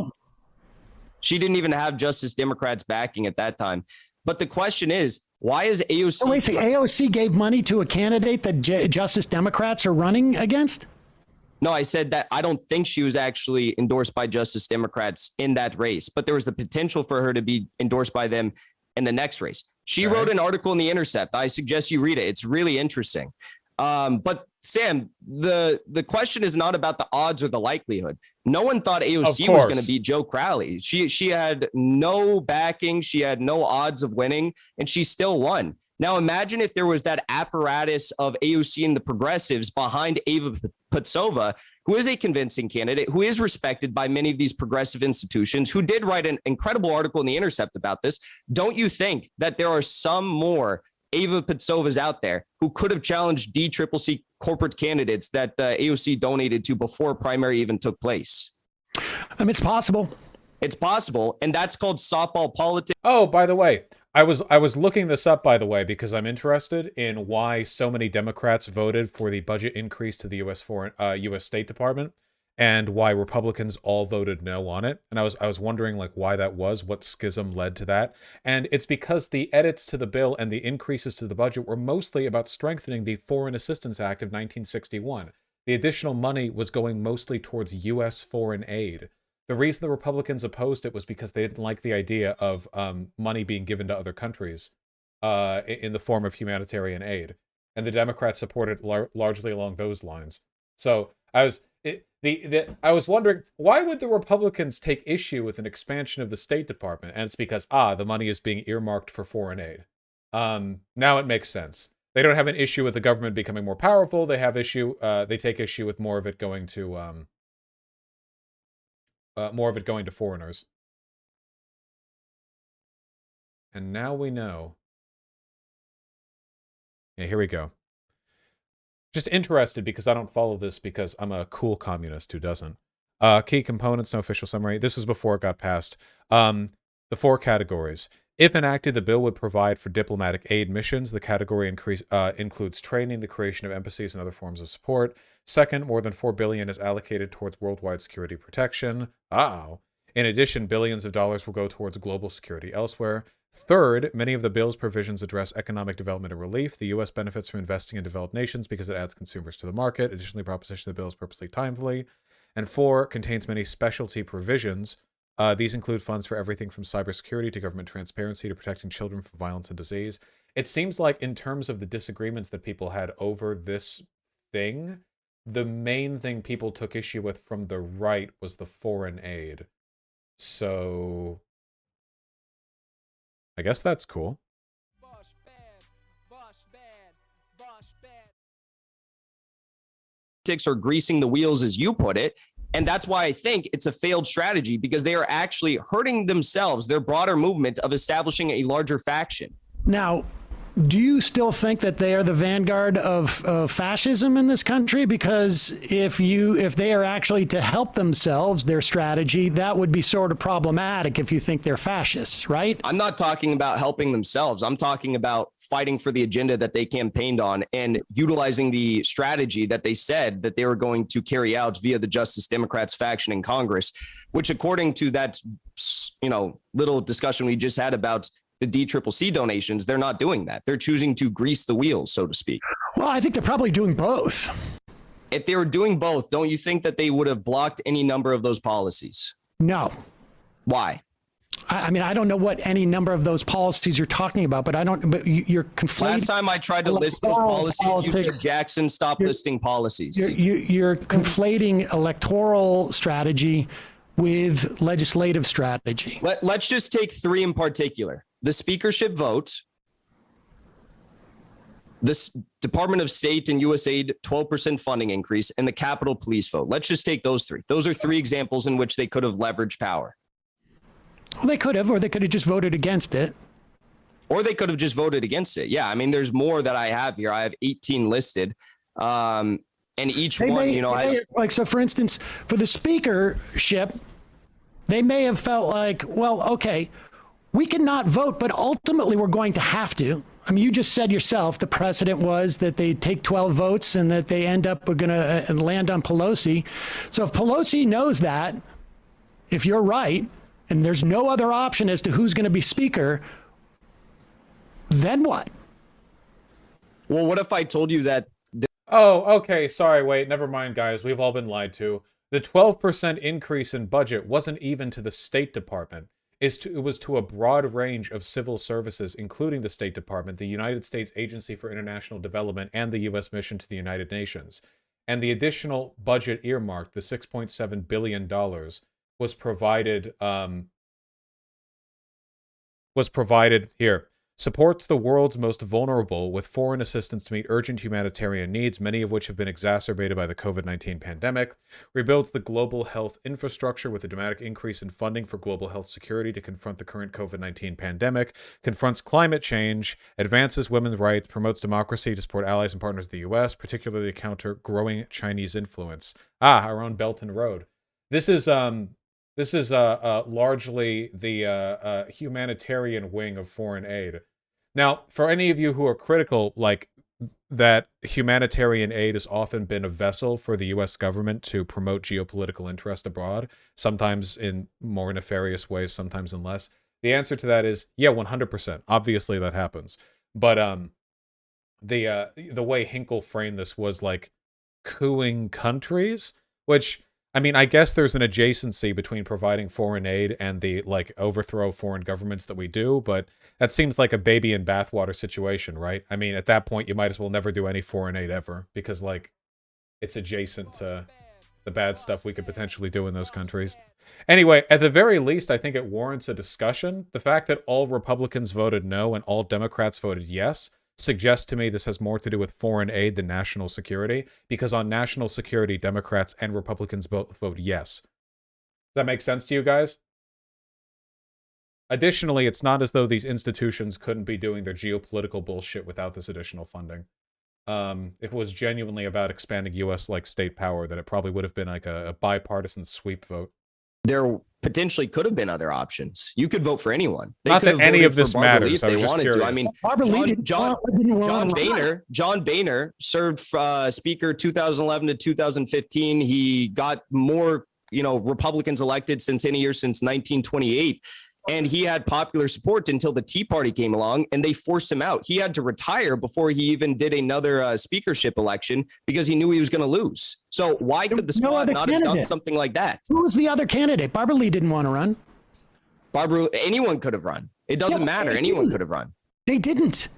She didn't even have Justice Democrats backing at that time. But the question is, why is AOC? Oh, wait, AOC gave money to a candidate that Justice Democrats are running against? No, I said that I don't think she was actually endorsed by Justice Democrats in that race, but there was the potential for her to be endorsed by them in the next race. She wrote an article in The Intercept. I suggest you read it. It's really interesting. But Sam, the question is not about the odds or the likelihood. No one thought AOC was going to beat Joe Crowley. She had no backing. She had no odds of winning, and she still won. Now imagine if there was that apparatus of AOC and the progressives behind Ava Patsova, who is a convincing candidate, who is respected by many of these progressive institutions, who did write an incredible article in The Intercept about this. Don't you think that there are some more Ava Patsovas out there who could have challenged DCCC corporate candidates that AOC donated to before primary even took place? I mean, it's possible. It's possible, and that's called softball politics. Oh, by the way, I was looking this up, by the way, because I'm interested in why so many Democrats voted for the budget increase to the U.S. State Department, and why Republicans all voted no on it. And I was wondering like why that was, what schism led to that. And it's because the edits to the bill and the increases to the budget were mostly about strengthening the Foreign Assistance Act of 1961. The additional money was going mostly towards U.S. foreign aid. The reason the Republicans opposed it was because they didn't like the idea of money being given to other countries in the form of humanitarian aid. And the Democrats supported largely along those lines. So I was wondering, why would the Republicans take issue with an expansion of the State Department? And it's because, the money is being earmarked for foreign aid. Now it makes sense. They don't have an issue with the government becoming more powerful. They take issue with more of it going to foreigners. And now we know. Yeah, here we go. Just interested because I don't follow this because I'm a cool communist who doesn't. Key components, no official summary. This was before it got passed. The 4 categories. If enacted, the bill would provide for diplomatic aid missions. The category includes training, the creation of embassies, and other forms of support. Second, more than $4 billion is allocated towards worldwide security protection. In addition, billions of dollars will go towards global security elsewhere. Third, many of the bill's provisions address economic development and relief. The U.S. benefits from investing in developed nations because it adds consumers to the market. Additionally, proposition of the bill is purposely timely. And 4, contains many specialty provisions. These include funds for everything from cybersecurity to government transparency to protecting children from violence and disease. It seems like in terms of the disagreements that people had over this thing, the main thing people took issue with from the right was the foreign aid. So I guess that's cool. Or greasing the wheels, as you put it. And that's why I think it's a failed strategy, because they are actually hurting themselves, their broader movement of establishing a larger faction. Now, do you still think that they are the vanguard of fascism in this country? Because if they are actually to help themselves, their strategy, that would be sort of problematic if you think they're fascists, right? I'm not talking about helping themselves. I'm talking about fighting for the agenda that they campaigned on and utilizing the strategy that they said that they were going to carry out via the Justice Democrats faction in Congress, which, according to that, little discussion we just had about the DCCC donations, they're not doing that. They're choosing to grease the wheels, so to speak. Well, I think they're probably doing both. If they were doing both, don't you think that they would have blocked any number of those policies? No. Why? I mean, I don't know what any number of those policies you're talking about, but you're conflating. Last time I tried to list those policies, you said, Jackson, stop listing policies. You're conflating electoral strategy with legislative strategy. Let's just take 3 in particular. The speakership vote, this Department of State and USAID 12% funding increase, and the Capitol Police vote. Let's just take those 3. Those are 3 examples in which they could have leveraged power. Well, they could have, or they could have just voted against it. Or they could have just voted against it. Yeah, I mean, there's more that I have here. I have 18 listed. And each one, has... Like, so for instance, for the speakership, they may have felt like, well, okay, we cannot vote, but ultimately we're going to have to. I mean, you just said yourself, the precedent was that they take 12 votes and that they end up going to land on Pelosi. So if Pelosi knows that, if you're right, and there's no other option as to who's going to be speaker, then what? Well, what if I told you that... Oh, okay, sorry, wait, never mind, guys. We've all been lied to. The 12% increase in budget wasn't even to the State Department. It was to a broad range of civil services, including the State Department, the United States Agency for International Development, and the U.S. Mission to the United Nations. And the additional budget earmarked, the $6.7 billion, was provided here. Supports the world's most vulnerable with foreign assistance to meet urgent humanitarian needs, many of which have been exacerbated by the COVID-19 pandemic. Rebuilds the global health infrastructure with a dramatic increase in funding for global health security to confront the current COVID-19 pandemic. Confronts climate change. Advances women's rights. Promotes democracy to support allies and partners of the U.S., particularly to counter growing Chinese influence. Our own Belt and Road. This is largely the humanitarian wing of foreign aid. Now, for any of you who are critical, like that humanitarian aid has often been a vessel for the U.S. government to promote geopolitical interest abroad, sometimes in more nefarious ways, sometimes in less. The answer to that is, yeah, 100%. Obviously, that happens. But the way Hickle framed this was like cooing countries, which, I mean, I guess there's an adjacency between providing foreign aid and the, like, overthrow foreign governments that we do, but that seems like a baby in bathwater situation, right? I mean, at that point, you might as well never do any foreign aid ever, because, like, it's adjacent to the bad stuff we could potentially do in those countries. Anyway, at the very least, I think it warrants a discussion. The fact that all Republicans voted no and all Democrats voted yes suggests to me this has more to do with foreign aid than national security, because on national security, Democrats and Republicans both vote yes. Does that make sense to you guys? Additionally, it's not as though these institutions couldn't be doing their geopolitical bullshit without this additional funding. If it was genuinely about expanding U.S. like state power, then it probably would have been like a bipartisan sweep vote. There potentially could have been other options. You could vote for anyone. They Not could that have any voted of this for Barbara matters. Lee I if was they just wanted curious. to. I mean, Barbara Lee didn't John Boehner served Speaker 2011 to 2015. He got more, Republicans elected since any year since 1928. And he had popular support until the Tea Party came along and they forced him out. He had to retire before he even did another speakership election because he knew he was going to lose. So why could the squad not have done something like that? Who was the other candidate? Barbara Lee didn't want to run. Anyone could have run. It doesn't matter. Anyone could have run. They didn't.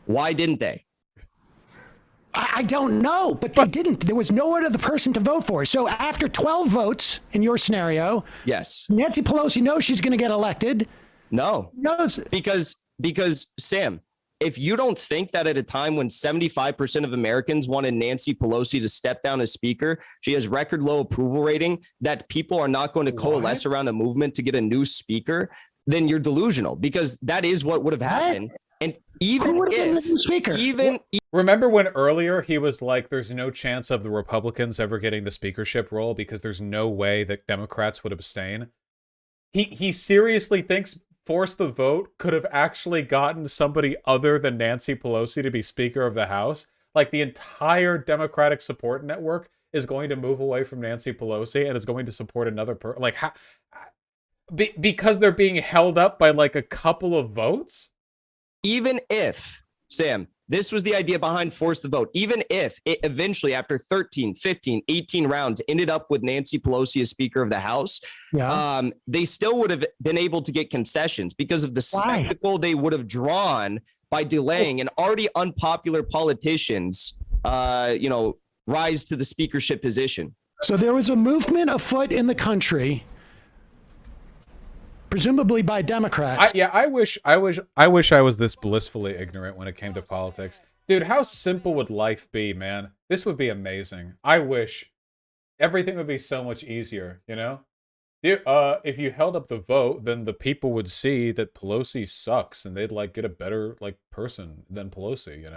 Why didn't they? I don't know, but they didn't. There was no other person to vote for. So after 12 votes in your scenario, yes, Nancy Pelosi knows she's going to get elected. No, knows because Sam, if you don't think that at a time when 75% of Americans wanted Nancy Pelosi to step down as speaker, she has record low approval rating, that people are not going to coalesce around a movement to get a new speaker, then you're delusional, because that is what would have happened. And even remember when earlier he was like, there's no chance of the Republicans ever getting the speakership role because there's no way that Democrats would abstain. He seriously thinks Force the Vote could have actually gotten somebody other than Nancy Pelosi to be Speaker of the House. Like, the entire Democratic support network is going to move away from Nancy Pelosi and is going to support another person. Like, because they're being held up by like a couple of votes? Even if, Sam, this was the idea behind Force the Vote, even if it eventually, after 13, 15, 18 rounds, ended up with Nancy Pelosi as Speaker of the House, they still would have been able to get concessions because of the spectacle they would have drawn by delaying and already unpopular politicians, rise to the speakership position. So there was a movement afoot in the country, presumably by Democrats. I wish I was this blissfully ignorant when it came to politics. Dude, how simple would life be, man? This would be amazing. I wish everything would be so much easier, If you held up the vote, then the people would see that Pelosi sucks and they'd like get a better person than Pelosi,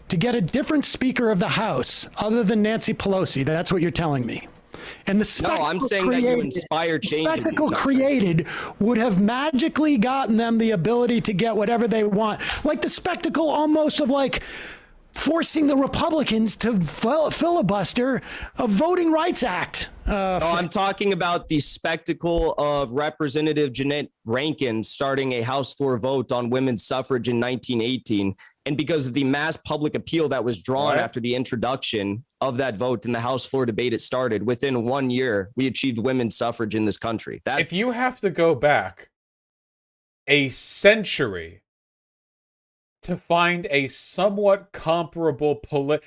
To get a different Speaker of the House other than Nancy Pelosi, that's what you're telling me. And the spectacle I'm saying that you inspire change. The spectacle created would have magically gotten them the ability to get whatever they want. Like the spectacle almost of forcing the Republicans to filibuster a Voting Rights Act. I'm talking about the spectacle of Representative Jeanette Rankin starting a House floor vote on women's suffrage in 1918. And because of the mass public appeal that was drawn after the introduction of that vote in the House floor debate, it started. Within 1 year, we achieved women's suffrage in this country. If you have to go back a century to find a somewhat comparable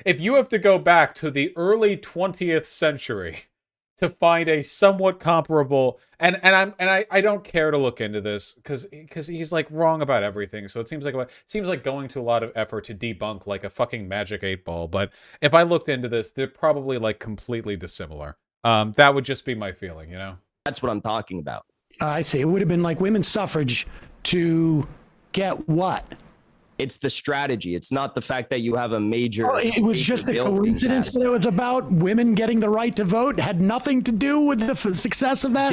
if you have to go back to the early 20th century to find a somewhat comparable, and I don't care to look into this because he's wrong about everything. So it seems like going to a lot of effort to debunk a fucking magic 8-ball. But if I looked into this, they're probably completely dissimilar. That would just be my feeling, That's what I'm talking about. I see. It would have been like women's suffrage to get what? It's the strategy. It's not the fact that you have a major. It was just a coincidence that it was about women getting the right to vote. It had nothing to do with the success of that.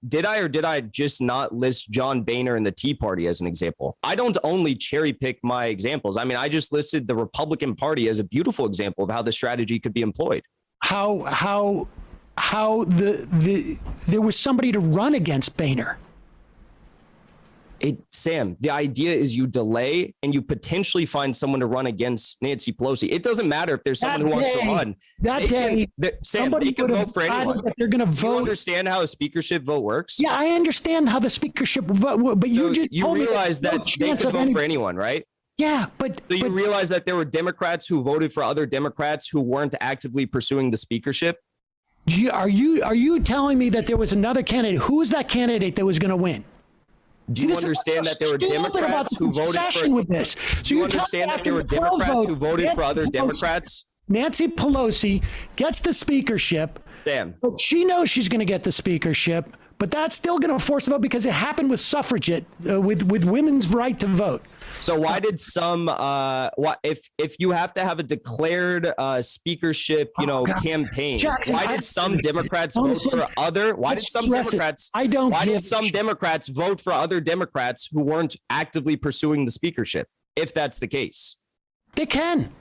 Did I just not list John Boehner and the Tea Party as an example? I don't only cherry pick my examples. I mean, I just listed the Republican Party as a beautiful example of how the strategy could be employed. How there was somebody to run against Boehner. Sam, the idea is you delay and you potentially find someone to run against Nancy Pelosi. It doesn't matter if there's someone who wants to run. Sam, they can vote for anyone. that they're going to Do you vote. understand how a speakership vote works? Yeah, I understand how the speakership vote, but you just told me realize there's no that they chance could of vote any- for anyone, right? Yeah, but So you realize that there were Democrats who voted for other Democrats who weren't actively pursuing the speakership? are you telling me that there was another candidate? Who was that candidate that was going to win? Do you understand that there were Democrats who voted for? With this? So Do you understand that there were Democrats who voted for other Democrats? Nancy Pelosi gets the speakership. Sam, But she knows she's going to get the speakership, but that's still going to force a vote because it happened with suffragette, with women's right to vote. so why did some if you have to have a declared speakership, campaign, Jackson, why did some Democrats vote for other? Why did some Democrats? Why did some Democrats vote for other Democrats who weren't actively pursuing the speakership? If that's the case, They can.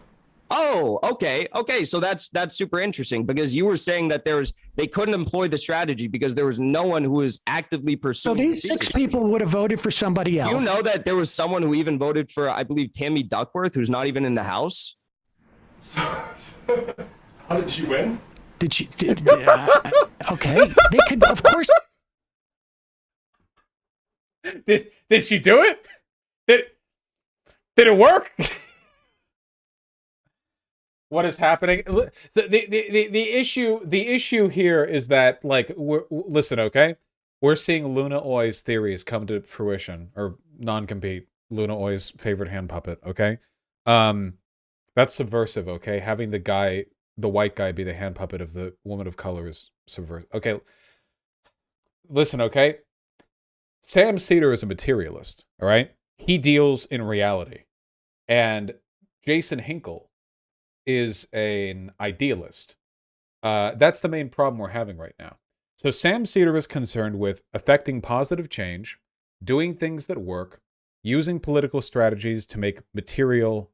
oh, okay. So that's super interesting because you were saying that they couldn't employ the strategy because there was no one who was actively So pursuing. these the 6 speakership. people would have voted for somebody else. You know that there was someone who even voted for, I believe, Tammy Duckworth, who's not even in the House. How did she win? Did she? Okay, they could, of course. Did she do it? Did it work? What is happening? The issue here is that, like, listen, okay, we're seeing Luna Oi's theories come to fruition, or non-compete. Luna Oi's favorite hand puppet. Okay, that's subversive. Okay, having the white guy, be the hand puppet of the woman of color is subversive. Okay, listen, okay, Sam Seder is a materialist. All right, he deals in reality, and Jason Hinkle is an idealist. That's the main problem we're having right now. So Sam Seder is concerned with affecting positive change, doing things that work, using political strategies to make material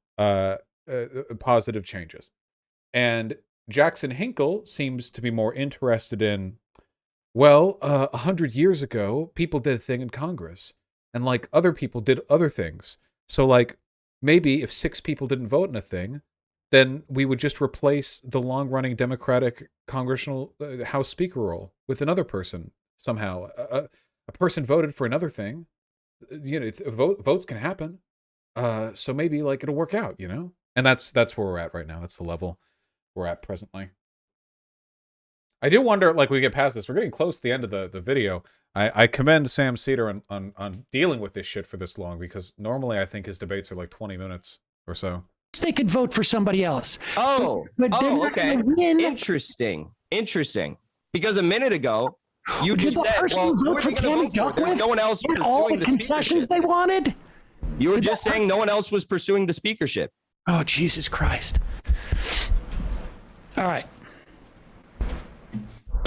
positive changes. And Jackson Hinkle seems to be more interested in, well, 100 years ago, people did a thing in Congress, and like other people did other things. So like maybe if 6 people didn't vote in a thing, then we would just replace the long-running Democratic congressional House Speaker role with another person somehow. A person voted for another thing. Votes can happen. So maybe like it'll work out, And that's where we're at right now. That's the level we're at presently. I do wonder, like, we get past this. We're getting close to the end of the video. I commend Sam Seder on dealing with this shit for this long, because normally I think his debates are like 20 minutes or so. They could vote for somebody else. But they're not okay. Win. Interesting. Because a minute ago, you just said, well, vote for Tammy Duckworth? There's no one else pursuing all the the concessions speakership. they wanted? You were just saying no one else was pursuing the speakership. Oh, Jesus Christ. All right.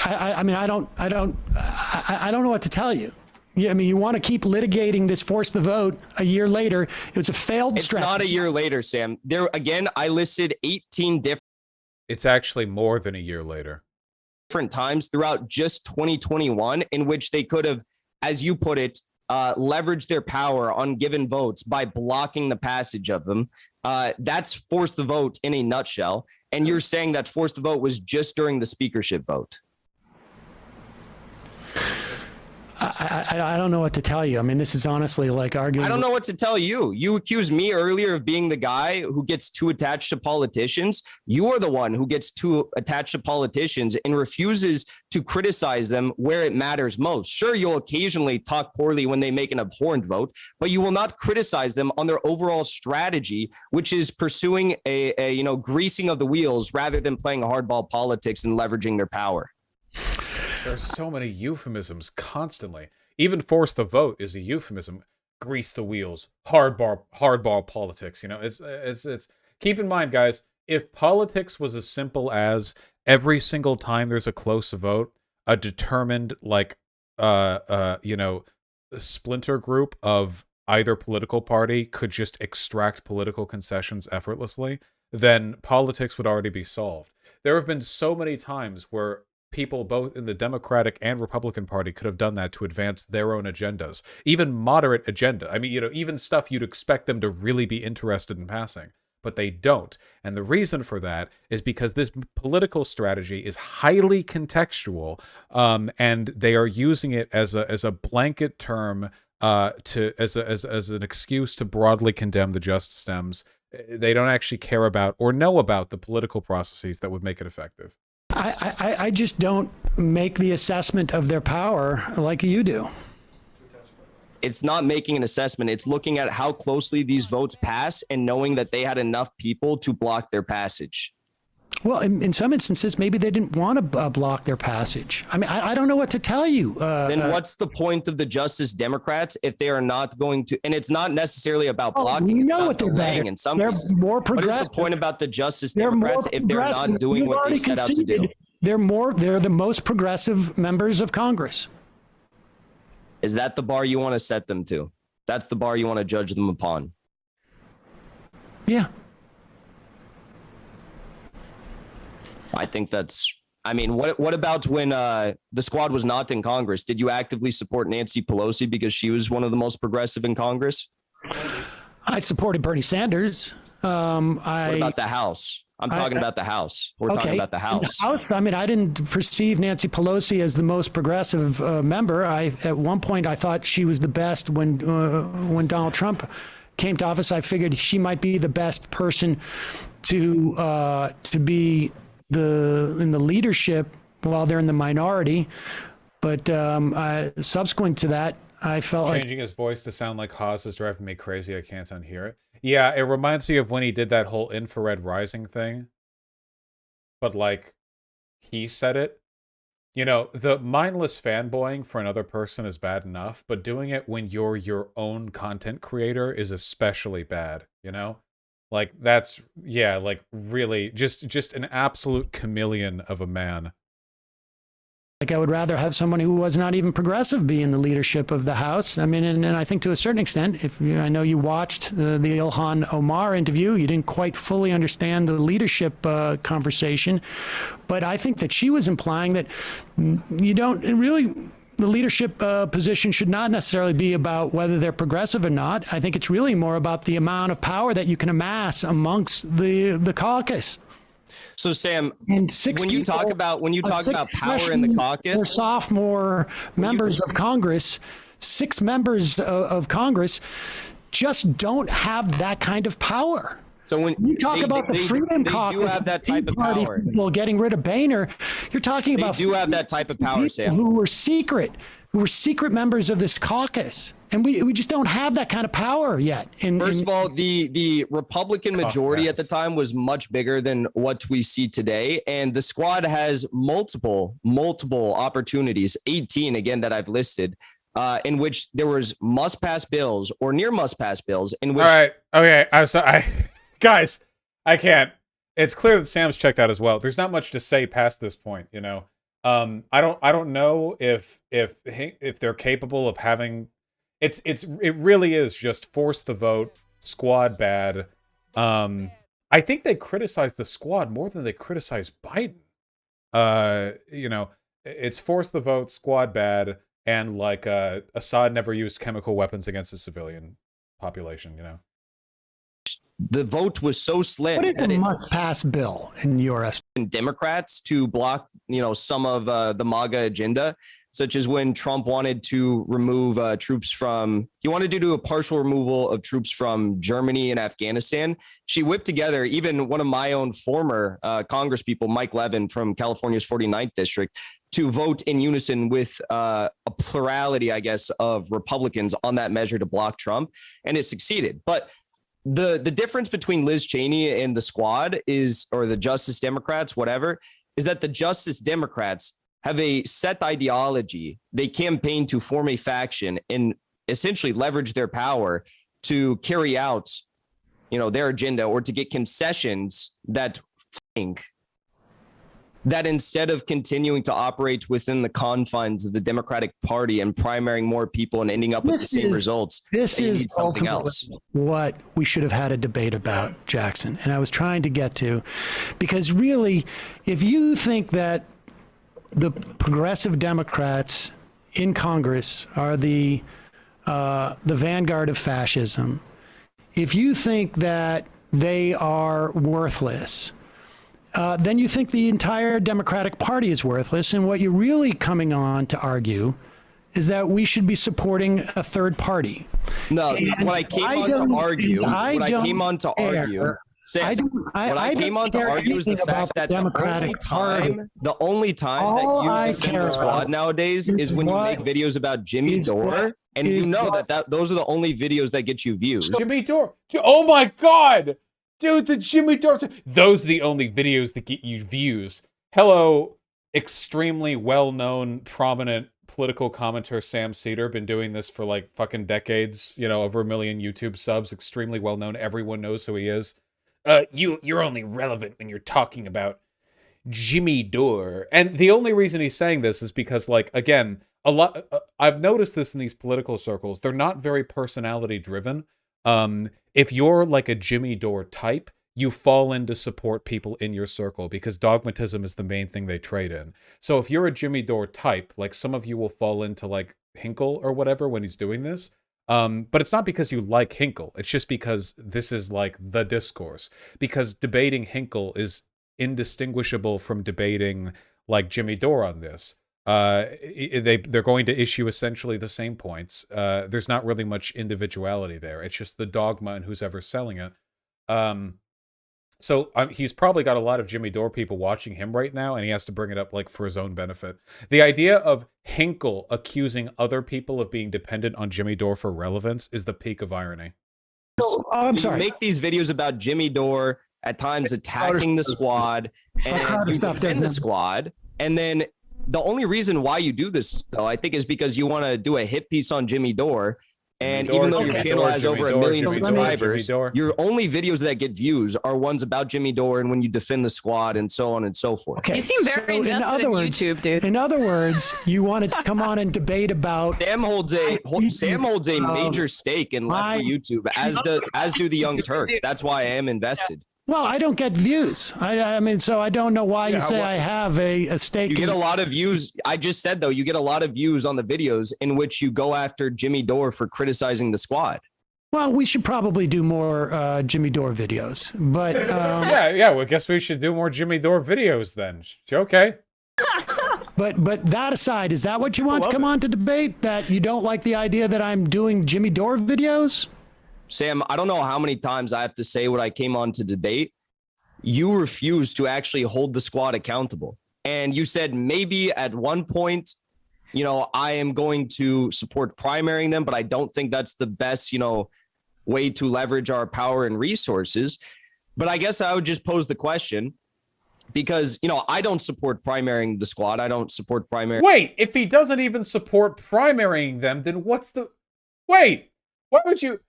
I mean, I don't know what to tell you. Yeah, I mean, you want to keep litigating this force the vote a year later. It was a failed strategy. It's not a year later, Sam. There again, I listed 18 different. It's actually more than a year later. Different times throughout just 2021 in which they could have, as you put it, leveraged their power on given votes by blocking the passage of them. That's force the vote in a nutshell. And you're saying that force the vote was just during the speakership vote. I don't know what to tell you. I mean, this is honestly like arguing. I don't know what to tell you. You accused me earlier of being the guy who gets too attached to politicians. You are the one who gets too attached to politicians and refuses to criticize them where it matters most. Sure, you'll occasionally talk poorly when they make an abhorrent vote, but you will not criticize them on their overall strategy, which is pursuing a greasing of the wheels rather than playing hardball politics and leveraging their power. There's so many euphemisms constantly. Even force the vote is a euphemism. Grease the wheels. Hardball politics. It's. Keep in mind, guys, if politics was as simple as every single time there's a close vote, a determined splinter group of either political party could just extract political concessions effortlessly, then politics would already be solved. There have been so many times where people both in the Democratic and Republican Party could have done that to advance their own agendas, even moderate agenda. I mean, even stuff you'd expect them to really be interested in passing, but they don't. And the reason for that is because this political strategy is highly contextual, and they are using it as a blanket term as an excuse to broadly condemn the Justice Dems. They don't actually care about or know about the political processes that would make it effective. I just don't make the assessment of their power like you do. It's not making an assessment. It's looking at how closely these votes pass and knowing that they had enough people to block their passage. Well, in some instances, maybe they didn't want to block their passage. I mean, I don't know what to tell you. Then what's the point of the Justice Democrats if they are not going to? And it's not necessarily about blocking. It's about delaying in some cases. More what is the point about the Justice Democrats if they're not doing what they set out to do? They're the most progressive members of Congress. Is that the bar you want to set them to? That's the bar you want to judge them upon? Yeah. I think that's, I mean, what about when the squad was not in Congress? Did you actively support Nancy Pelosi because she was one of the most progressive in Congress? I supported Bernie Sanders. What about the House? I'm talking about the House. We're talking about the House. I mean, I didn't perceive Nancy Pelosi as the most progressive member. At one point, I thought she was the best when Donald Trump came to office. I figured she might be the best person to be in the leadership while they're in the minority. But subsequent to that, I felt changing his voice to sound like Haas is driving me crazy. I can't unhear it. Yeah, it reminds me of when he did that whole infrared rising thing. But like, he said it. You know, the mindless fanboying for another person is bad enough, but doing it when you're your own content creator is especially bad, you know? Like, that's, yeah, like, really, just an absolute chameleon of a man. like I would rather have someone who was not even progressive be in the leadership of the House. I mean, and I think to a certain extent, I know you watched the Ilhan Omar interview, you didn't quite fully understand the leadership conversation, but I think that she was implying that you don't really. The leadership position should not necessarily be about whether they're progressive or not. I think it's really more about the amount of power that you can amass amongst the caucus. So Sam, when you talk about power in the caucus, or sophomore members of Congress, 6 members of Congress just don't have that kind of power. So when you talk about the Freedom Caucus, do have that type of power. People getting rid of Boehner, you're talking about they do have that type of power, Sam. Who were secret members of this caucus, and we just don't have that kind of power yet. First of all, the Republican majority at the time was much bigger than what we see today, and the squad has multiple opportunities, 18 again that I've listed. In which there was must-pass bills or near must-pass bills. In which, all right, okay, I'm sorry, guys, I can't. It's clear that Sam's checked out as well. There's not much to say past this point, you know. I don't know if they're capable of having. It really is just force the vote, squad bad. I think they criticize the squad more than they criticize Biden. You know, it's force the vote, squad bad. And like Assad never used chemical weapons against the civilian population, you know. The vote was so slim. What is a must-pass bill in your estimate? Democrats to block, you know, some of the MAGA agenda, such as when Trump wanted to remove troops from. He wanted to do a partial removal of troops from Germany and Afghanistan. She whipped together even one of my own former congresspeople, Mike Levin from California's 49th district, to vote in unison with a plurality, I guess, of Republicans on that measure to block Trump, and it succeeded. But the difference between Liz Cheney and the squad is, or the Justice Democrats, whatever, is that the Justice Democrats have a set ideology. They campaign to form a faction and essentially leverage their power to carry out, you know, their agenda or to get concessions that think that instead of continuing to operate within the confines of the Democratic Party and primarying more people and ending up with the same results, this is something else. What we should have had a debate about, Jackson. And I was trying to get to, because really, if you think that the progressive Democrats in Congress are the vanguard of fascism, if you think that they are worthless, then you think the entire Democratic Party is worthless. And what you're really coming on to argue is that we should be supporting a third party. No, And what I came on to argue, Sam, what I came on to argue is the fact that the only time that you defend the squad nowadays is when you make videos about Jimmy Dore, and you know that those are the only videos that get you views. Jimmy Dore. Oh my God, dude, the Jimmy Dore. Those are the only videos that get you views. Hello, extremely well-known, prominent political commentator Sam Seder, been doing this for like fucking decades. You know, over 1 million YouTube subs. Extremely well-known. Everyone knows who he is. You're only relevant when you're talking about Jimmy Dore. And the only reason he's saying this is because, like, again, I've noticed this in these political circles. They're not very personality driven. If you're like a Jimmy Dore type, you fall in to support people in your circle because dogmatism is the main thing they trade in. So if you're a Jimmy Dore type, like some of you will fall into like Hickle or whatever when he's doing this. But it's not because you like Hickle. It's just because this is like the discourse. Because debating Hickle is indistinguishable from debating like Jimmy Dore on this. They're going to issue essentially the same points. There's not really much individuality there. It's just the dogma and who's ever selling it. So he's probably got a lot of Jimmy Dore people watching him right now, and he has to bring it up like for his own benefit. The idea of Hickle accusing other people of being dependent on Jimmy Dore for relevance is the peak of irony. I'm sorry. You make these videos about Jimmy Dore, at times attacking the squad, and you defend the squad, and then the only reason why you do this, though, I think, is because you want to do a hit piece on Jimmy Dore. And even though your channel has over 1 million subscribers, your only videos that get views are ones about Jimmy Dore and when you defend the squad and so on and so forth. Okay. You seem very invested in YouTube, dude. In other words, you wanted to come on and debate about. Sam holds a major stake in left YouTube, as do the Young Turks. That's why I am invested. Well, I don't get views. I mean, so I don't know why you say I have a stake. You get a lot of views. I just said, though, you get a lot of views on the videos in which you go after Jimmy Dore for criticizing the squad. Well, we should probably do more Jimmy Dore videos. But yeah. Well, I guess we should do more Jimmy Dore videos then. Okay. But that aside, is that what you want to come on to debate? That you don't like the idea that I'm doing Jimmy Dore videos? Sam, I don't know how many times I have to say what I came on to debate. You refuse to actually hold the squad accountable. And you said maybe at one point, I am going to support primarying them, but I don't think that's the best, way to leverage our power and resources. But I guess I would just pose the question because, I don't support primarying the squad. I don't support primary. Wait, if he doesn't even support primarying them, then what's the... Wait, why would you...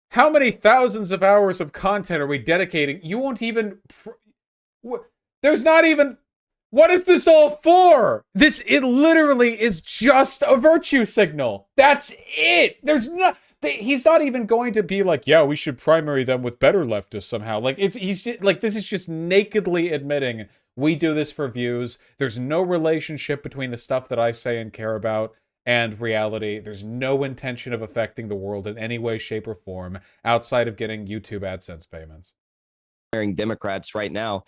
How many thousands of hours of content are we dedicating? You won't even... There's not even... What is this all for? It literally is just a virtue signal. That's it. There's not... He's not even going to be like, yeah, we should primary them with better leftists somehow. Like, he's just, like, this is just nakedly admitting we do this for views. There's no relationship between the stuff that I say and care about and reality. There's no intention of affecting the world in any way, shape, or form outside of getting YouTube AdSense payments. Democrats right now,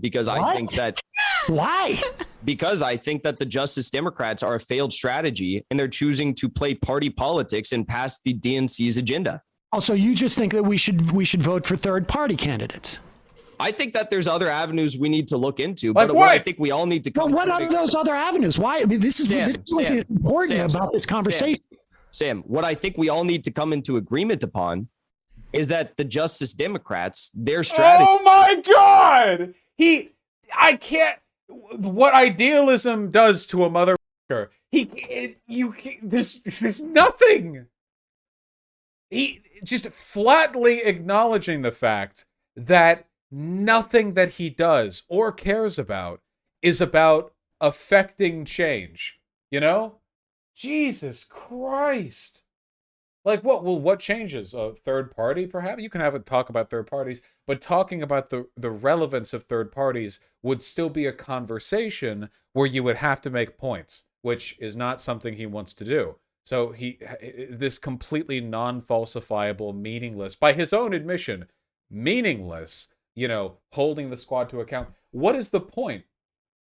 because What? I think that Why? because I think that the Justice Democrats are a failed strategy and they're choosing to play party politics and pass the DNC's agenda. Also, you just think that we should vote for third party candidates. I think that there's other avenues we need to look into, Like but what? I think we all need to come. Well, what are those other avenues? Why? I mean, this is what's important about this conversation. Sam, what I think we all need to come into agreement upon is that the Justice Democrats, their strategy. Oh my God! I can't. What idealism does to a motherfucker. There's nothing. He just flatly acknowledging the fact that nothing that he does or cares about is about affecting change. Jesus Christ. Like what? Well, what changes? A third party, perhaps? You can have a talk about third parties, but talking about the relevance of third parties would still be a conversation where you would have to make points, which is not something he wants to do. So this completely non-falsifiable, meaningless, by his own admission, meaningless, holding the squad to account. What is the point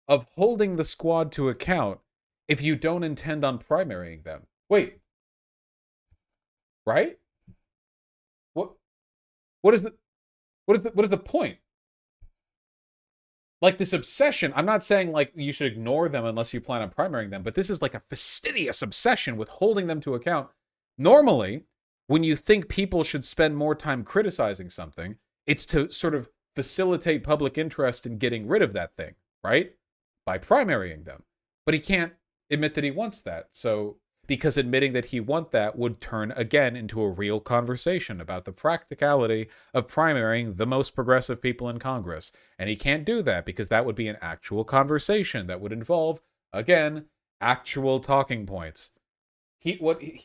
of holding the squad to account if you don't intend on primarying them? Wait. Right? What is the point? Like this obsession, I'm not saying like you should ignore them unless you plan on primarying them, but this is like a fastidious obsession with holding them to account. Normally, when you think people should spend more time criticizing something, it's to sort of facilitate public interest in getting rid of that thing, right? By primarying them. But he can't admit that he wants that. So, because admitting that he wants that would turn again into a real conversation about the practicality of primarying the most progressive people in Congress. And he can't do that because that would be an actual conversation that would involve, again, actual talking points. He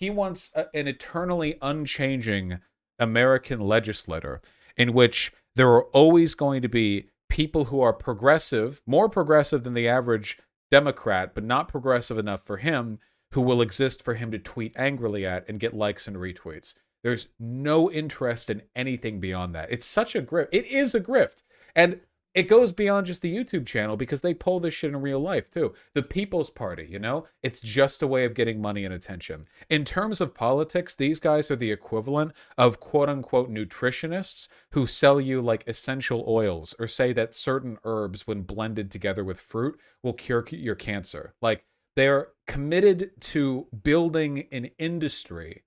wants an eternally unchanging American legislator in which there are always going to be people who are progressive, more progressive than the average Democrat, but not progressive enough for him, who will exist for him to tweet angrily at and get likes and retweets. There's no interest in anything beyond that. It's such a grift. It is a grift. And it goes beyond just the YouTube channel because they pull this shit in real life too. The People's Party, it's just a way of getting money and attention. In terms of politics, these guys are the equivalent of quote unquote nutritionists who sell you like essential oils or say that certain herbs, when blended together with fruit, will cure your cancer. Like, they're committed to building an industry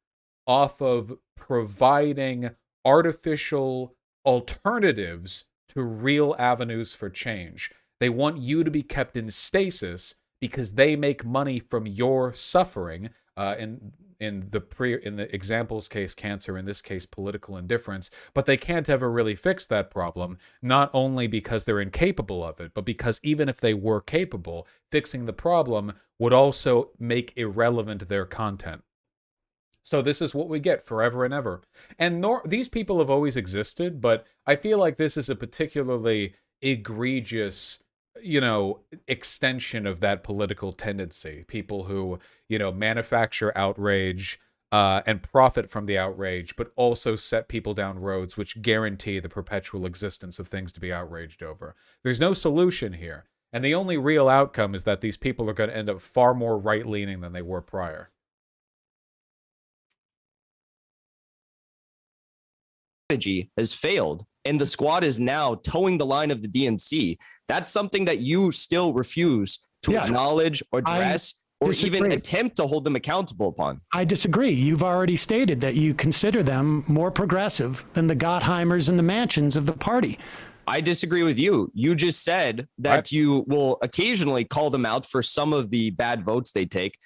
off of providing artificial alternatives to real avenues for change. They want you to be kept in stasis because they make money from your suffering, in the example's case, cancer, in this case, political indifference, but they can't ever really fix that problem, not only because they're incapable of it, but because even if they were capable, fixing the problem would also make irrelevant their content. So this is what we get forever and ever. And these people have always existed, but I feel like this is a particularly egregious, extension of that political tendency. People who, manufacture outrage and profit from the outrage, but also set people down roads which guarantee the perpetual existence of things to be outraged over. There's no solution here. And the only real outcome is that these people are going to end up far more right-leaning than they were prior. Strategy has failed, and the squad is now towing the line of the DNC. That's something that you still refuse to acknowledge or address or even attempt to hold them accountable upon. I disagree. You've already stated that you consider them more progressive than the Gottheimers and the Mansions of the party. I disagree with you. You just said that you will occasionally call them out for some of the bad votes they take.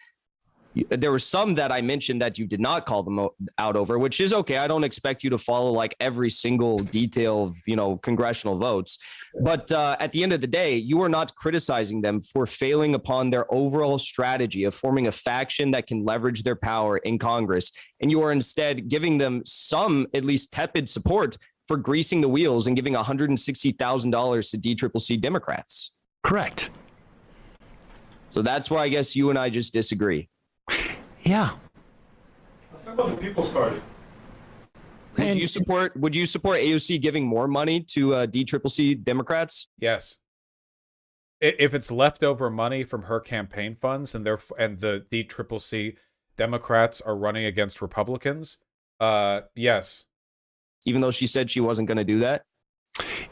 There were some that I mentioned that you did not call them out over, which is okay. I don't expect you to follow like every single detail of, congressional votes. But at the end of the day, you are not criticizing them for failing upon their overall strategy of forming a faction that can leverage their power in Congress. And you are instead giving them some, at least tepid support for greasing the wheels and giving $160,000 to DCCC Democrats. Correct. So that's why I guess you and I just disagree. Yeah. Let's talk about the People's Party. Would you support AOC giving more money to DCCC Democrats? Yes. If it's leftover money from her campaign funds and the DCCC Democrats are running against Republicans, yes. Even though she said she wasn't going to do that?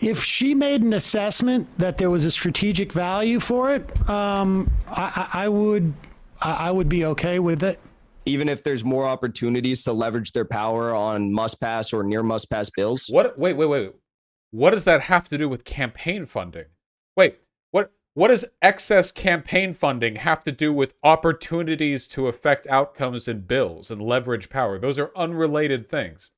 If she made an assessment that there was a strategic value for it, I would be okay with it. Even if there's more opportunities to leverage their power on must-pass or near must-pass bills? Wait. What does that have to do with campaign funding? Wait, what does excess campaign funding have to do with opportunities to affect outcomes in bills and leverage power? Those are unrelated things.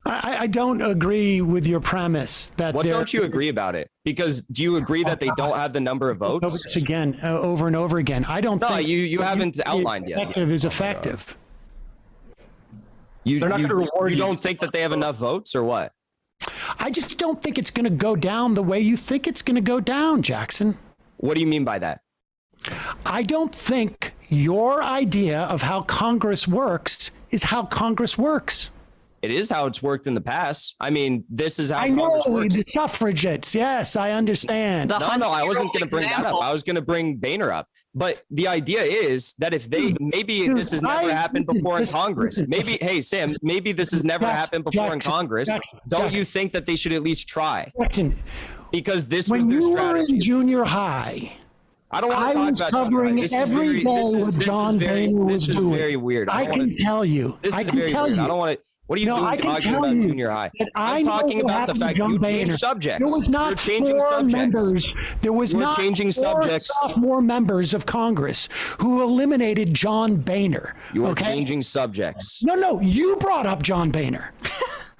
I don't agree with your premise that. What don't you agree about it? Because do you agree that they don't have the number of votes? Again, over and over again. I don't think you haven't outlined yet. Effective is effective. They're not going to reward You you. don't think that they have enough votes, or what? I just don't think it's going to go down the way you think it's going to go down, Jackson. What do you mean by that? I don't think your idea of how Congress works is how Congress works. It is how it's worked in the past. I mean, this is how I know Congress works. the suffragettes. Yes, I understand. The No, I wasn't going to bring that up. example. I was going to bring Boehner up. But the idea is that if they, maybe Dude, this has never happened before in Congress. Maybe, hey, Sam, maybe this has never happened before in Congress. Don't you think that they should at least try? Jackson, Because this was when their you were strategy. in junior high, I don't want I to was talk about covering this is every very- day this is- what this is John very- Boehner was This is doing. very weird. I don't wanna- can tell you. This I is can very tell weird. you. I don't want to. What are you No, doing I can talking tell about you junior high? that I I'm know talking what about the happened to fact John you Boehner. changed subjects. There was not You're changing four subjects. members. There was You're not changing four subjects. sophomore members of Congress who eliminated John Boehner. You are okay? changing subjects. No, you brought up John Boehner.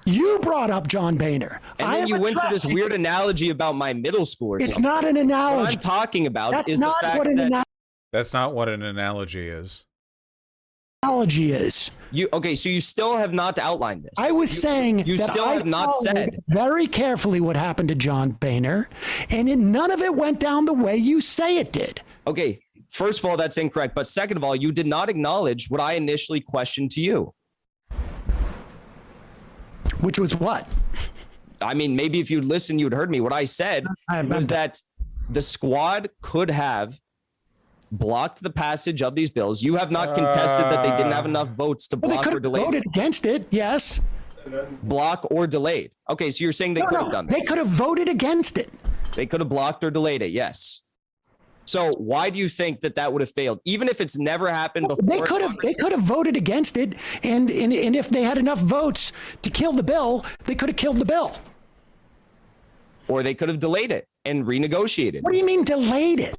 You brought up John Boehner. And I then am you went to this addressing- weird analogy about my middle school or It's something. not an What analogy. I'm talking about That's is the not fact what an that That's not what an analogy is. analogy is. you. Okay, so you still have not outlined this. I was saying you that still I have not followed said. very carefully what happened to John Boehner, and none of it went down the way you say it did. Okay, first of all, that's incorrect. But second of all, you did not acknowledge what I initially questioned to you. Which was what? I mean, maybe if you'd listened, you'd heard me. What I said was that the squad could have blocked the passage of these bills. You have not contested that they didn't have enough votes to Well, they block could or have delay. voted against it. Yes. Block or delayed. Okay, so you're saying they could have done They this. could have voted against it. They could have blocked or delayed it. Yes. So why do you think that that would have failed, even if it's never happened before? They could have voted against it, and if they had enough votes to kill the bill, they could have killed the bill. Or they could have delayed it and renegotiated. What do you mean delayed it?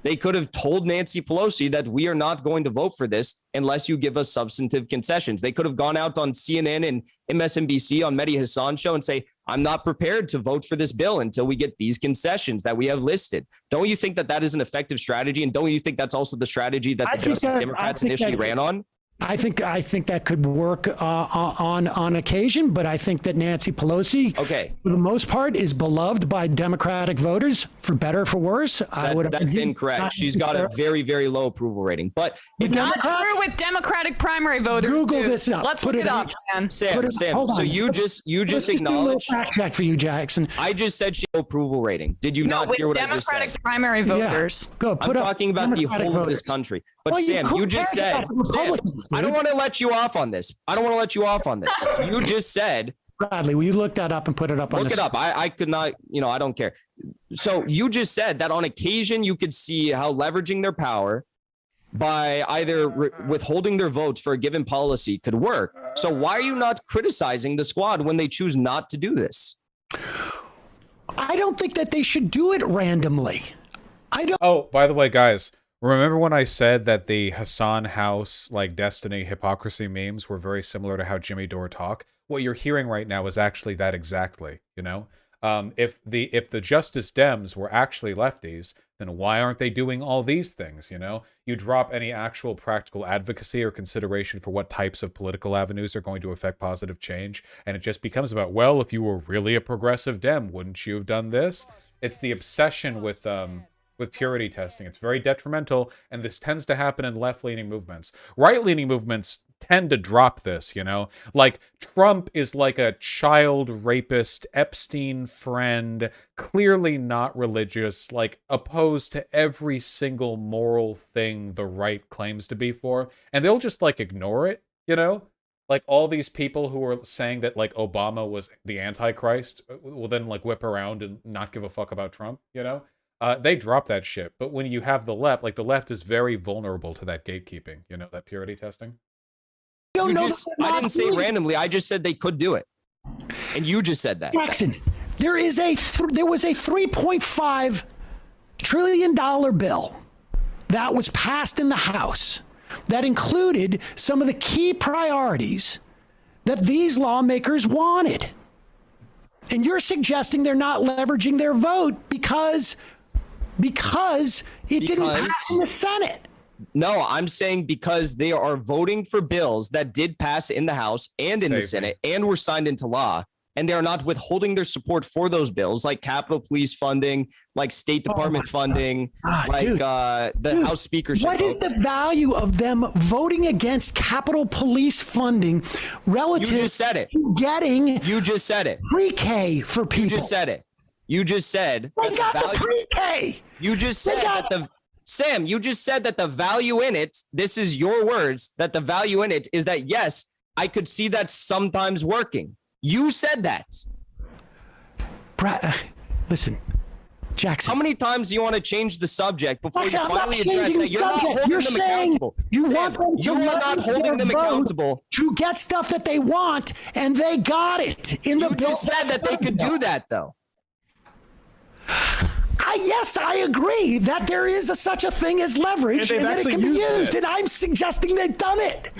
They could have told Nancy Pelosi that we are not going to vote for this unless you give us substantive concessions. They could have gone out on CNN and MSNBC on Mehdi Hassan show and say, I'm not prepared to vote for this bill until we get these concessions that we have listed. Don't you think that that is an effective strategy? And don't you think that's also the strategy that the Justice Democrats initially ran on? I think that could work on occasion, but I think that Nancy Pelosi, for the most part, is beloved by Democratic voters, for better or for worse. That's incorrect. She's got a very, very low approval rating. But if Not true with Democratic primary voters. Google dude. this up. Let's Put look it it up, man. Sam, so you just acknowledged. Fact check for you, Jackson. I just said she had approval rating. Did you not hear what I just said? Democratic primary voters. Go. I'm talking about the whole of this country. But Well, Sam, you just said, Sam, I don't want to let you off on this. You just said, Bradley, will you look that up and put it up on look it up. I could not, I don't care. So you just said that on occasion you could see how leveraging their power by either withholding their votes for a given policy could work. So why are you not criticizing the squad when they choose not to do this? I don't think that they should do it randomly. I don't. Oh, by the way, guys, remember when I said that the Hassan House, like Destiny hypocrisy memes were very similar to how Jimmy Dore talk? What you're hearing right now is actually that exactly, If the Justice Dems were actually lefties, then why aren't they doing all these things, You drop any actual practical advocacy or consideration for what types of political avenues are going to affect positive change, and it just becomes about, well, if you were really a progressive Dem, wouldn't you have done this? It's the obsession with purity testing. It's very detrimental, and this tends to happen in left-leaning movements. Right-leaning movements tend to drop this, Like, Trump is like a child rapist, Epstein friend, clearly not religious, like, opposed to every single moral thing the right claims to be for, and they'll just, like, ignore it, Like, all these people who are saying that, like, Obama was the Antichrist will then, like, whip around and not give a fuck about Trump, They drop that shit. But when you have the left, like, the left is very vulnerable to that gatekeeping, that purity testing. I didn't say randomly. I just said they could do it. And you just said that. Jackson, there was a $3.5 trillion bill that was passed in the House that included some of the key priorities that these lawmakers wanted. And you're suggesting they're not leveraging their vote because it didn't pass in the Senate. No, I'm saying because they are voting for bills that did pass in the House and in the Senate and were signed into law, and they are not withholding their support for those bills, like Capitol Police funding, like State Department funding, like the House speakership. What is the value of them voting against Capitol Police funding relative You just said it. to getting You just said it. pre-K for people? You just said it. You just said They got the pre-K. You just said that Sam, you just said that the value in it, this is your words, that the value in it is that, yes, I could see that sometimes working. You said that. Listen, Jackson. How many times do you want to change the subject before Jackson, you finally address that? You're not holding them accountable. You Sam, want them to you are not holding them accountable. to get stuff that they want, and they got it in the bill. You just said that they could do that, though. Yes, I agree that there is such a thing as leverage and that it can be used, and I'm suggesting they've done it.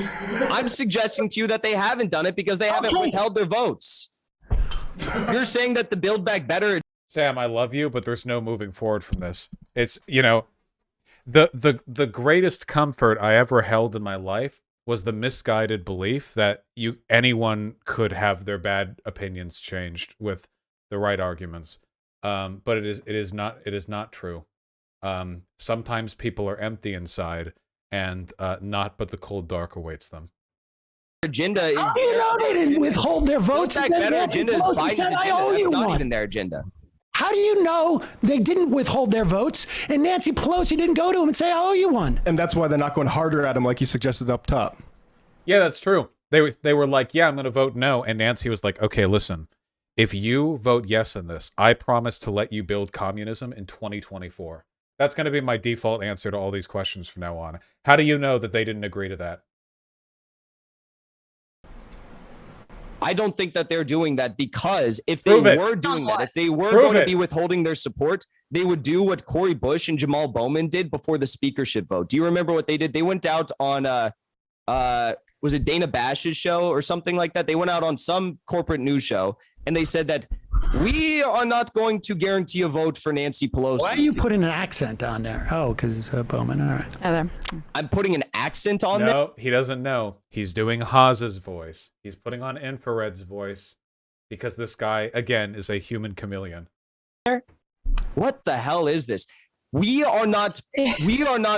I'm suggesting to you that they haven't done it because they haven't withheld their votes. You're saying that the Build Back Better. Sam, I love you, but there's no moving forward from this. It's, you know, the greatest comfort I ever held in my life was the misguided belief that anyone could have their bad opinions changed with the right arguments. But it is not true. Sometimes people are empty inside, and naught but the cold dark awaits them. Agenda is. How do you know they didn't withhold their votes? Build Back Better agenda is Biden's agenda. That's not even their agenda. How do you know they didn't withhold their votes and Nancy Pelosi didn't go to him and say, I owe you one? And that's why they're not going harder at him like you suggested up top. Yeah, that's true. They were like, yeah, I'm going to vote no. And Nancy was like, okay, listen, if you vote yes on this, I promise to let you build communism in 2024. That's going to be my default answer to all these questions from now on. How do you know that they didn't agree to that? I don't think that they're doing that, because if they were doing that, if they were going to be withholding their support, they would do what Cori Bush and Jamal Bowman did before the speakership vote. Do you remember what they did? They went out on, was it Dana Bash's show or something like that? They went out on some corporate news show and they said that we are not going to guarantee a vote for Nancy Pelosi. Why are you putting an accent on there? Oh, because it's Bowman. All right. I'm putting an accent on there? No, he doesn't know. He's doing Haas's voice. He's putting on Infrared's voice because this guy, again, is a human chameleon. What the hell is this? We are not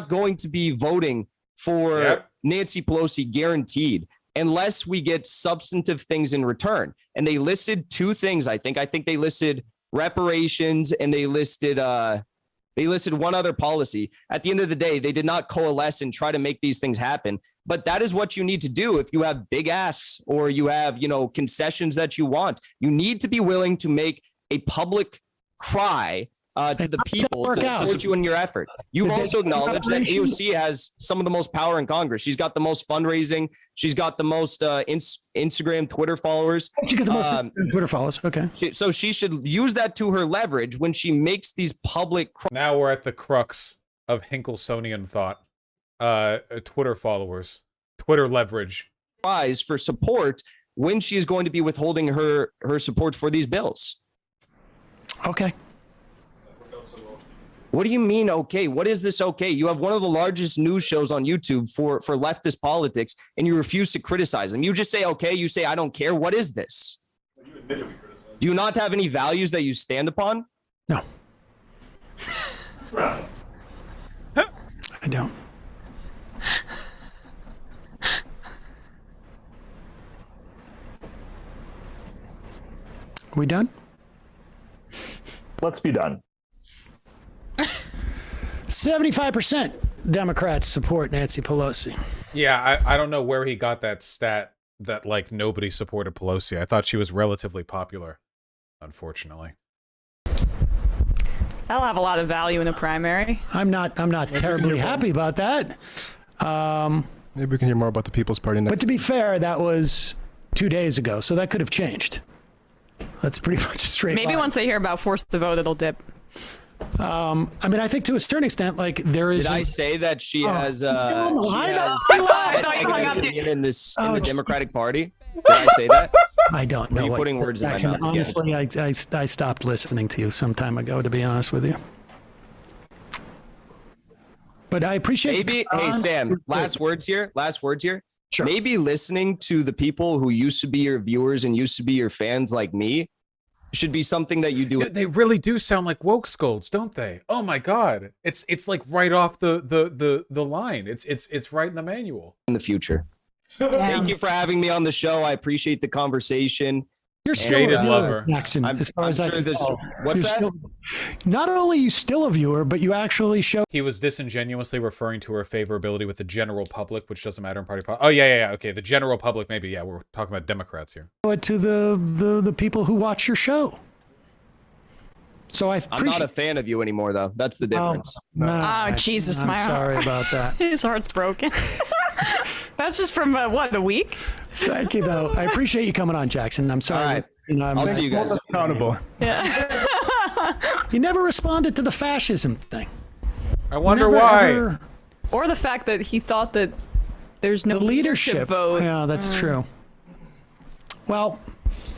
going to be voting for Nancy Pelosi guaranteed unless we get substantive things in return. And they listed two things, I think. I think they listed reparations and they listed one other policy. At the end of the day, they did not coalesce and try to make these things happen. But that is what you need to do if you have big asks or you have, concessions that you want. You need to be willing to make a public cry to the people to support you in your effort. You've also acknowledged that AOC has some of the most power in Congress. She's got the most fundraising. She's got the most Instagram, Twitter followers. She got the most Twitter followers. Okay. So she should use that to her leverage when she makes these public. Now we're at the crux of Hinkelsonian thought. Twitter followers, Twitter leverage. Cries for support when she is going to be withholding her support for these bills. Okay. What do you mean, okay? What is this okay? You have one of the largest news shows on YouTube for leftist politics, and you refuse to criticize them. You just say, okay, you say, I don't care. What is this? You admitted we criticized. Do you not have any values that you stand upon? No. I don't. We done? Let's be done. 75% Democrats support Nancy Pelosi. Yeah, I don't know where he got that stat that like nobody supported Pelosi. I thought she was relatively popular, unfortunately. That'll have a lot of value in a primary. I'm not terribly happy about that. Maybe we can hear more about the People's Party next. But to be fair, that was 2 days ago, so that could have changed. That's pretty much a straight Maybe line. once they hear about force the vote, it'll dip. I mean, I think to a certain extent, like there is. Did I say that she has? I thought you hung up. In the Democratic Party. Did I say that? I don't know. Are you putting words in my mouth? Honestly, I stopped listening to you some time ago, to be honest with you. But I appreciate Maybe, hey, Sam, last words here. Sure. Maybe listening to the people who used to be your viewers and used to be your fans like me should be something that you do. They really do sound like woke scolds, don't they? Oh my god. It's like right off the line. It's right in the manual. In the future. Thank you for having me on the show. I appreciate the conversation. You're still Jaded a viewer, lover. Jackson. I'm as far as I sure can this. tell. What's You're that? still- not only are you still a viewer, but you actually show He was disingenuously referring to her favorability with the general public, which doesn't matter in party politics. Oh yeah. Okay, the general public, maybe. Yeah, we're talking about Democrats here. it to the people who watch your show. So I I'm appreciate. not a fan of you anymore, though. That's the difference. Oh, Jesus, I'm my sorry heart. about that. His heart's broken. That's just from what, a week? Thank you, though. I appreciate you coming on, Jackson. I'm sorry. All right. I'm I'll see you guys. Accountable. Yeah. You never responded to the fascism thing. I wonder Never, why. ever- Or the fact that he thought that there's no the leadership vote. Yeah, that's true. Well,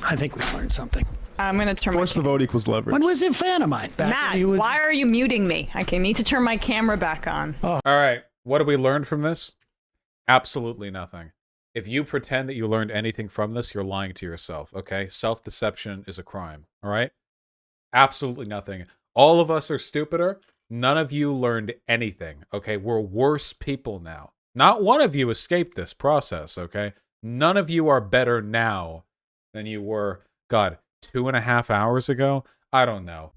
I think we learned something. I'm gonna turn Force my the vote equals leverage. When was it fan of mine? Back Matt, when he was, why are you muting me? I need to turn my camera back on. All right. What have we learned from this? Absolutely nothing. If you pretend that you learned anything from this, you're lying to yourself, okay? Self-deception is a crime, all right? Absolutely nothing. All of us are stupider. None of you learned anything, okay? We're worse people now. Not one of you escaped this process, okay? None of you are better now than you were, God, 2.5 hours ago? I don't know.